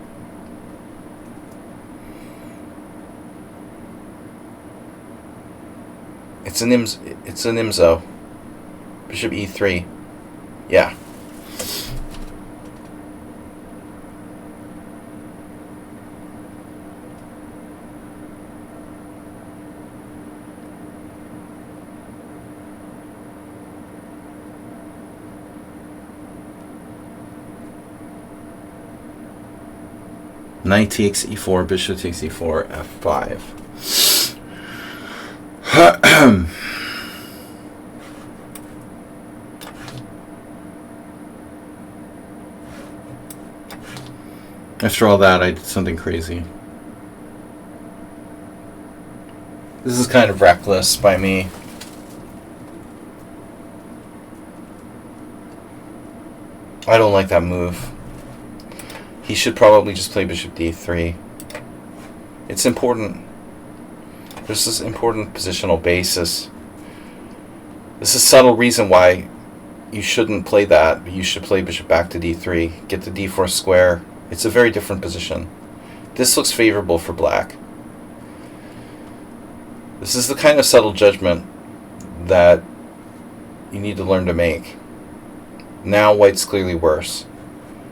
It's an IMSO. Bishop e3. Yeah. Knight takes e4, bishop takes e4, f5. After all that, I did something crazy. This is kind of reckless by me. I don't like that move. He should probably just play bishop d3. It's important. There's this important positional basis. This is a subtle reason why you shouldn't play that, but you should play bishop back to d3. Get the d4 square. It's a very different position. This looks favorable for black. This is the kind of subtle judgment that you need to learn to make. Now white's clearly worse.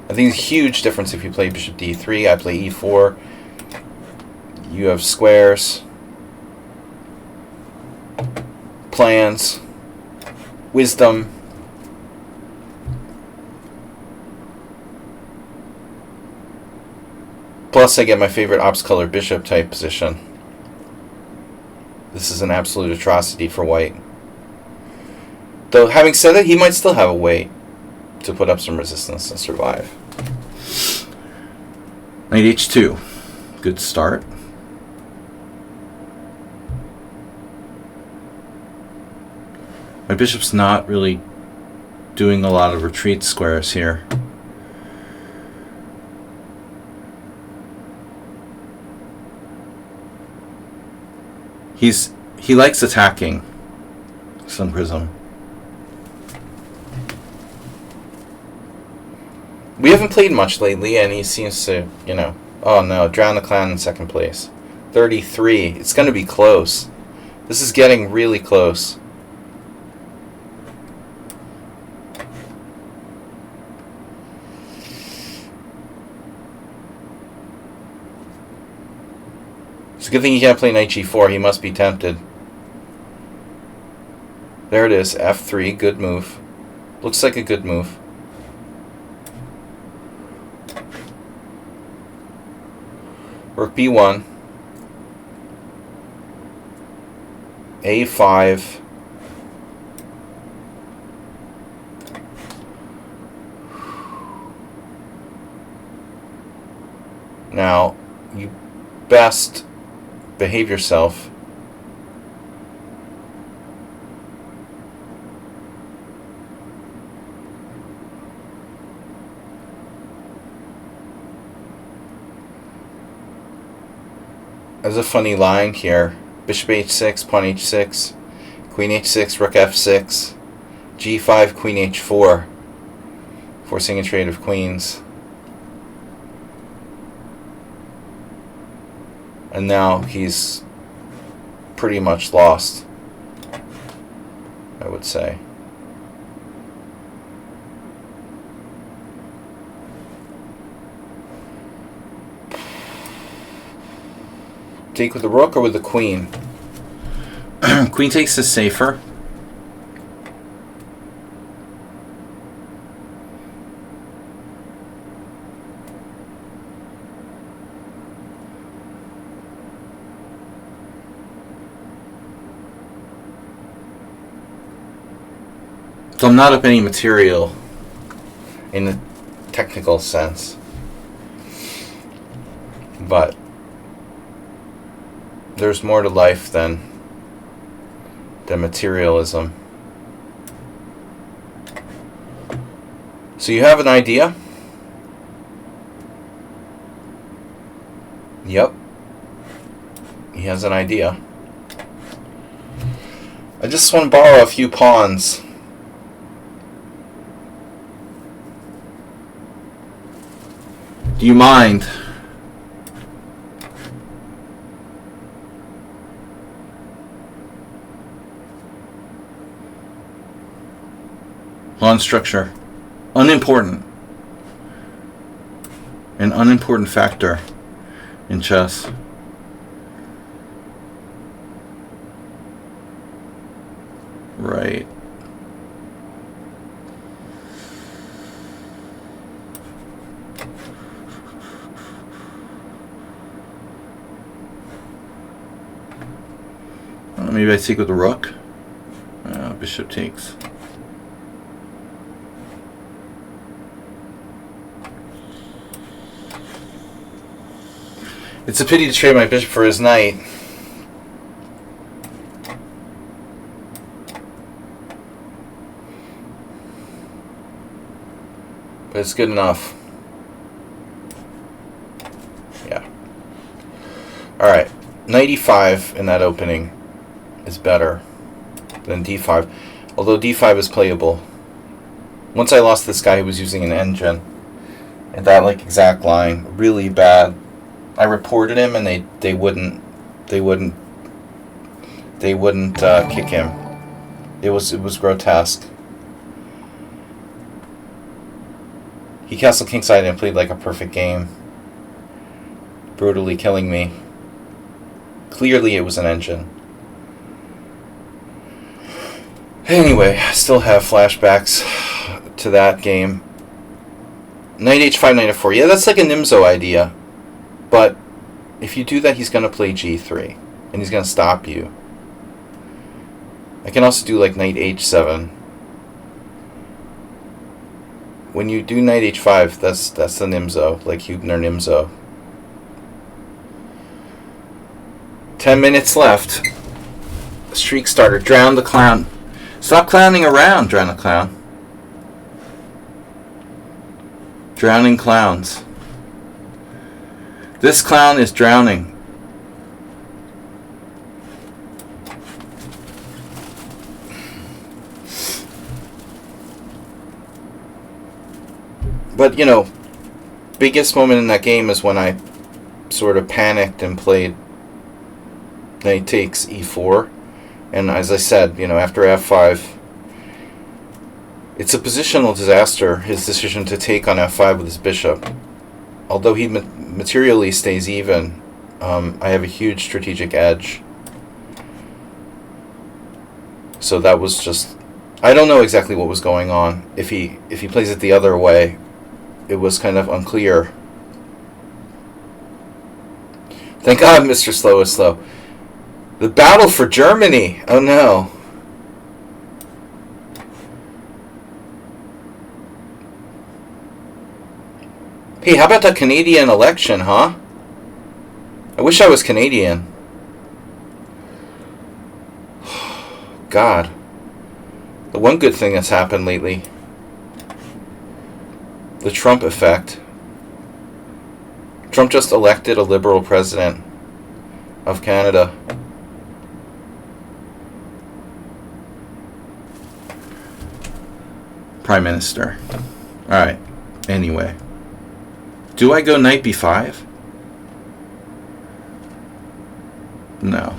I think it's a huge difference if you play bishop d3, I play e4. You have squares, plans, wisdom. Plus I get my favorite ops color bishop type position. This is an absolute atrocity for white. Though having said that, he might still have a way to put up some resistance and survive. Knight h2. Good start. My bishop's not really doing a lot of retreat squares here. He likes attacking some prism. We haven't played much lately, and he seems to, you know... Oh no, Drown the Clown in second place. 33. It's going to be close. This is getting really close. It's a good thing he can't play knight g4. He must be tempted. There it is. f3. Good move. Looks like a good move. Rook b1. A5. Now, you best behave yourself. There's a funny line here. Bishop h6, pawn h6, queen h6, rook f6, g5, queen h4, forcing a trade of queens. And now he's pretty much lost, I would say. Take with the rook or with the queen? Queen takes is safer. So I'm not up any material in the technical sense, but there's more to life than materialism. So you have an idea? Yep. He has an idea. I just want to borrow a few pawns. Do you mind? Pawn structure. Unimportant. An unimportant factor in chess. Right. Maybe I take with the rook. Bishop takes. It's a pity to trade my bishop for his knight. But it's good enough. Yeah. Alright. Knight e5 in that opening is better than d5. Although d5 is playable. Once I lost this guy who was using an engine. And that like exact line. Really bad. I reported him and they wouldn't kick him. It was grotesque. He castled kingside and played like a perfect game, brutally killing me. Clearly it was an engine. Anyway, I still have flashbacks to that game. Knight h5, knight f4. Yeah, that's like a Nimzo idea. But if you do that, he's going to play g3. And he's going to stop you. I can also do like knight h7. When you do knight h5, that's the Nimzo, like Hubner Nimzo. 10 minutes left. Streak starter. Drown the clown. Stop clowning around, drown the clown. Drowning clowns. This clown is drowning. But, you know, biggest moment in that game is when I sort of panicked and played knight takes e4. And as I said, you know, after f5, it's a positional disaster, his decision to take on f5 with his bishop. Although he materially stays even, I have a huge strategic edge. So that was just... I don't know exactly what was going on. If he plays it the other way, it was kind of unclear. Thank God Mr. Slow is slow. The battle for Germany. Oh no. Hey, how about the Canadian election, huh? I wish I was Canadian. God. The one good thing that's happened lately. The Trump effect. Trump just elected a liberal president of Canada. Prime Minister. Alright. Anyway. Do I go knight b5? No.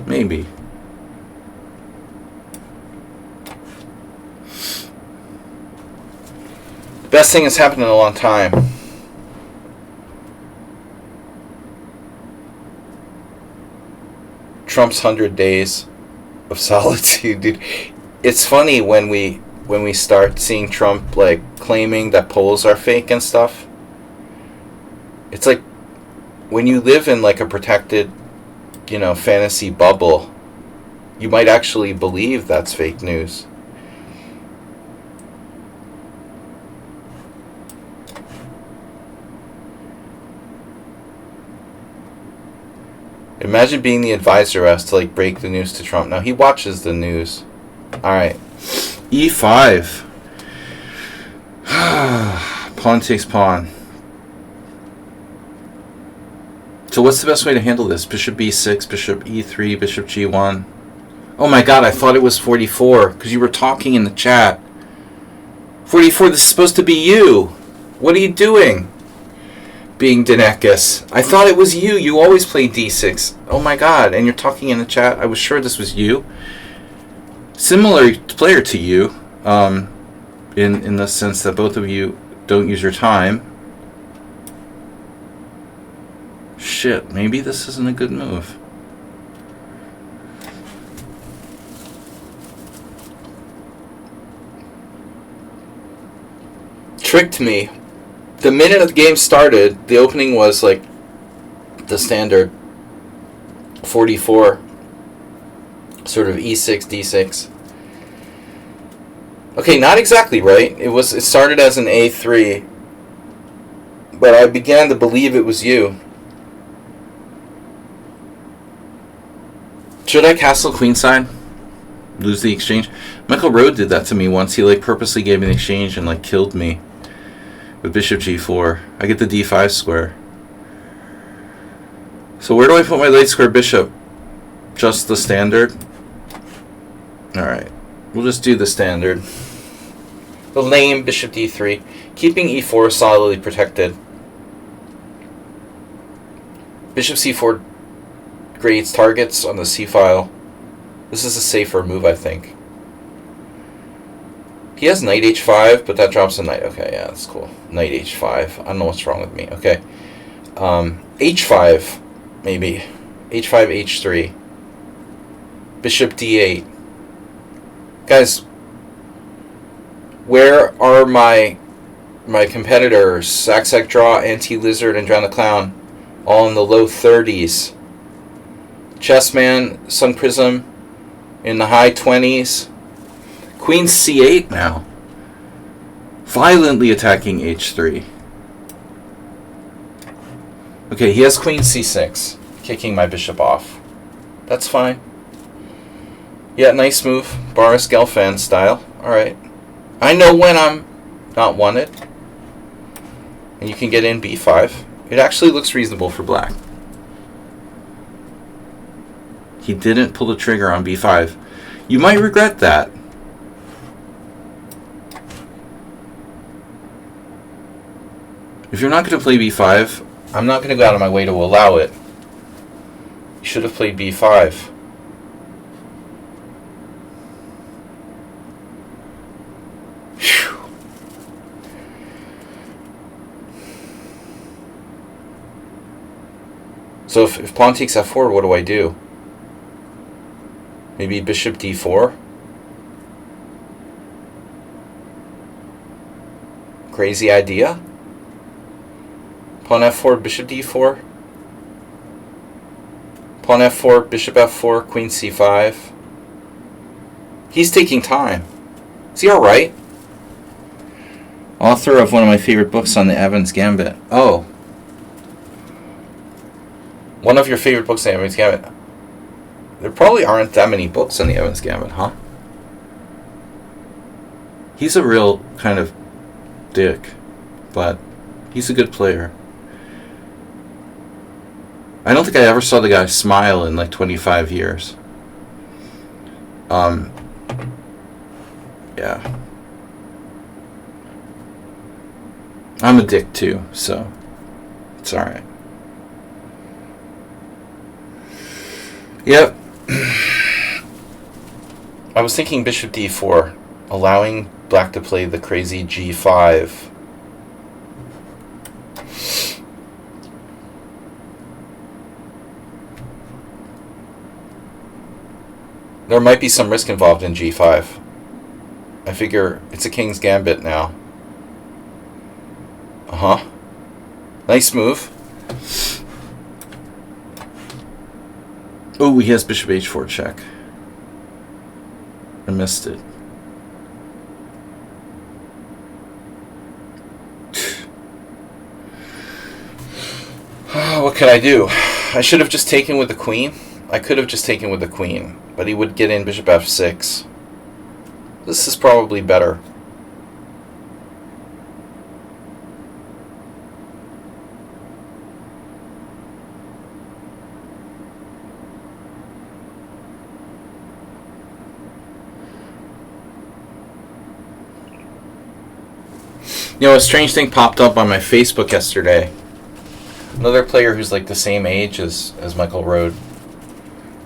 Maybe. The best thing that's happened in a long time. Trump's 100 days of solitude, dude. It's funny when we start seeing Trump like claiming that polls are fake and stuff. It's like when you live in like a protected, fantasy bubble, you might actually believe that's fake news. Imagine being the advisor as to like break the news to Trump. Now he watches the news. Alright. E5. Pawn takes pawn. So what's the best way to handle this? Bishop b6, bishop e3, bishop g1. Oh my god, I thought it was 44 because you were talking in the chat. 44, this is supposed to be you. What are you doing? Being Danekis. I thought it was you. You always play d6. Oh my god, and you're talking in the chat. I was sure this was you. Similar player to you, in the sense that both of you don't use your time. Shit, maybe this isn't a good move. Tricked me. The minute the game started, the opening was like the standard 44, sort of e6, d6. Okay, not exactly right. It started as an a3, but I began to believe it was you. Should I castle queenside? Lose the exchange? Michael Rowe did that to me once. He like purposely gave me the exchange and like killed me with bishop g4. I get the d5 square. So where do I put my late square bishop? Just the standard? Alright. We'll just do the standard. The lame bishop d3. Keeping e4 solidly protected. Bishop c4 grades targets on the c-file. This is a safer move, I think. He has knight h5, but that drops a knight. Okay, yeah, that's cool. Knight h5. I don't know what's wrong with me. Okay. h5, maybe. h5, h3. Bishop d8. Guys, where are my competitors? Sac Draw, Anti-Lizard, and Drown the Clown. All in the low 30s. Chessman, Sun Prism in the high 20s. Queen c8 now. Violently attacking h3. Okay, he has queen c6. Kicking my bishop off. That's fine. Yeah, nice move. Boris Gelfand style. Alright. I know when I'm not wanted. And you can get in b5. It actually looks reasonable for black. He didn't pull the trigger on b5. You might regret that. If you're not going to play b5, I'm not going to go out of my way to allow it. You should have played b5. Whew. So if pawn takes f4, what do I do? Maybe bishop d4? Crazy idea? Pawn f4, bishop d4? Pawn f4, bishop f4, queen c5. He's taking time. Is he alright? Author of one of my favorite books on the Evans Gambit. Oh. One of your favorite books on the Evans Gambit. There probably aren't that many books on the Evans Gambit, huh? He's a real kind of dick, but he's a good player. I don't think I ever saw the guy smile in like 25 years. Yeah. I'm a dick too, so it's alright. Yep. I was thinking bishop d4, allowing black to play the crazy g5. There might be some risk involved in g5. I figure it's a king's gambit now. Uh-huh. Nice move. Oh, he has bishop h4 check. I missed it. What could I do? I should have just taken with the queen. I could have just taken with the queen, but he would get in bishop f6. This is probably better. You know, a strange thing popped up on my Facebook yesterday. Another player who's like the same age as Michael Rode,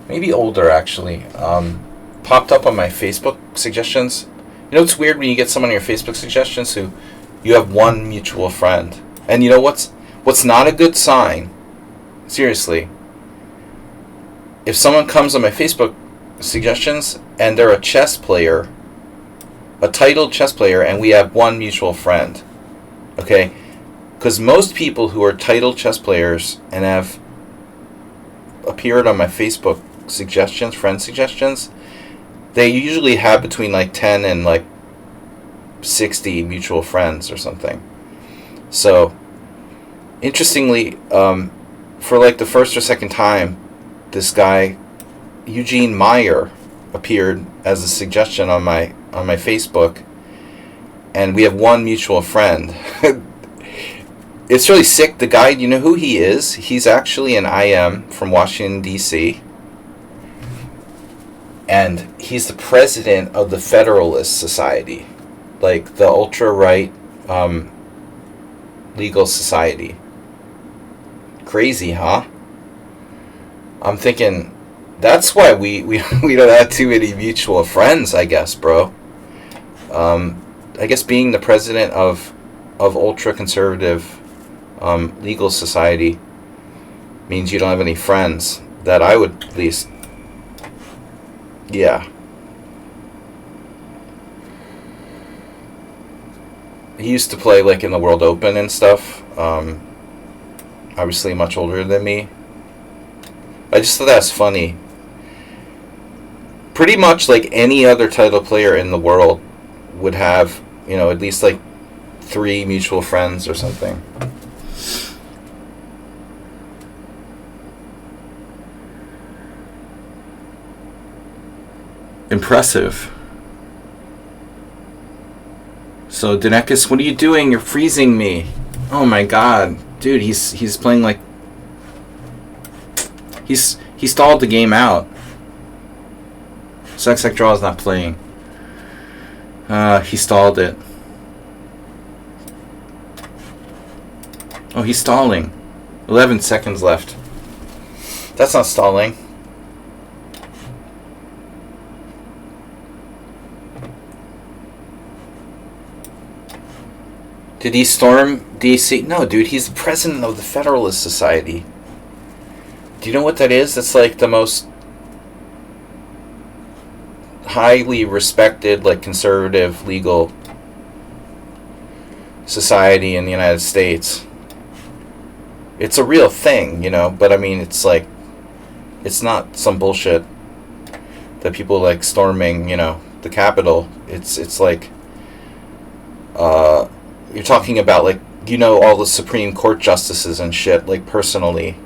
maybe older actually, popped up on my Facebook suggestions. You know, it's weird when you get someone on your Facebook suggestions who you have one mutual friend. And you know what's not a good sign? Seriously. If someone comes on my Facebook suggestions and they're a chess player, a titled chess player, and we have one mutual friend. Okay? Because most people who are titled chess players and have appeared on my Facebook suggestions, friend suggestions, they usually have between like 10 and like 60 mutual friends or something. So, interestingly, for like the first or second time, this guy, Eugene Meyer, appeared as a suggestion on my Facebook, and we have one mutual friend. It's really sick. The guy, you know who he is? He's actually an IM from Washington, D.C., and he's the president of the Federalist Society, like the ultra-right legal society. Crazy, huh? I'm thinking, that's why we don't have too many mutual friends, I guess, bro. I guess being the president of ultra-conservative legal society means you don't have any friends that I would at least. Yeah. He used to play like in the World Open and stuff. Obviously much older than me. I just thought that's funny. Pretty much like any other title player in the world would have, you know, at least like 3 mutual friends or something. Impressive. So Danekis, what are you doing? You're freezing me. Oh my god. Dude, he's playing like he stalled the game out. Sexec Draw is not playing. He stalled it. Oh, he's stalling. 11 seconds left. That's not stalling. Did he storm DC? No, dude, he's the president of the Federalist Society. Do you know what that is? That's like the most highly respected, like, conservative legal society in the United States. It's a real thing, you know, but I mean, it's like, It's not some bullshit that people like storming, you know, the Capitol. It's like, you're talking about, like, you know, all the Supreme Court justices and shit, like, personally.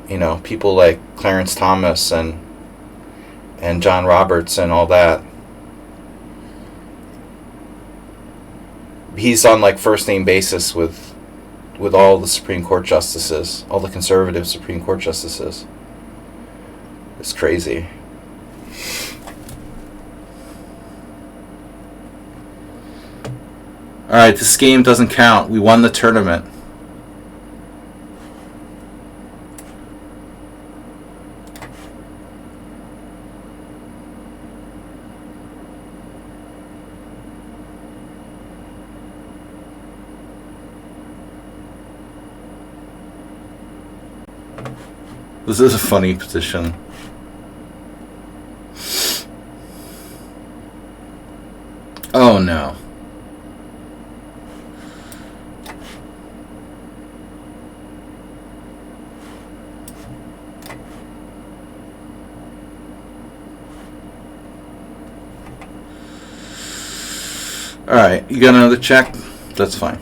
You know, people like Clarence Thomas and John Roberts and all that. He's on, like, first name basis with all the Supreme Court justices, all the conservative Supreme Court justices. It's crazy. Alright, this game doesn't count. We won the tournament. This is a funny position. Oh no. Alright, you got another check? That's fine.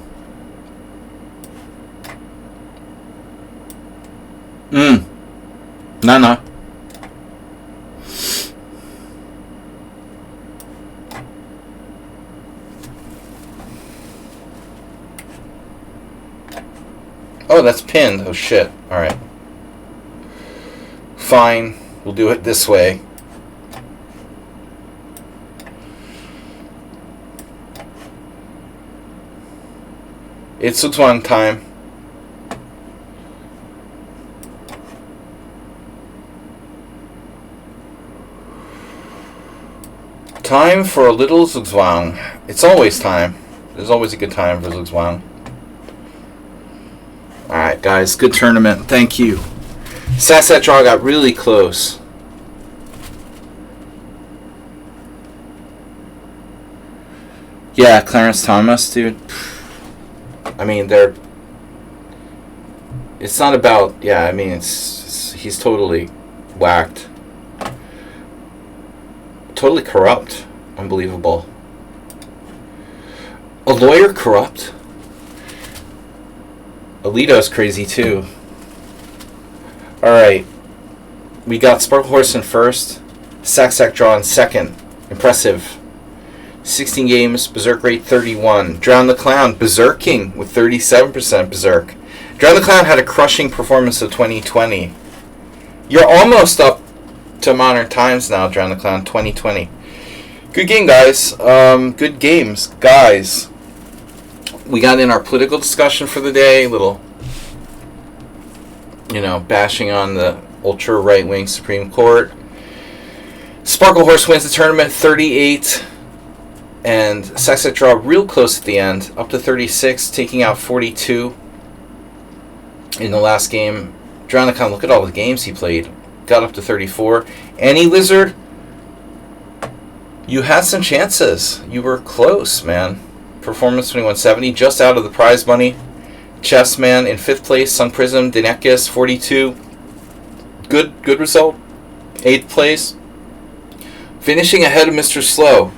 No. Oh, that's pinned. Oh shit. Alright. Fine. We'll do it this way. It's one time. Time for a little zugzwang. It's always time. There's always a good time for zugzwang. Alright, guys. Good tournament. Thank you. Sasset draw got really close. Yeah, Clarence Thomas, dude. I mean, they're... It's not about... Yeah, I mean, it's he's totally whacked. Totally corrupt. Unbelievable. A lawyer corrupt? Alito's crazy, too. Alright. We got Sparkle Horse in first. Sack draw in second. Impressive. 16 games, Berserk rate 31. Drown the Clown, Berserking with 37% Berserk. Drown the Clown had a crushing performance of 2020. You're almost up to modern times now, Drown the Clown, 2020. Good game, guys. Good games, guys. We got in our political discussion for the day. Little, you know, bashing on the ultra right-wing Supreme Court. Sparkle Horse wins the tournament 38. And Saxet draw real close at the end, up to 36, taking out 42 in the last game. Drown the Clown, look at all the games he played. Got up to 34. Annie Lizard, you had some chances. You were close, man. Performance 2170, just out of the prize money. Chessman in 5th place. Sun Prism, Dinekis, 42. Good result. 8th place. Finishing ahead of Mr. Slow.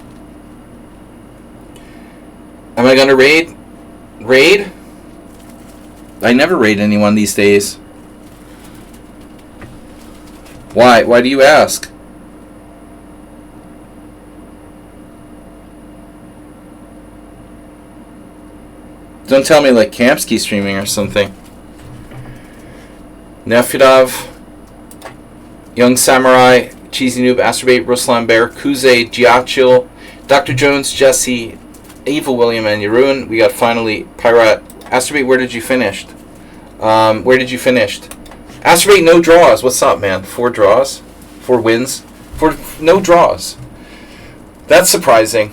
Am I gonna raid? Raid? I never raid anyone these days. Why? Why do you ask? Don't tell me like Kamsky streaming or something. Nefidov, Young Samurai, Cheesy Noob, Astrobate, Ruslan Bear, Kuze, Giachil, Dr. Jones, Jesse, Evil William, and Yeroon. We got finally Pirate. Astrobate, where did you finish? Where did you finish? Astrobate, no draws. What's up, man? 4 draws? 4 wins? No draws. That's surprising.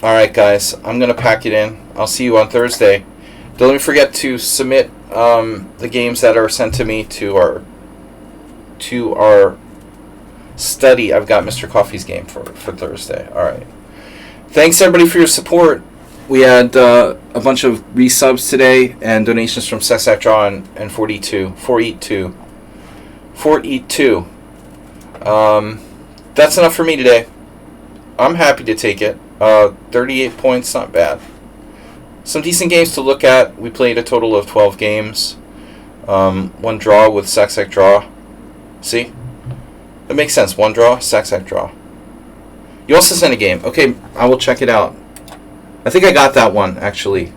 Alright, guys. I'm going to pack it in. I'll see you on Thursday. Don't let me forget to submit the games that are sent to me to our study. I've got Mr. Coffee's game for Thursday. Alright. Thanks, everybody, for your support. We had a bunch of resubs today and donations from Sexac Draw and 482. That's enough for me today. I'm happy to take it. 38 points, not bad. Some decent games to look at. We played a total of 12 games. One draw with Sexac Draw. See? That makes sense. One draw, Sexac Draw. You also sent a game. Okay, I will check it out. I think I got that one, actually.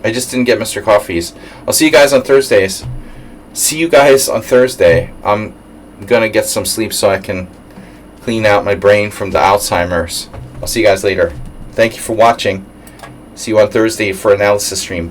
I just didn't get Mr. Coffee's. I'll see you guys on Thursdays. I'm going to get some sleep so I can clean out my brain from the Alzheimer's. I'll see you guys later. Thank you for watching. See you on Thursday for analysis stream.